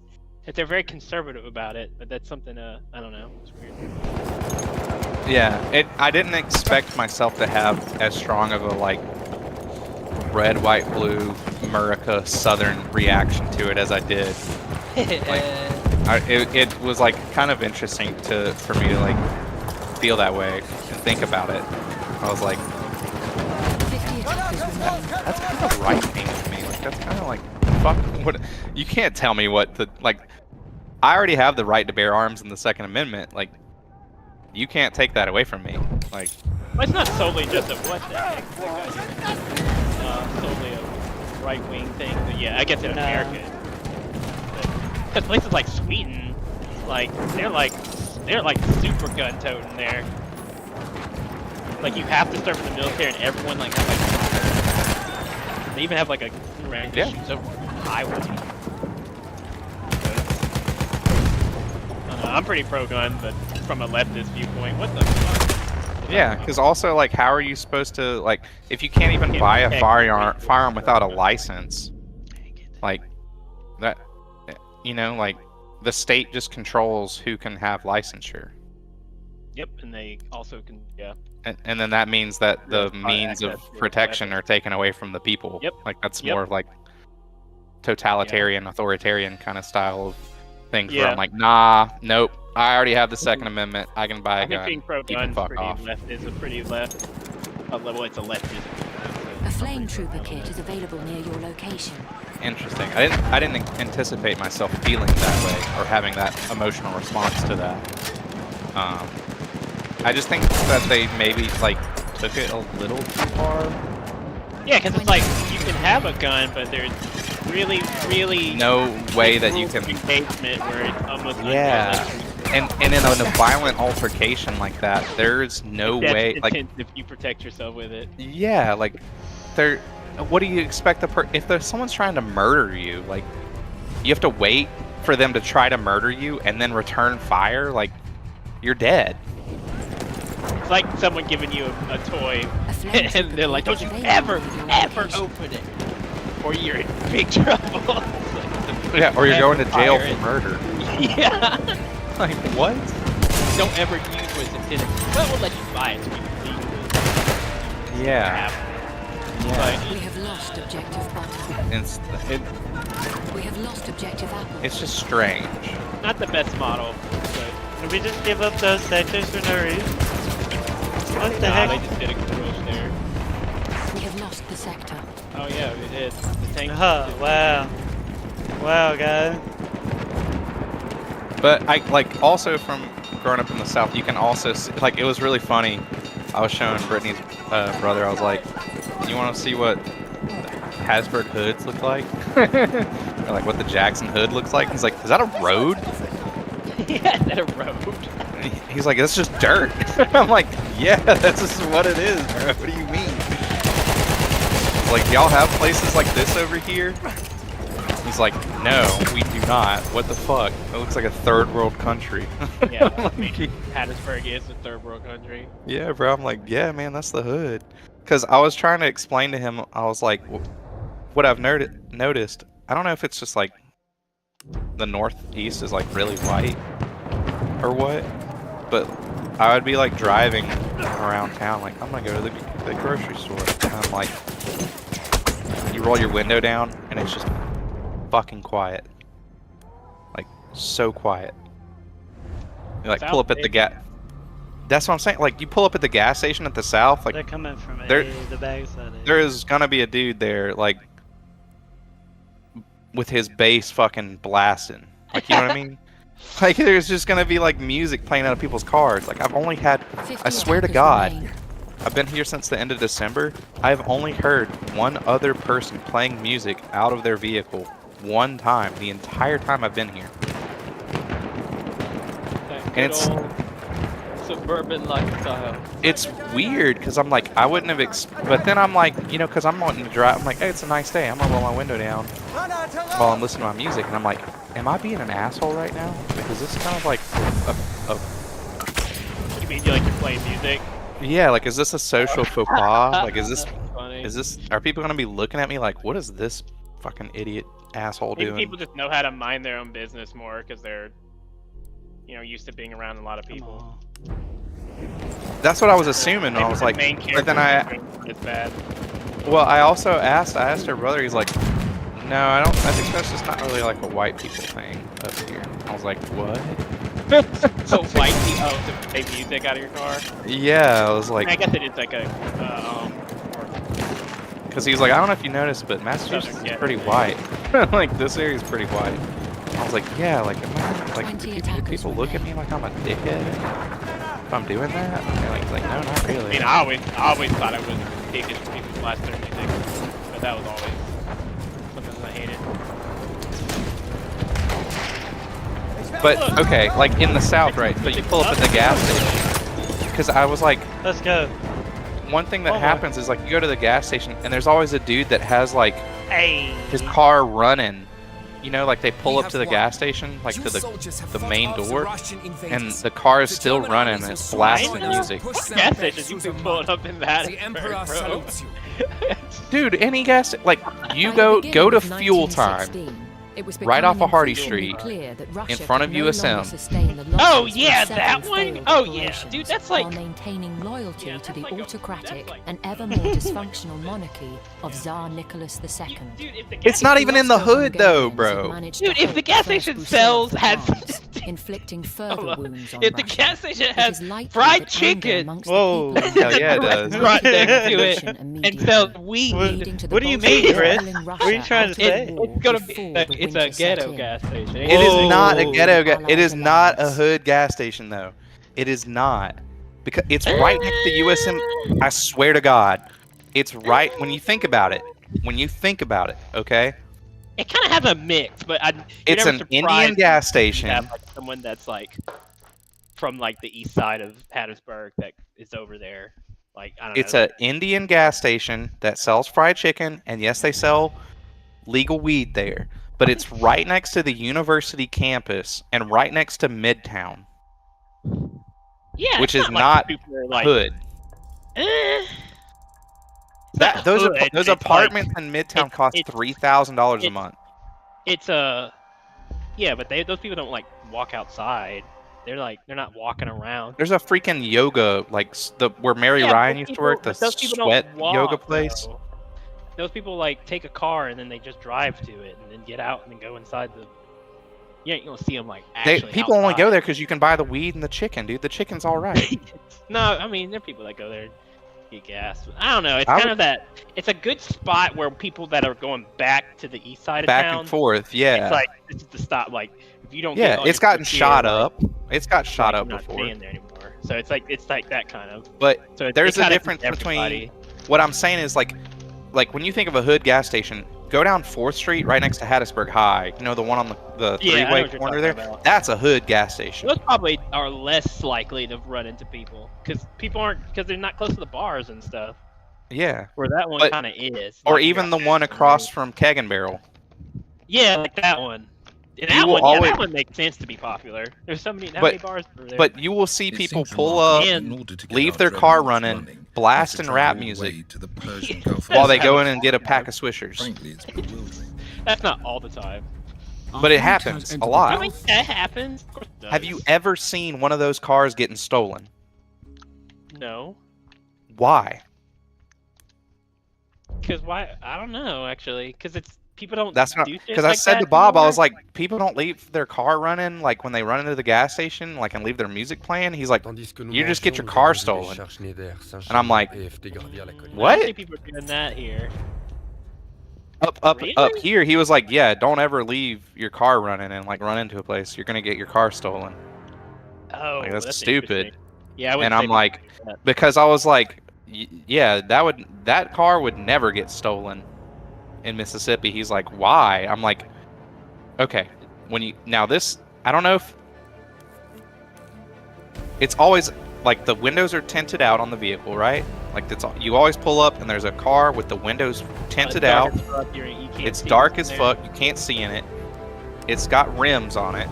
That they're very conservative about it, but that's something I don't know. It's weird. Yeah, I didn't expect myself to have as strong of a like red, white, blue, America, Southern reaction to it as I did. Like, it was like kind of interesting for me to like feel that way and think about it. I was like, that's kind of right-wing to me. Like, that's kind of like, fuck, what, you can't tell me what to, like, I already have the right to bear arms in the Second Amendment. Like, you can't take that away from me. Like, well, it's not solely just a what the heck, solely a right-wing thing. But yeah, I guess in America, because places like Sweden, like they're like super gun-toting there. Like you have to serve in the military, and everyone like has like they even have like a rank that shoots over the highway. I'm pretty pro-gun, but from a leftist viewpoint, what the fuck? yeah, because also, like, how are you supposed to, like, if you can't even buy a firearm without a license, like, that, you know, like, the state just controls who can have licensure. Yep, and they also can, And then that means that the means of protection are taken away from the people. Yep. Like, that's more of, like, totalitarian, authoritarian kind of style of things where I'm like, nah, nope, I already have the Second Amendment, I can buy a gun. I think being pro-gun is a pretty left, well, it's a leftist. A flame trooper kit is available near your location. Interesting. I didn't anticipate myself feeling that way or having that emotional response to that. I just think that they maybe like took it a little too far. Yeah, because it's like you can have a gun, but there's really no way that you can engagement where it's almost and in a violent altercation like that, there's no way like if you protect yourself with it. Yeah, like there. What do you expect if there's someone's trying to murder you? Like you have to wait for them to try to murder you and then return fire. Like you're dead. It's like someone giving you a toy, and they're like, "Don't you ever open it, or you're in big trouble." Yeah, or you're going to jail for murder. Yeah. Like what? Don't ever use what's intended. But we'll let you buy it so you can leave it. Yeah. Like, we have lost objective button. We have lost objective apple. It's just strange. Not the best model. But did we just give up those sectors for no reason? What the heck? They just did a push there. We have lost the sector. Oh yeah, we did. The tank. Wow. Wow, guys. But I like also from growing up in the South, you can also see, like it was really funny. I was showing Brittany's brother. I was like, "You want to see what Hasburg hoods look like? Or like what the Jackson hood looks like?" He's like, "Is that a road?" Yeah, is that a road? He's like, "It's just dirt." I'm like, "Yeah, that's just what it is, bro. What do you mean?" Like, y'all have places like this over here? He's like, "No, we do not. What the fuck? It looks like a third world country." Yeah, Hattiesburg is a third world country. Yeah, bro. I'm like, yeah, man, that's the hood. Because I was trying to explain to him, I was like, what I've noticed, I don't know if it's just like the Northeast is like really white or what, but I would be like driving around town, like, I'm gonna go to the grocery store. And I'm like, you roll your window down and it's just fucking quiet. Like, so quiet. You like pull up at the gas. That's what I'm saying. Like, you pull up at the gas station at the South. Like, they're coming from the backside. There is gonna be a dude there, like, with his bass fucking blasting. Like, you know what I mean? Like, there's just gonna be like music playing out of people's cars. Like, I've only had, I swear to God, I've been here since the end of December. I've only heard one other person playing music out of their vehicle one time the entire time I've been here. And it's suburban lifestyle. It's weird because I'm like, I wouldn't have but then I'm like, you know, because I'm wanting to drive, I'm like, hey, it's a nice day, I'm gonna roll my window down while I'm listening to my music, and I'm like, am I being an asshole right now? Because this is kind of like You mean you like to play music? Yeah, like, is this a social faux pas? Like, is this, are people gonna be looking at me like, what is this fucking idiot asshole doing? People just know how to mind their own business more because they're, you know, used to being around a lot of people. That's what I was assuming. I was like, but then it's bad. Well, I asked her brother. He's like, no, I think that's just not really like a white people thing up here. I was like, what? So white people to play music out of your car? Yeah, I was like, I guess it is like a. Because he was like, I don't know if you noticed, but Massachusetts is pretty white. Like, this area is pretty white. I was like, yeah, like, do people look at me like I'm a dickhead if I'm doing that? And like, no, not really. I mean, I always thought I was dickhead for people's last 30 seconds, but that was always something I hated. But, okay, like, in the South, right, but you pull up at the gas station. Because I was like... Let's go. One thing that happens is, like, you go to the gas station, and there's always a dude that has, like, hey, his car running. You know, like, they pull up to the gas station, like, to the main door, and the car is still running, and it's blasting music. Gas stations, you can pull it up in that. Bro. Dude, any gas... Like, you go to fuel time. Right off of Hardy Street, in front of USM. Oh yeah, that one. Oh yeah, dude, that's like maintaining loyalty to the autocratic and ever more dysfunctional monarchy of Tsar Nicholas II. It's not even in the hood, though, bro. Dude, if the gas station has inflicting further wounds on if the gas station has fried chicken, whoa, hell yeah, it does. Right next to it, and sells weed. What do you mean, Chris? What are you trying to say? It's gonna be. It's a ghetto gas station. It is not a ghetto gas. It is not a hood gas station, though. It is not, because it's right next to USM. I swear to God, it's right when you think about it. When you think about it, okay. It kind of has a mix, but it's an Indian gas station. Have, like, someone that's like from like the east side of Hattiesburg that is over there. Like I don't know. It's an Indian gas station that sells fried chicken, and yes, they sell legal weed there. But it's right next to the university campus and right next to Midtown. Yeah, which is not like, hood. Those apartments in Midtown cost $3,000 a month. It's yeah, but those people don't like walk outside. They're not walking around. There's a freaking yoga where Mary Ryan used to work, the sweat yoga place. Though. Those people like take a car and then they just drive to it and then get out and then go inside the. Yeah, you don't see them like actually. People only go there because you can buy the weed and the chicken, dude. The chicken's all right. No, I mean there are people that go there, get gas. I don't know. It's kind of that. It's a good spot where people that are going back to the east side of town. Back and forth, yeah. It's like this is the stop. Like if you don't. Yeah, it's gotten shot up. It's got shot up before. Not there anymore. So it's like that kind of. But there's a difference between. What I'm saying is like when you think of a hood gas station, go down 4th Street right next to Hattiesburg High. You know, the one on the three-way corner there? That's a hood gas station. Those probably are less likely to run into people because they're not close to the bars and stuff. Yeah. Where that one kind of is. Or even the one across from Keg and Barrel. Yeah, like that one. And that one makes sense to be popular. There's so many bars over there. But you will see people pull up, leave their car running, blasting rap music while they go in and get a pack of Swishers. That's not all the time. But it happens a lot. I mean, that happens. Of course it does. Have you ever seen one of those cars getting stolen? No. Why? Because why? I don't know, actually. Because it's... People don't. That's not because I said to Bob, I was like, people don't leave their car running like when they run into the gas station, like and leave their music playing. He's like, you just get your car stolen, and I'm like, what? I think people are doing that here. Up here, he was like, yeah, don't ever leave your car running and like run into a place. You're gonna get your car stolen. Oh, like, that's stupid. Yeah, and I'm like, because I was like, yeah, that car would never get stolen in Mississippi. He's like, why? I'm like, okay, I don't know if it's always like the windows are tinted out on the vehicle, right? Like you always pull up and there's a car with the windows tinted out. It's dark as fuck. You can't see in it. It's got rims on it,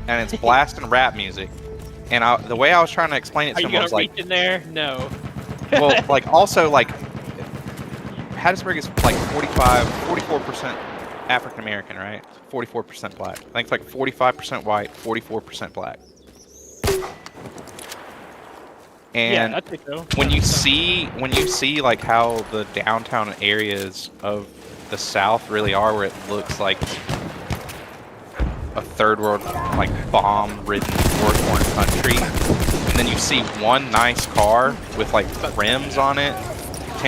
and it's blasting rap music. And the way I was trying to explain it to him was like, reach in there? No. Well, like also like. Hattiesburg is like 44% African American, right? 44% black. I think it's like 45% white, 44% black. And yeah, I think so. when you see like how the downtown areas of the South really are, where it looks like a third world, like bomb-ridden war-torn country, and then you see one nice car with like rims on it,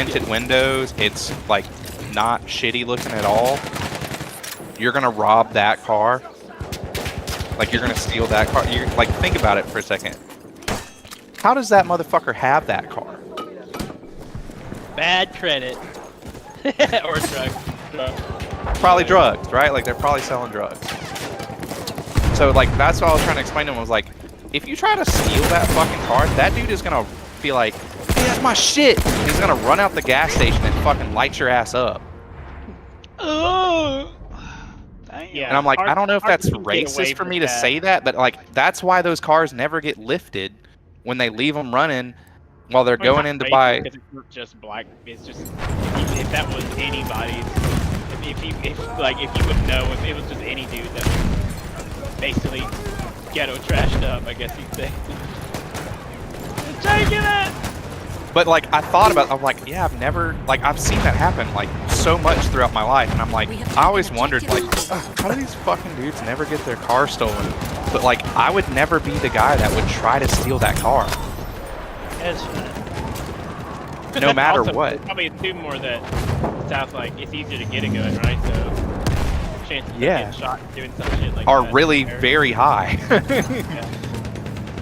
tinted windows. It's like not shitty looking at all. You're gonna rob that car. Like you're gonna steal that car. You're like, think about it for a second. How does that motherfucker have that car? Bad credit. Or drugs. Probably drugs, right? Like they're probably selling drugs. So like that's what I was trying to explain to him. I was like, if you try to steal that fucking car, that dude is gonna be like, hey, that's my shit. He's gonna run out the gas station and fucking light your ass up. Oh. Yeah, and I'm like, I don't know if that's racist for me to say that, but like that's why those cars never get lifted when they leave them running while they're going in to buy. It's not just black. It's just if that was anybody's. If you would know if it was just any dude that was basically ghetto trashed up, I guess you'd say. Taking it. But like I thought about, I'm like, yeah, I've seen that happen like so much throughout my life, and I'm like, I always wondered like, how do these fucking dudes never get their car stolen? But like, I would never be the guy that would try to steal that car. No matter also, what. Probably assume more that it sounds like it's easier to get a gun, right? So chances of getting shot doing some shit like are that really very high. Yeah.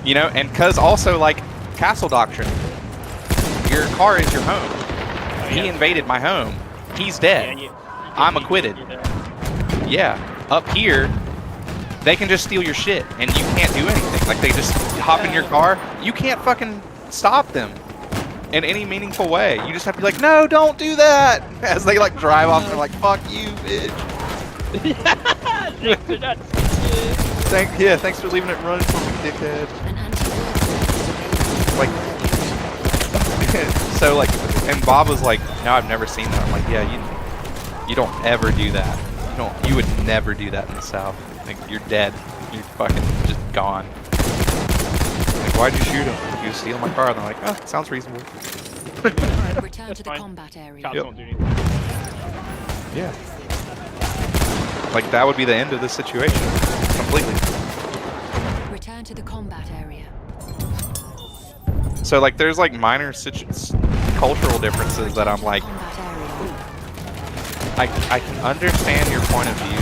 You know, and cause also like castle doctrine. Your car is your home. Oh, He invaded my home. He's dead. I'm acquitted. Yeah. Up here, they can just steal your shit and you can't do anything. Like they just hop in your car. You can't fucking stop them in any meaningful way. You just have to be like, no, don't do that. As they like drive off, they're like, fuck you, bitch. Thanks for leaving it running for me, dickhead. Like, so like, and Bob was like, no, I've never seen that. I'm like, yeah, you don't ever do that. You would never do that in the South. Like, you're dead. You're fucking just gone. Like, why'd you shoot him? You steal my car? And they're like, oh, sounds reasonable. Return to the combat area. Cops won't do anything. Yeah. Like, that would be the end of this situation. Completely. Return to the combat area. So, like, there's, like, minor cultural differences that I'm like, I can understand your point of view,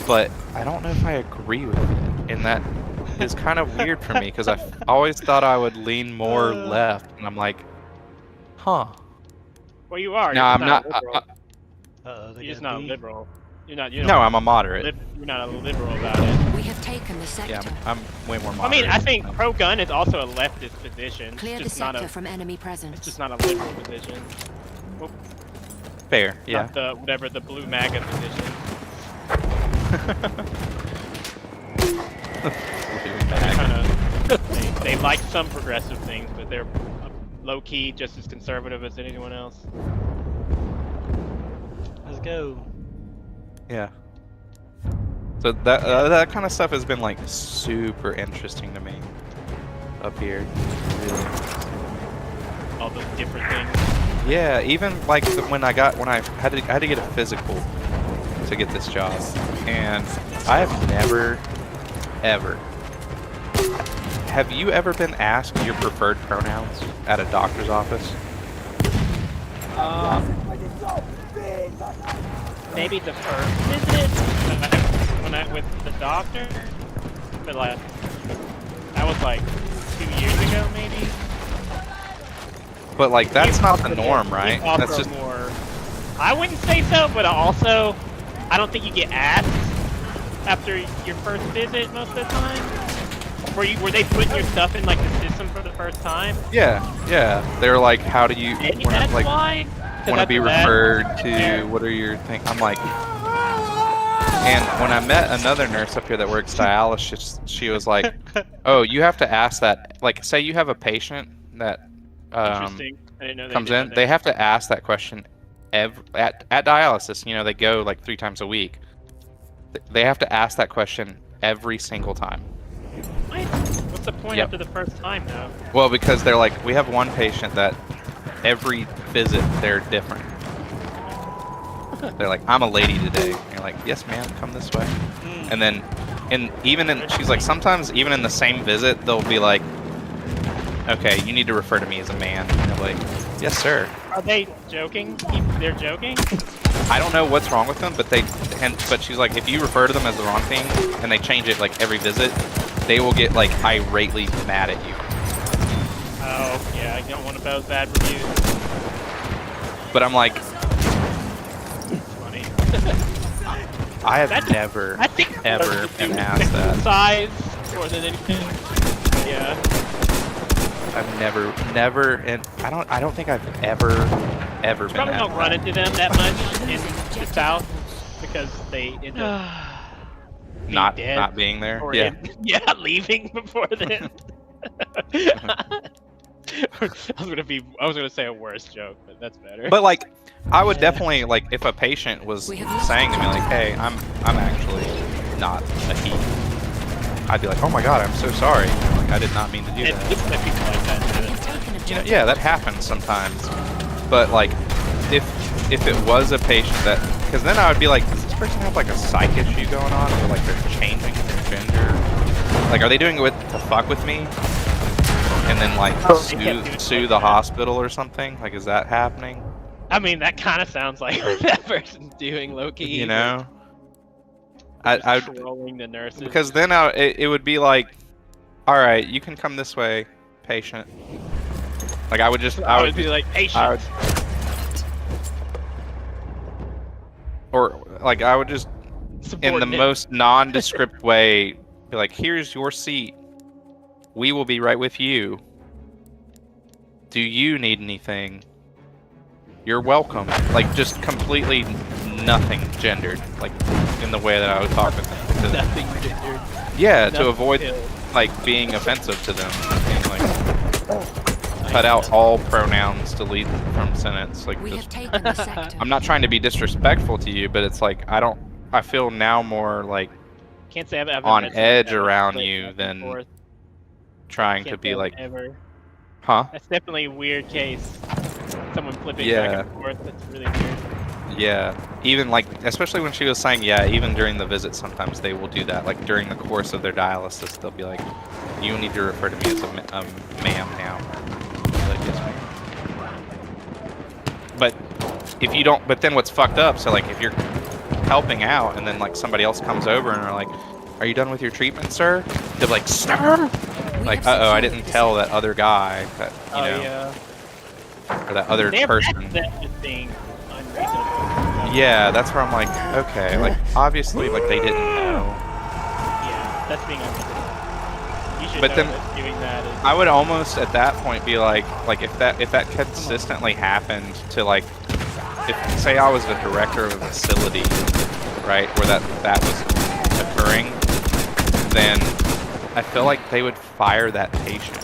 but I don't know if I agree with it. And that is kind of weird for me, because I always thought I would lean more left, and I'm like, huh. Well, you are. No, I'm not. You're just not a liberal. You're not. No, I'm a moderate. You're not a liberal about it. We have taken the sector. Yeah, I'm way more moderate. I mean, I think pro-gun is also a leftist position. Clear the sector from enemy presence. It's just not a liberal position. Well, fair, yeah. Not the whatever the blue MAGA position. They like some progressive things, but they're low-key just as conservative as anyone else. Let's go. Yeah. So that kind of stuff has been like super interesting to me up here. Really. All those different things. Yeah, even like when I had to get a physical to get this job, and I have never, ever. Have you ever been asked your preferred pronouns at a doctor's office? Maybe the first visit when I with the doctor, but like that was like 2 years ago, maybe. But like that's not the norm, right? That's just more. I wouldn't say so, but also I don't think you get asked after your first visit most of the time. Were they putting your stuff in like the system for the first time? Yeah. They're like, how do you Maybe that's like why. Want to be referred to? What are your things? I'm like, and when I met another nurse up here that works dialysis, she was like, "Oh, you have to ask that. Like, say you have a patient that comes in, they have to ask that question at dialysis. You know, they go like 3 times a week. They have to ask that question every single time." What's the point after the first time, though? Well, because they're like, we have one patient that every visit they're different. They're like, I'm a lady today. And you're like, yes, ma'am, come this way. And then, she's like, sometimes even in the same visit, they'll be like, okay, you need to refer to me as a man. And they're like, yes, sir. Are they joking? They're joking? I don't know what's wrong with them, but but she's like, if you refer to them as the wrong thing, and they change it like every visit, they will get like irately mad at you. Oh, yeah, I don't want those bad reviews. But I'm like, funny. I have never, ever been asked that. Size more than anything. Yeah. I've never, and I don't think I've ever been Probably asked. don't run into them that much in the South because they end up not dead being there. or Yeah. Yeah, leaving before then. I was gonna say a worse joke, but that's better. But like, I would definitely like if a patient was saying to me like, "Hey, I'm actually not a he." I'd be like, "Oh my God, I'm so sorry. Like, I did not mean to do that." People like that. You know, yeah, that happens sometimes. But like, if it was a patient that, because then I would be like, does this person have like a psych issue going on, or like they're changing their gender? Like, are they doing it to fuck with me? And then like sue the hospital or something? Like, is that happening? I mean, that kind of sounds like what that person's doing, low-key. You know? I trolling the nurses. Because then it would be like, all right, you can come this way, patient. Like, I would be like, patient. Or like, I would just, in the most nondescript way, be like, here's your seat. We will be right with you. Do you need anything? You're welcome. Like, just completely nothing gendered. Like, in the way that I would talk with them. Nothing gendered. Yeah, to avoid, like, being offensive to them. And, like, cut out all pronouns, delete from sentence. Like, just, I'm not trying to be disrespectful to you, but it's like, I feel now more, like, can't say I've on edge around you than trying to be like, huh? That's definitely a weird case. Someone flipping back and forth. That's really weird. Yeah, even like, especially when she was saying, yeah, even during the visit, sometimes they will do that. Like during the course of their dialysis, they'll be like, you need to refer to me as a ma'am now. Like, yes, ma'am. But if you don't, but then what's fucked up? So like, if you're helping out and then like somebody else comes over and are like, are you done with your treatment, sir? They're like, sir. Like, uh-oh, I didn't tell that other guy that, you know, or that other person. Yeah, that's where I'm like, okay, like, obviously, like, they didn't know. Yeah, that's being unreasonable. You should but know then, that doing that is... I would almost, at that point, be like if that consistently happened to, like, if, say I was the director of a facility, right, where that was occurring, then I feel like they would fire that patient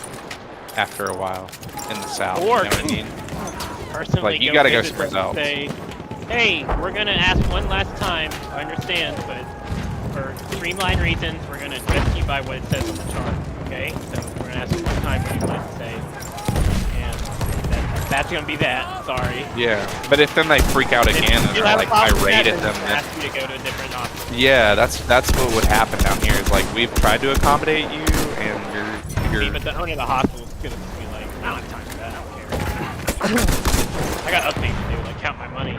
after a while in the South. Or, you know what I mean? Personally, like, you gotta go visit somewhere them and else. say, hey, we're gonna ask one last time, I understand, but for streamline reasons, we're gonna address you by what it says on the chart, okay? So we're gonna ask you one time what you'd like to say, and that's gonna be that, sorry. Yeah, but if then they freak out again and they're like irate at them, then... ask you to go to a different hospital. Yeah, that's what would happen down here. Is like, we've tried to accommodate you, and you're. But the owner of the hospital is gonna be like, I don't have time for that. I don't care. I got other things to do, like count my money.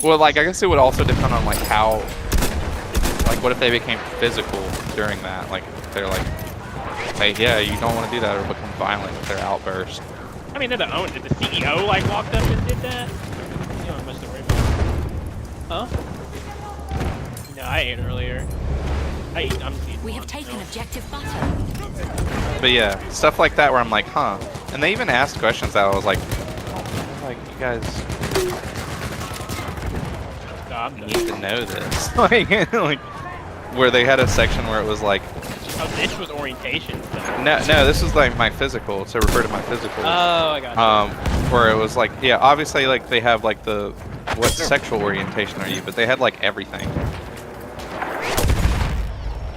Well, like, I guess it would also depend on like how, like, what if they became physical during that? Like, they're like, hey, yeah, you don't want to do that, or become violent with their outburst. I mean, they're the owner. Did the CEO like walked up and did that? You don't have much to worry about. Huh? No, I ate earlier. I'm eating. We have taken objective butter. But yeah, stuff like that where I'm like, huh. And they even asked questions that I was like, you guys need to know this. like, where they had a section where it was like, oh, this was orientation stuff. No, this was like my physical, to refer to my physical. Oh, I got you. Where it was like, yeah, obviously, like, they have like the, what sexual orientation are you? But they had like everything.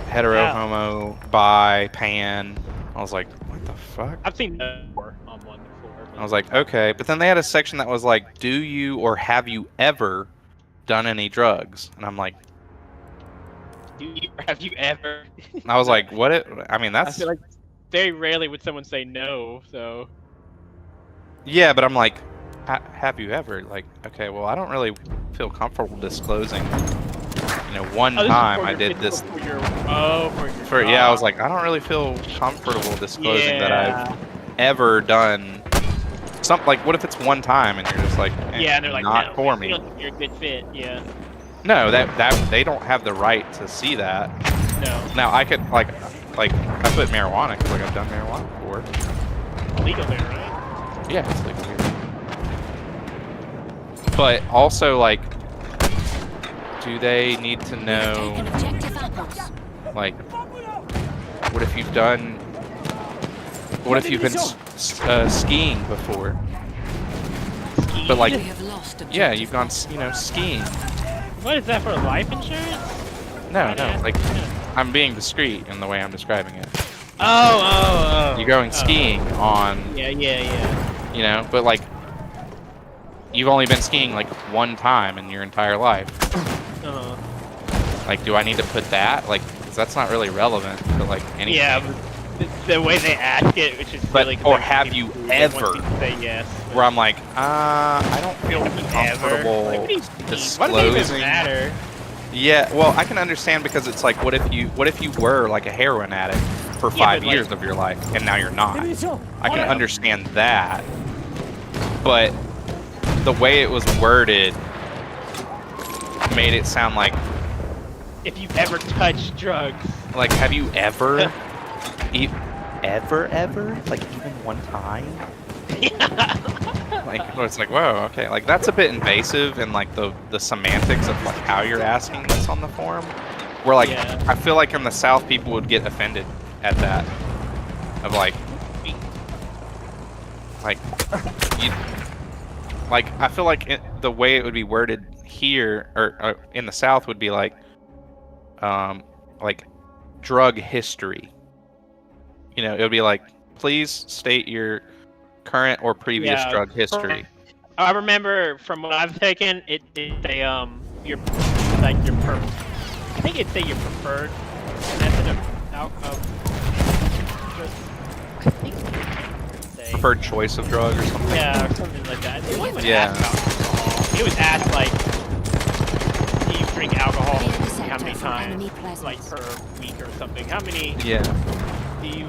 Hetero, homo, bi, pan. I was like, what the fuck? I've seen more on one before. I was like, okay. But then they had a section that was like, do you or have you ever done any drugs? And I'm like, do you or have you ever? I was like, what? I mean, that's. I feel like very rarely would someone say no. So. Yeah, but I'm like, have you ever? Like, okay, well, I don't really feel comfortable disclosing. You know, one time I did this. For your yeah, I was like, I don't really feel comfortable disclosing that I've ever done something. Like, what if it's one time and you're just like, yeah, and they're like, not no, for me. You're a good fit. Yeah. No, that they don't have the right to see that. No. Now I could like I put marijuana because like I've done marijuana before. Legal there, right? Yeah, it's legal here. But also like, do they need to know? Like, what if you've done? What if you've been skiing before? But like, yeah, you've gone, you know, skiing. What is that for life insurance? No, no, like, I'm being discreet in the way I'm describing it. Oh. You're going skiing on. Yeah. You know, but like, you've only been skiing like one time in your entire life. Like, do I need to put that? Like, 'cause that's not really relevant to like anything. Yeah, but the way they ask it, which is really. Or have you ever? Say yes. Where I'm like, I don't feel comfortable disclosing. What does it even matter? Yeah, well, I can understand because it's like, what if you were like a heroin addict for 5 years of your life and now you're not? I can understand that, but the way it was worded made it sound like if you've ever touched drugs. Like, have you ever, ever, like even one time? Like, it's like, whoa, okay, like that's a bit invasive in like the semantics of like how you're asking this on the forum. Where like, I feel like in the South people would get offended at that, of like you, like I feel like the way it would be worded here or in the South would be like drug history. You know, it would be like, please state your current or previous drug history. I remember from what I've taken, it say I think it'd say your preferred method of alcohol. Preferred choice of drug or something. Yeah, or something like that. It wasn't ask about alcohol. It was asked like, do you drink alcohol? How many times, like per week or something? How many? Yeah. Do you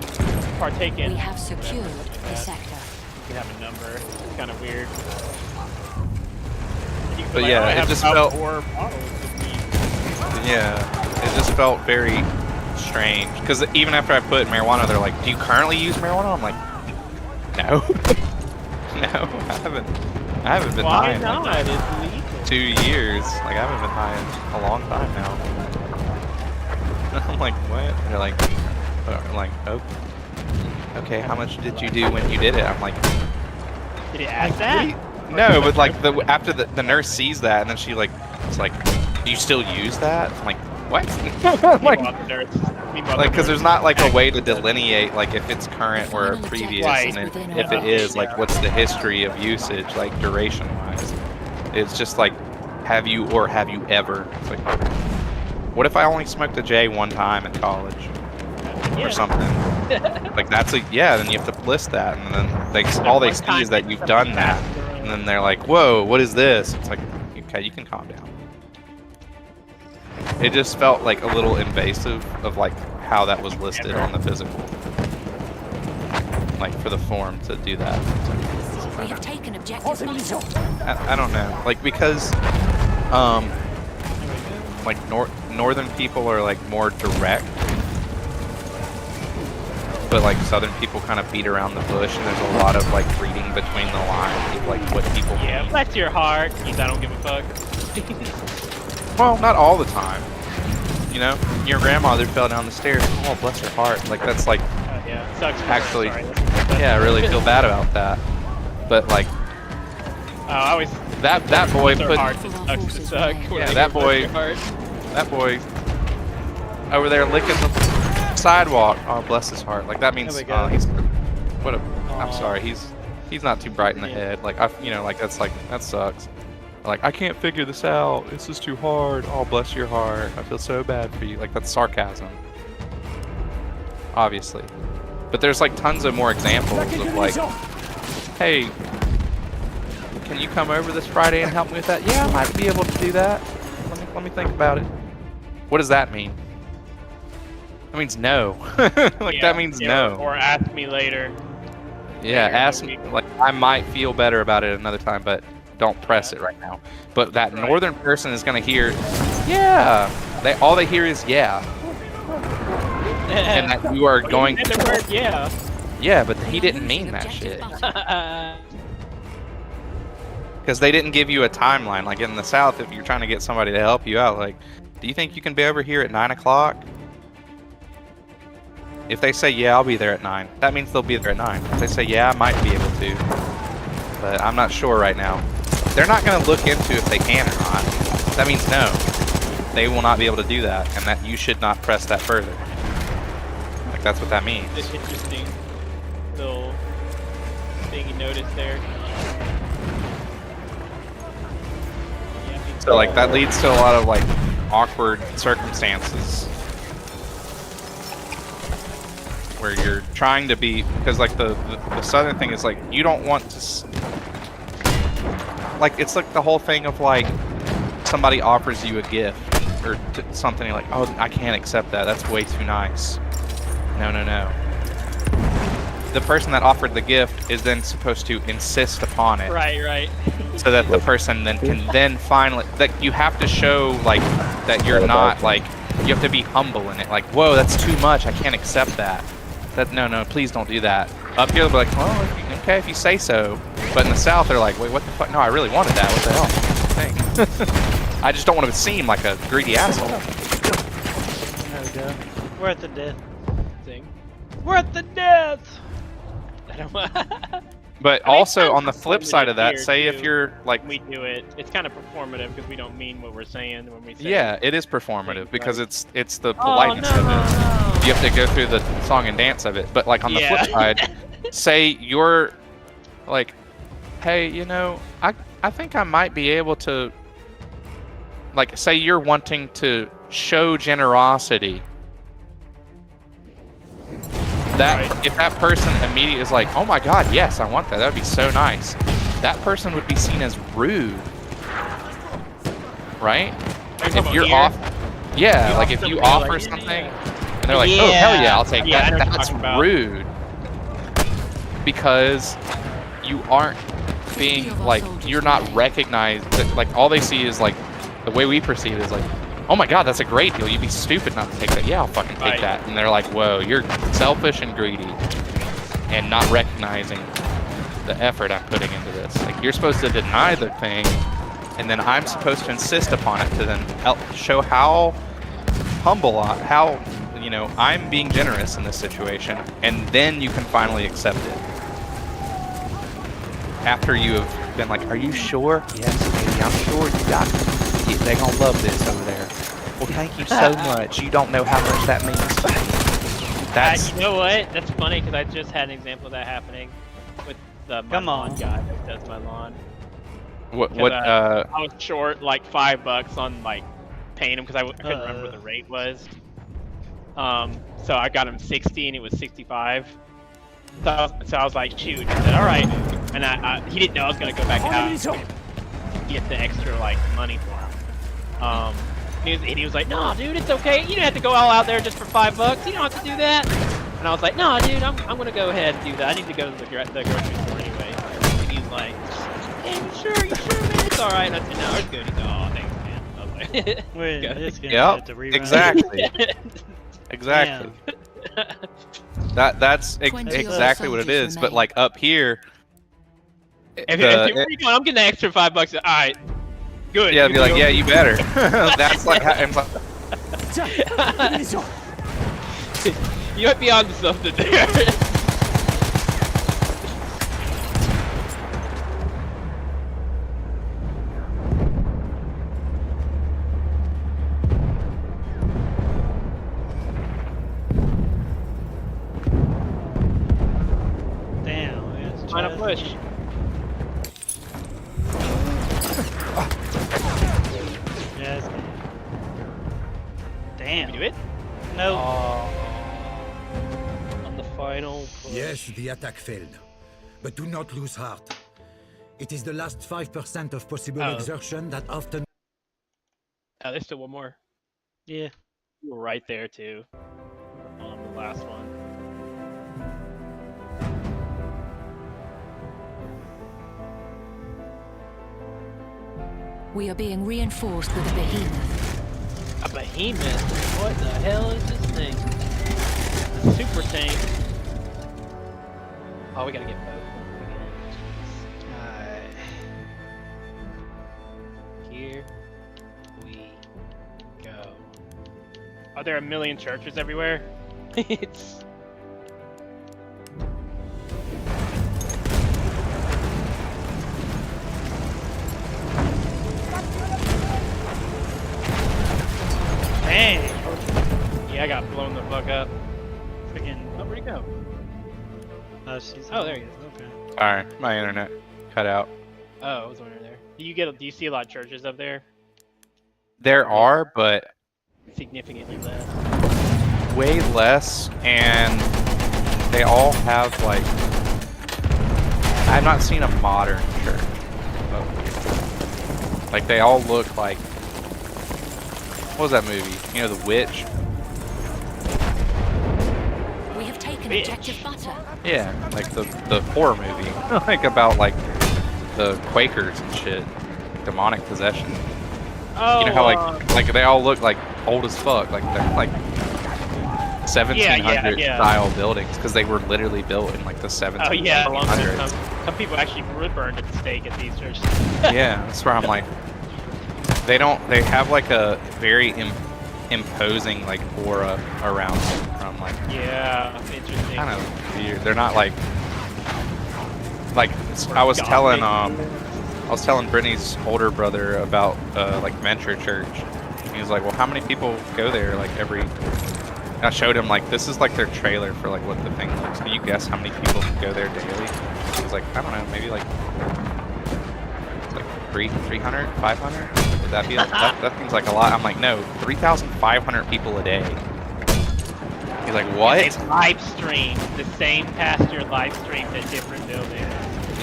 partake in? We have secured the sector. You have a number. It's kind of weird. But like, yeah, it just felt. Yeah, it just felt very strange. Because even after I put marijuana, they're like, "Do you currently use marijuana?" I'm like, "No, no, I haven't been high in like 2 years. Like I haven't been high in a long time now." I'm like, "What?" They're like, "Oh, okay. How much did you do when you did it?" I'm like, "Did it ask that?" No, but like after the nurse sees that and then she like, it's like, "Do you still use that?" I'm like, "What?" Like, because there's not like a way to delineate like if it's current or previous, and if it is like what's the history of usage, like duration wise. It's just like, have you ever? It's like, what if I only smoked a J one time in college or something? Like that's then you have to list that, and then all they see is that you've done that, and then they're like, whoa, what is this? It's like, okay, you can calm down. It just felt like a little invasive of like how that was listed on the physical, like for the form to do that. We have taken objective. I don't know, like because like northern people are like more direct, but like southern people kind of beat around the bush, and there's a lot of like reading between the lines of like what people mean. Bless your heart. I don't give a fuck. Well, not all the time. You know, your grandmother fell down the stairs. Oh, bless her heart. Like that's like sucks. Actually, yeah, I really feel bad about that. But like, I always that boy put. Yeah, that boy over there licking the sidewalk. Oh, bless his heart. Like that means he's what a. I'm sorry. He's not too bright in the head. Like like that's like that sucks. Like, I can't figure this out. This is too hard. Oh, bless your heart. I feel so bad for you. Like, that's sarcasm. Obviously. But there's like tons of more examples of like, hey, can you come over this Friday and help me with that? Yeah, I might be able to do that. Let me think about it. What does that mean? That means no. Like that means no. Or ask me later. Yeah, ask me. Like I might feel better about it another time, but don't press it right now. But that northern person is gonna hear, yeah. All they hear is yeah. And that you are going to the word yeah. Yeah, but he didn't mean that shit. Because they didn't give you a timeline. Like in the South, if you're trying to get somebody to help you out, like, do you think you can be over here at 9 o'clock? If they say yeah, I'll be there at 9, that means they'll be there at 9. If they say yeah, I might be able to, but I'm not sure right now. They're not going to look into if they can or not. That means no. They will not be able to do that, and that you should not press that further. Like that's what that means. It's interesting little thing you noticed there. So like that leads to a lot of like awkward circumstances where you're trying to be, because like the southern thing is like you don't want to like, it's like the whole thing of like somebody offers you a gift or something, you're like, oh, I can't accept that, that's way too nice. No. The person that offered the gift is then supposed to insist upon it. Right. So that the person then can finally, that you have to show like that you're not like, you have to be humble in it. Like, whoa, that's too much, I can't accept that. No, please don't do that. Up here they'll be like, well, okay, if you say so. But in the South they're like, wait, what the fuck? No, I really wanted that. What the hell? Thanks. I just don't want to seem like a greedy asshole. There we go. Worth the death. Worth the death. But also on the flip side of that, say if you're like, we do it, it's kind of performative because we don't mean what we're saying when we say yeah, it is performative because it's the politeness of it. You have to go through the song and dance of it. But like on the flip side, say you're like, hey, you know, I think I might be able to, like, say you're wanting to show generosity. That if that person immediately is like, oh my god, yes, I want that, that would be so nice, that person would be seen as rude, right? If you're off, yeah, like if you offer something and they're like, oh hell yeah, I'll take that, that's rude, because you aren't being like, you're not recognized. Like all they see is like, the way we perceive it is like, oh my god, that's a great deal, you'd be stupid not to take that. Yeah, I'll fucking take that. And they're like, whoa, you're selfish and greedy and not recognizing the effort I'm putting into this. Like, you're supposed to deny the thing and then I'm supposed to insist upon it to then show how humble, how, you know, I'm being generous in this situation, and then you can finally accept it. After you have been like, are you sure? Yes, baby, I'm sure you got it. They're gonna love this over there. Well, thank you so much. You don't know how much that means to me. That's... You know what? That's funny because I just had an example of that happening with the lawn guy that does my lawn. I was short like $5 on like paying him because I couldn't remember what the rate was. So I got him 60 and it was 65. So I was like, shoot. I said, all right. And he didn't know I was gonna go back out and get the extra like money for him. And he was like, no, dude, it's okay. You didn't have to go all out there just for $5. You don't have to do that. And I was like, no, dude, I'm gonna go ahead and do that. I need to go to the grocery store anyway. And he's like, hey, you sure, man? It's all right. And I said, no, it's good. He's like, oh, thanks, man. I was like, wait, yep, exactly. Exactly. That's exactly what it is. But like up here, where you going? I'm getting the extra $5. All right. Good. Yeah, be like, yeah, you better. That's like, you might be on to something there. Damn, trying to push. Yes. Damn. Can we do it? No. On the far Final push. Yes, the attack failed. But do not lose heart. It is the last 5% of possible exertion that often... Oh, there's still one more. Yeah. You were right there, too. On the last one. We are being reinforced with a behemoth. A behemoth? What the hell is this thing? A super tank. Oh, we gotta get both. Alright. Here we go. Are there a million churches everywhere? It's... Dang! Yeah, I got blown the fuck up. Freaking... Oh, where'd he go? Oh, there he is. Okay. Sorry, my internet cut out. Oh, I was wondering there. Do you see a lot of churches up there? There are, but Significantly less. way less, and they all have like. I've not seen a modern church. Like they all look like. What was that movie? You know, The Witch? We have taken objective butter. Yeah, like the horror movie. Like about like the Quakers and shit. Demonic possession. Oh, you know how like they all look like old as fuck. Like they're like 1700 style buildings because they were literally built in like the 1700s. Oh yeah, some people actually would burn at the stake at these churches. Yeah, that's where I'm like. They have like a very imposing like aura around them. I'm like, yeah, interesting. Kind of weird. They're not like I was telling Brittany's older brother about like Venture Church. He was like, well, how many people go there like every? And I showed him like this is like their trailer for like what the thing looks. Can you guess how many people go there daily? He was like, I don't know, maybe like 300, 500? Would that be that seems like a lot. I'm like, no, 3,500 people a day. He's like, what? It's live stream. The same pastor live streams at different buildings.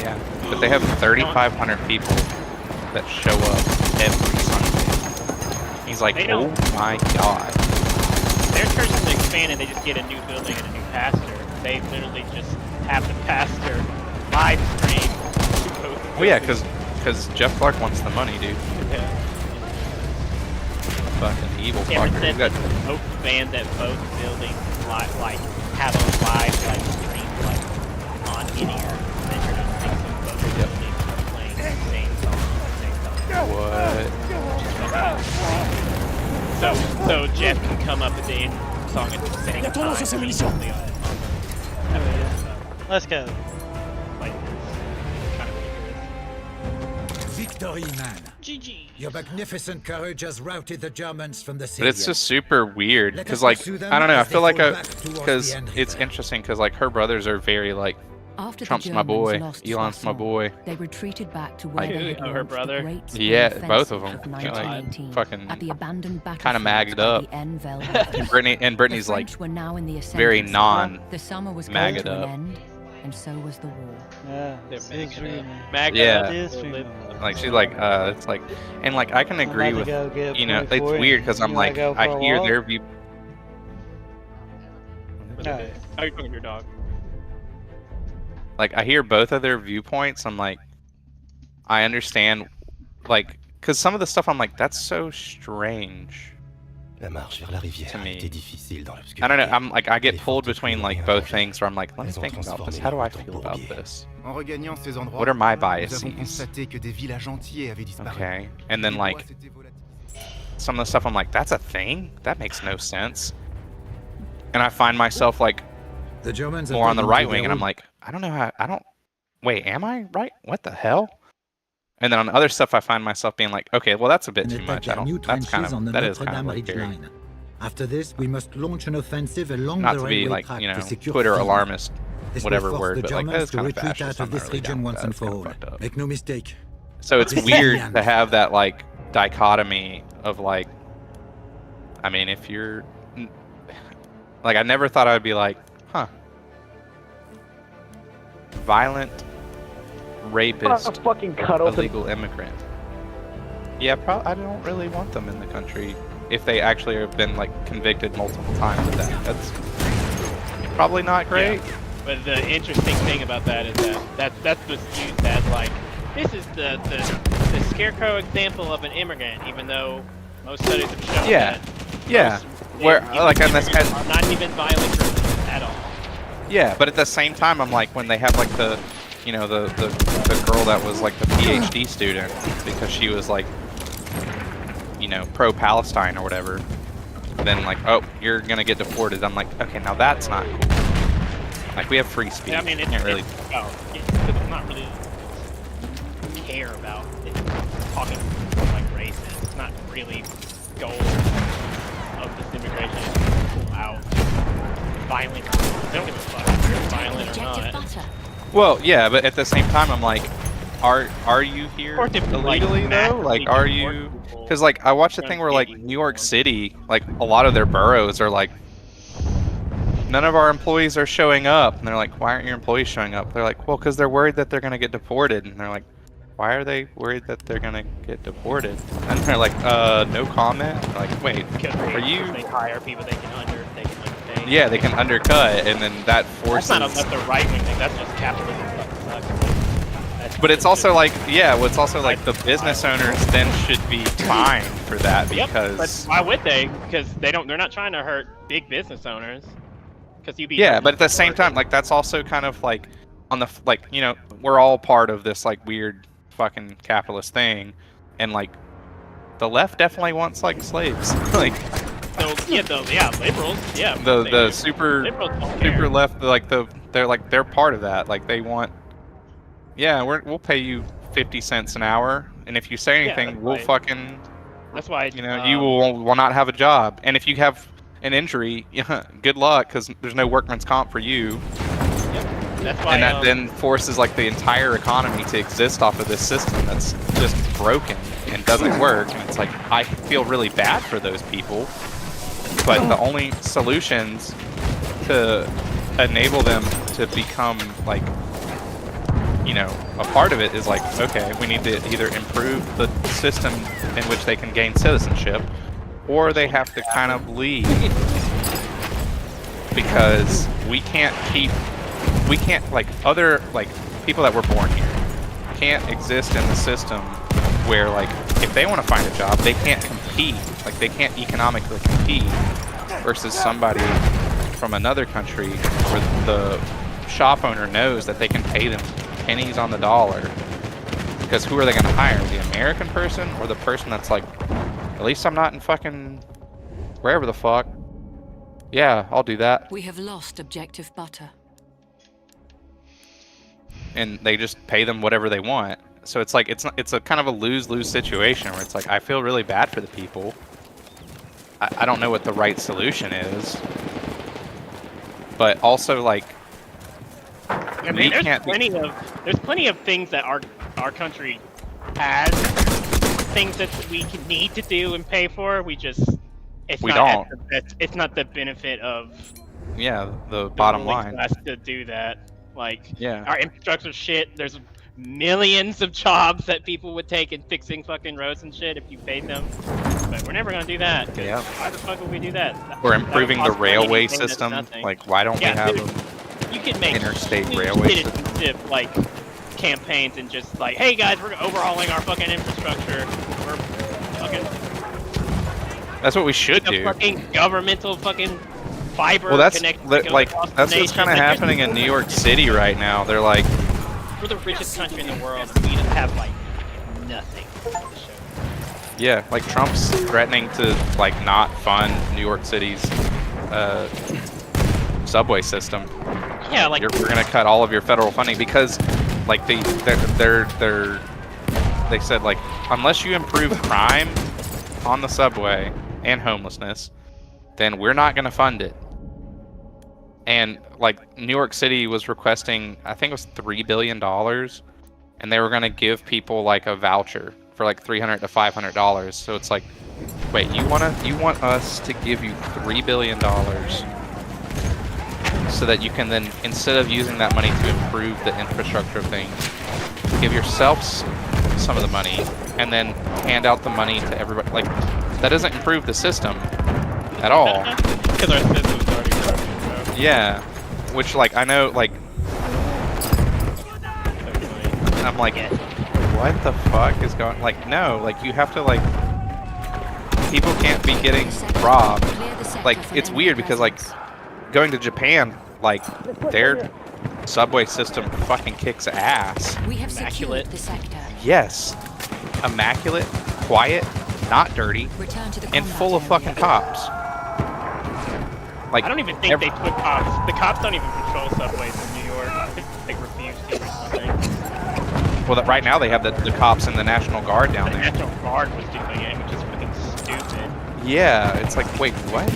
Yeah, but they have 3,500 people that show up every Sunday. He's like, oh my god. Their church is expanding. They just get a new building and a new pastor. They literally just have the pastor live stream. Well, yeah, because Jeff Clark wants the money, dude. Yeah. Fucking evil Ever fucker. since both bands at both buildings like have a live like stream like on in-ear. Then you're just thinking both buildings playing the same song at the same time. So Jeff can come up with the song at the same time. Let's go. Like Victory, man. GG. Your magnificent courage has routed the Germans from the city. But it's just super weird because, like, I don't know. I feel like because it's interesting because, like, her brothers are very like, After Trump's my boy, Elon's my boy. They retreated back to where Like, they had her launched brother. the Great Spring Yeah, Offensive both of them. of Like, 1918 fucking at the abandoned kind of magged up. battlefield and Brittany's the like French were now in the very ascendant. The summer was coming magged to an up. end, and so was the war. Yeah, Yeah, like she's like, it's like, and like I can agree with, you know, it's weird because I'm like, I hear their view. How are you talking to your dog? Like I hear both of their viewpoints. I'm like, I understand, like, because some of the stuff I'm like, that's so strange. To me. I don't know. I'm like, I get pulled between like both things where I'm like, let me think about this. How do I feel about this? What are my biases? Okay, and then like some of the stuff I'm like, that's a thing? That makes no sense. And I find myself like more on the right wing, and I'm like, I don't know how. Wait, am I right? What the hell? And then on other stuff, I find myself being like, okay, well, that's a bit too much. That's kind of, that is kind of like scary. After this, we must launch an offensive along Not the to be railway like, track you know, to secure Twitter Finland. alarmist, This whatever will force word, the but like that Germans is to kind of retreat fascist. out of I'm this not really region down with once that. and It's for kind of all. fucked up. Make no mistake. So it's This is weird the end. to have that like dichotomy of like, I mean, if you're like, I never thought I'd be like, huh, violent rapist, fucking illegal immigrant. Yeah, I don't really want them in the country if they actually have been like convicted multiple times of that. That's probably not great. Yeah. But the interesting thing about that is that's what's used as like, this is the scarecrow example of an immigrant, even though most studies have shown that. Yeah. Where like on this are not even violent persons at all. Yeah, but at the same time, I'm like, when they have like the, you know, the girl that was like the PhD student because she was like, you know, pro-Palestine or whatever, then like, oh, you're gonna get deported. I'm like, okay, now that's not cool. Like, we have free speech. Yeah, I mean, it's not really care about it, talking like racist. It's not really goal of this immigration is to pull out violent. They don't give a fuck if you're violent or not. Well, yeah, but at the same time, I'm like, are you here illegally though? Like, are you? Because like, I watched the thing where like New York City, like a lot of their boroughs are like, none of our employees are showing up, and they're like, why aren't your employees showing up? They're like, well, because they're worried that they're gonna get deported, and they're like, why are they worried that they're gonna get deported? And they're like, no comment. Like, wait, are you? They hire people they can undercut. Yeah, they can undercut, and then that forces. That's a right wing thing. That's just capitalism. But it's also like, yeah, well, it's also like the business owners then should be fined for that because. But why would they? Because they're not trying to hurt big business owners. Because but at the same time, like that's also kind of like on the like, you know, we're all part of this like weird fucking capitalist thing, and like the left definitely wants like slaves, like. Liberals, yeah. The super left, like they're part of that. Like they want, yeah, we'll pay you 50 cents an hour, and if you say anything, we'll fucking. That's why you know you will not have a job, and if you have an injury, good luck, because there's no workman's comp for you. That's why, and that then forces like the entire economy to exist off of this system that's just broken and doesn't work. And it's like I feel really bad for those people. But the only solutions to enable them to become like, you know, a part of it is like, okay, we need to either improve the system in which they can gain citizenship, or they have to kind of leave. Because we can't like other like people that were born here can't exist in the system where like if they want to find a job they can't compete, like they can't economically compete versus somebody from another country where the shop owner knows that they can pay them pennies on the dollar. Because who are they going to hire, the American person or the person that's like, at least I'm not in fucking wherever the fuck. Yeah, I'll do that. We have lost objective butter. And they just pay them whatever they want. So it's like it's a kind of a lose-lose situation where it's like I feel really bad for the people. I don't know what the right solution is, but also like I mean, there's plenty of things that our country has, things that we need to do and pay for. It's not the benefit of the bottom line to do that. Like, yeah, our infrastructure shit. There's millions of jobs that people would take in fixing fucking roads and shit if you paid them. But we're never gonna do that. Yeah. Why the fuck would we do that? We're improving the railway system. Like, why don't we have you can make interstate railway system like campaigns and just like, hey guys, we're overhauling our fucking infrastructure. We're fucking. That's what we should do. Fucking governmental fucking. Fiber well, that's that's what's kind of happening in New York City right now. They're like, we're the richest country in the world. We just have like nothing. Yeah, like Trump's threatening to like not fund New York City's subway system. Yeah, like we're gonna cut all of your federal funding because, like they said like unless you improve crime on the subway and homelessness, then we're not gonna fund it. And like New York City was requesting, I think it was $3 billion, and they were gonna give people like a voucher for like $300 to $500. So it's like, wait, you want us to give you $3 billion so that you can then, instead of using that money to improve the infrastructure of things, give yourselves some of the money and then hand out the money to everybody. Like, that doesn't improve the system at all. Because our system's already broken, so. Yeah, which, like, I know, like, I'm like, what the fuck is going, like, no, like, you have to, like, people can't be getting robbed. Like, it's weird because, like, going to Japan, like, their subway system fucking kicks ass. We have secured the sector. Yes. Immaculate, quiet, not dirty, and full of fucking cops. Like, I don't even think they put cops. The cops don't even control subways in New York. I think they refuse to or something. Well, right now they have the cops and the National Guard down there. The National Guard was doing it, which is fucking stupid. Yeah, it's like, wait, what?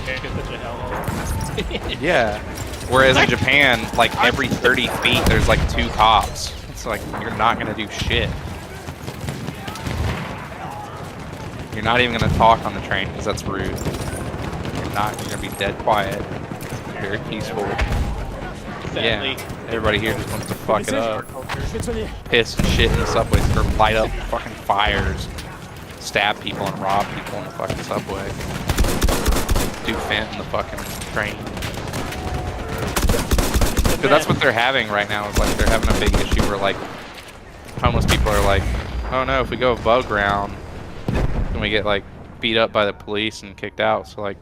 America's such a hellhole. Yeah. Whereas in Japan, like, every 30 feet, there's like 2 cops. It's like, you're not gonna do shit. You're not even gonna talk on the train, because that's rude. You're gonna be dead quiet. Very peaceful. Sadly. Yeah. Everybody here just wants to fuck it up. Piss and shit in the subways, or light up fucking fires. Stab people and rob people in the fucking subway. Do fent in the fucking train. Because that's what they're having right now, is like they're having a big issue where like homeless people are like, oh no, if we go above ground, then we get like beat up by the police and kicked out. So like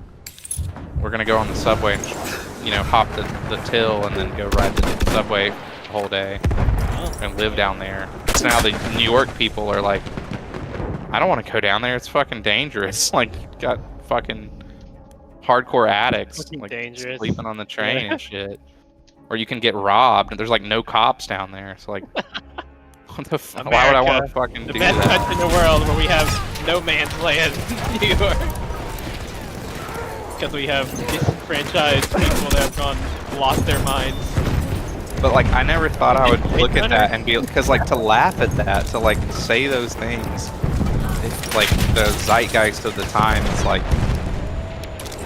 we're gonna go on the subway and, you know, hop the till and then go ride the subway the whole day and live down there. So now the New York people are like, I don't want to go down there. It's fucking dangerous. Like, got fucking hardcore addicts like dangerous. Sleeping on the train and shit. Or you can get robbed, and there's like no cops down there. So like, what the fuck? Why would I want to fucking do that? The best country in the world where we have no man's land in New York. Because we have disenfranchised people that have lost their minds. But like, I never thought I would look at that and be, because like to laugh at that, to like say those things, it's like the zeitgeist of the time is like,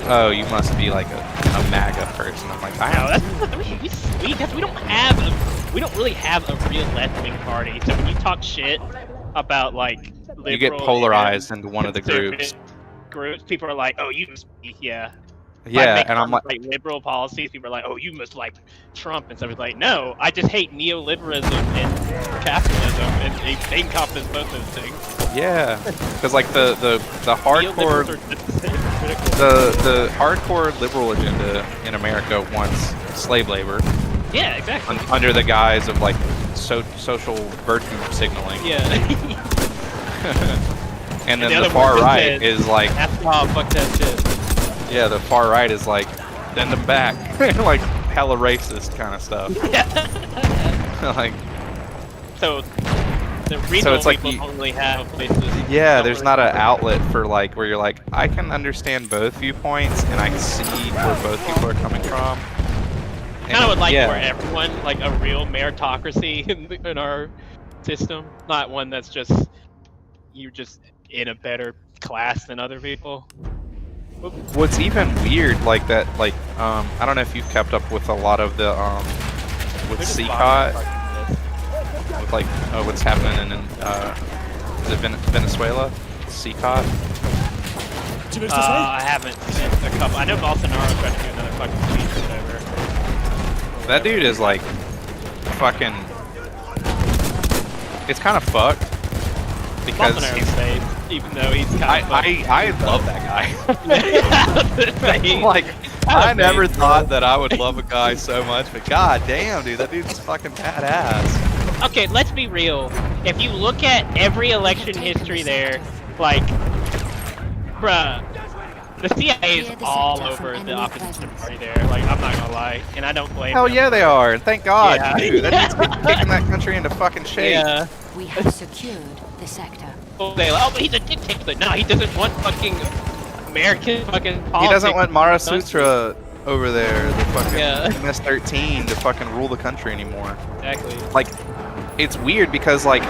oh, you must be like a MAGA person. I'm like, I know that's really sweet because we don't really have a real left-wing party. So when you talk shit about like liberal, you get polarized into one of the groups. People are like, oh, you must be, yeah. Yeah, and I'm like liberal policies. People are like, oh, you must like Trump and stuff. It's like, no, I just hate neoliberalism and capitalism, and they encompass both those things. Yeah, because like the hardcore the hardcore liberal agenda in America wants slave labor. Yeah, exactly. Under the guise of like social virtue signaling. Yeah. And then the far right is like, fuck that shit. Yeah, the far right is like, send them back. Like hella racist kind of stuff. Yeah. Like, so the regional people don't really have places. Yeah, there's not an outlet for like where you're like, I can understand both viewpoints and I see where both people are coming from. I kind of would like for everyone, like a real meritocracy in our system, not one that's just you're just in a better class than other people. What's even weird, like that, like I don't know if you've kept up with a lot of the with CCOT, with like what's happening in is it Venezuela? CCOT. I haven't seen a couple. I know Bolsonaro's trying to do another fucking speech or whatever. That dude is like fucking. It's kind of fucked because Bolsonaro's safe, even though he's kind of. I love that guy. Like, I never thought that I would love a guy so much, but god damn, dude, that dude's fucking badass. Okay, let's be real. If you look at every election history there, like, bruh, the CIA is all over the opposition party there. Like, I'm not gonna lie, and I don't blame them. Hell yeah, they are, and thank God, Yeah. dude. That dude's kicking that country into fucking shape. Yeah. We have secured the sector. Oh, but he's a dictator. No, he doesn't want fucking American fucking politics. He doesn't want Mara Sutra over there, the fucking Yeah. MS-13, to fucking rule the country anymore. Exactly. Like, it's weird because, like,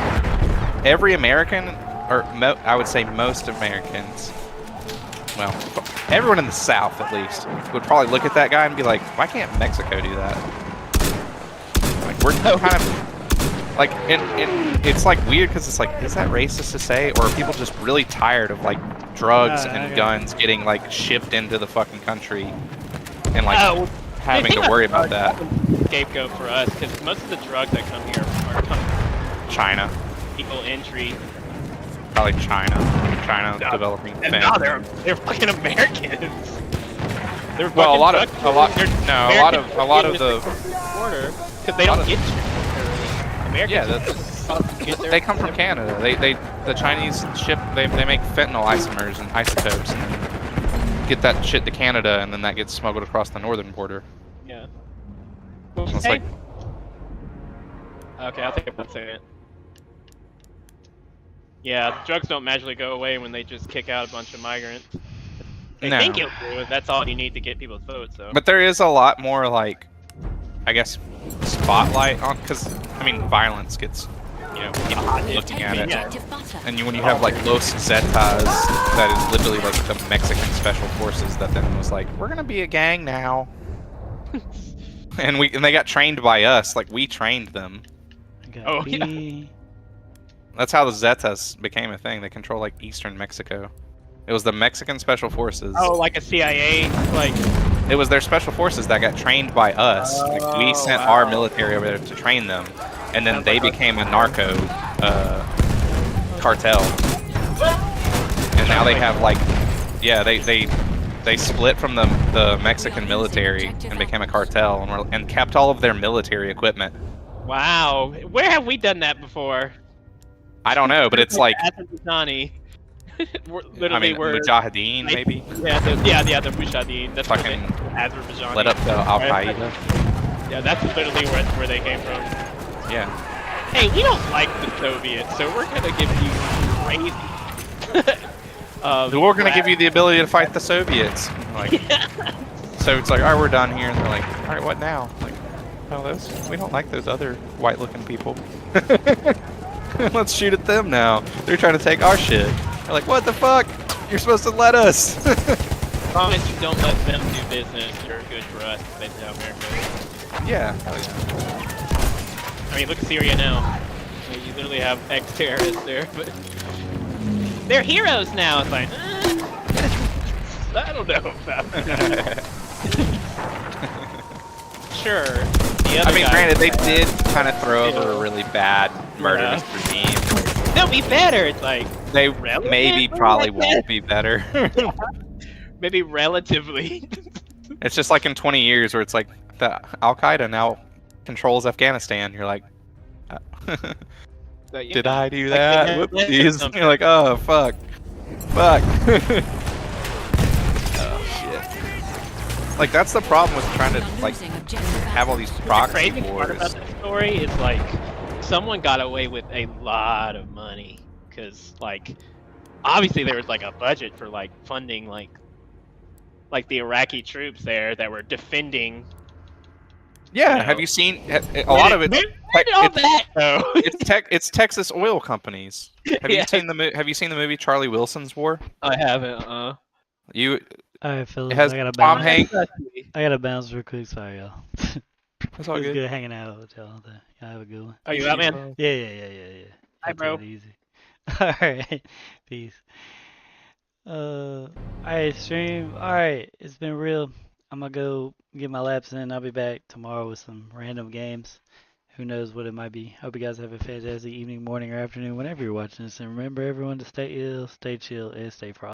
every American, or I would say most Americans, well, everyone in the South at least would probably look at that guy and be like, why can't Mexico do that? Like, we're kind of like, and it's like weird because it's like, is that racist to say, or are people just really tired of like drugs and guns getting like shipped into the fucking country and like having to worry about that? Scapegoat for us because most of the drugs that come here are coming from China. Illegal entry. Probably China. China developing. No, they're fucking Americans. They're well, a lot of the border because they don't get Americans. Yeah, they come from Canada. The Chinese ship they make fentanyl isomers and isotopes and get that shit to Canada, and then that gets smuggled across the northern border. Yeah. It's like, okay, I'll think about saying it. Yeah, the drugs don't magically go away when they just kick out a bunch of migrants. They think it'll do it. That's all you need to get people's votes. So. But there is a lot more like, I guess, spotlight on, because I mean, violence gets, you know, people looking at it. And when you have like Los Zetas, that is literally like the Mexican special forces that then was like, we're gonna be a gang now. and they got trained by us, like we trained them. Oh yeah. That's how the Zetas became a thing. They control like eastern Mexico. It was the Mexican special forces. Oh, like a CIA, like. It was their special forces that got trained by us. Like, we sent our military over there to train them, and then they became a narco cartel. And now they have like, yeah, they split from the Mexican military and became a cartel and kept all of their military equipment. Wow, where have we done that before? I don't know, but it's like. Azerbaijan. I mean, Mujahideen, maybe? Yeah, the Mujahideen. That's fucking Azerbaijan. Led up to Al Qaeda. Yeah, that's literally where they came from. Yeah. Hey, we don't like the Soviets, so we're gonna give you crazy. We're gonna give you the ability to fight the Soviets. Like, so it's like, all right, we're done here, and they're like, all right, what now? Like, oh, we don't like those other white-looking people. Let's shoot at them now. They're trying to take our shit. They're like, what the fuck? You're supposed to let us. As long as you don't let them do business, you're good for us. They know America. Yeah. I mean, look at Syria now. You literally have ex-terrorists there, but they're heroes now. It's like, I don't know about that. Sure. I mean, granted, they did kind of throw over a really bad murderous regime. They'll be better. It's like they maybe probably won't be better. Maybe relatively. It's just like in 20 years where it's like the Al Qaeda now controls Afghanistan. You're like, did I do that? Whoopsies. You're like, oh fuck, fuck. Like, that's the problem with trying to like have all these proxy wars. The crazy part wars. about this story is like someone got away with a lot of money because like obviously there was like a budget for like funding like the Iraqi troops there that were defending. Yeah, you know, have you seen a lot of it? It's Texas oil companies. Have you seen the movie Charlie Wilson's War? I haven't. Alright, Philip, I gotta bounce real quick. Sorry, y'all. That's all good. Good hanging out with y'all. Y'all have a good one. Are you out, man? Yeah. Hi, bro. Easy. Alright, peace. Alright, stream. Alright, it's been real. I'm gonna go get my laps in. I'll be back tomorrow with some random games. Who knows what it might be. Hope you guys have a fantastic evening, morning, or afternoon, whenever you're watching this. And remember, everyone, to stay ill, stay chill, and stay frosty.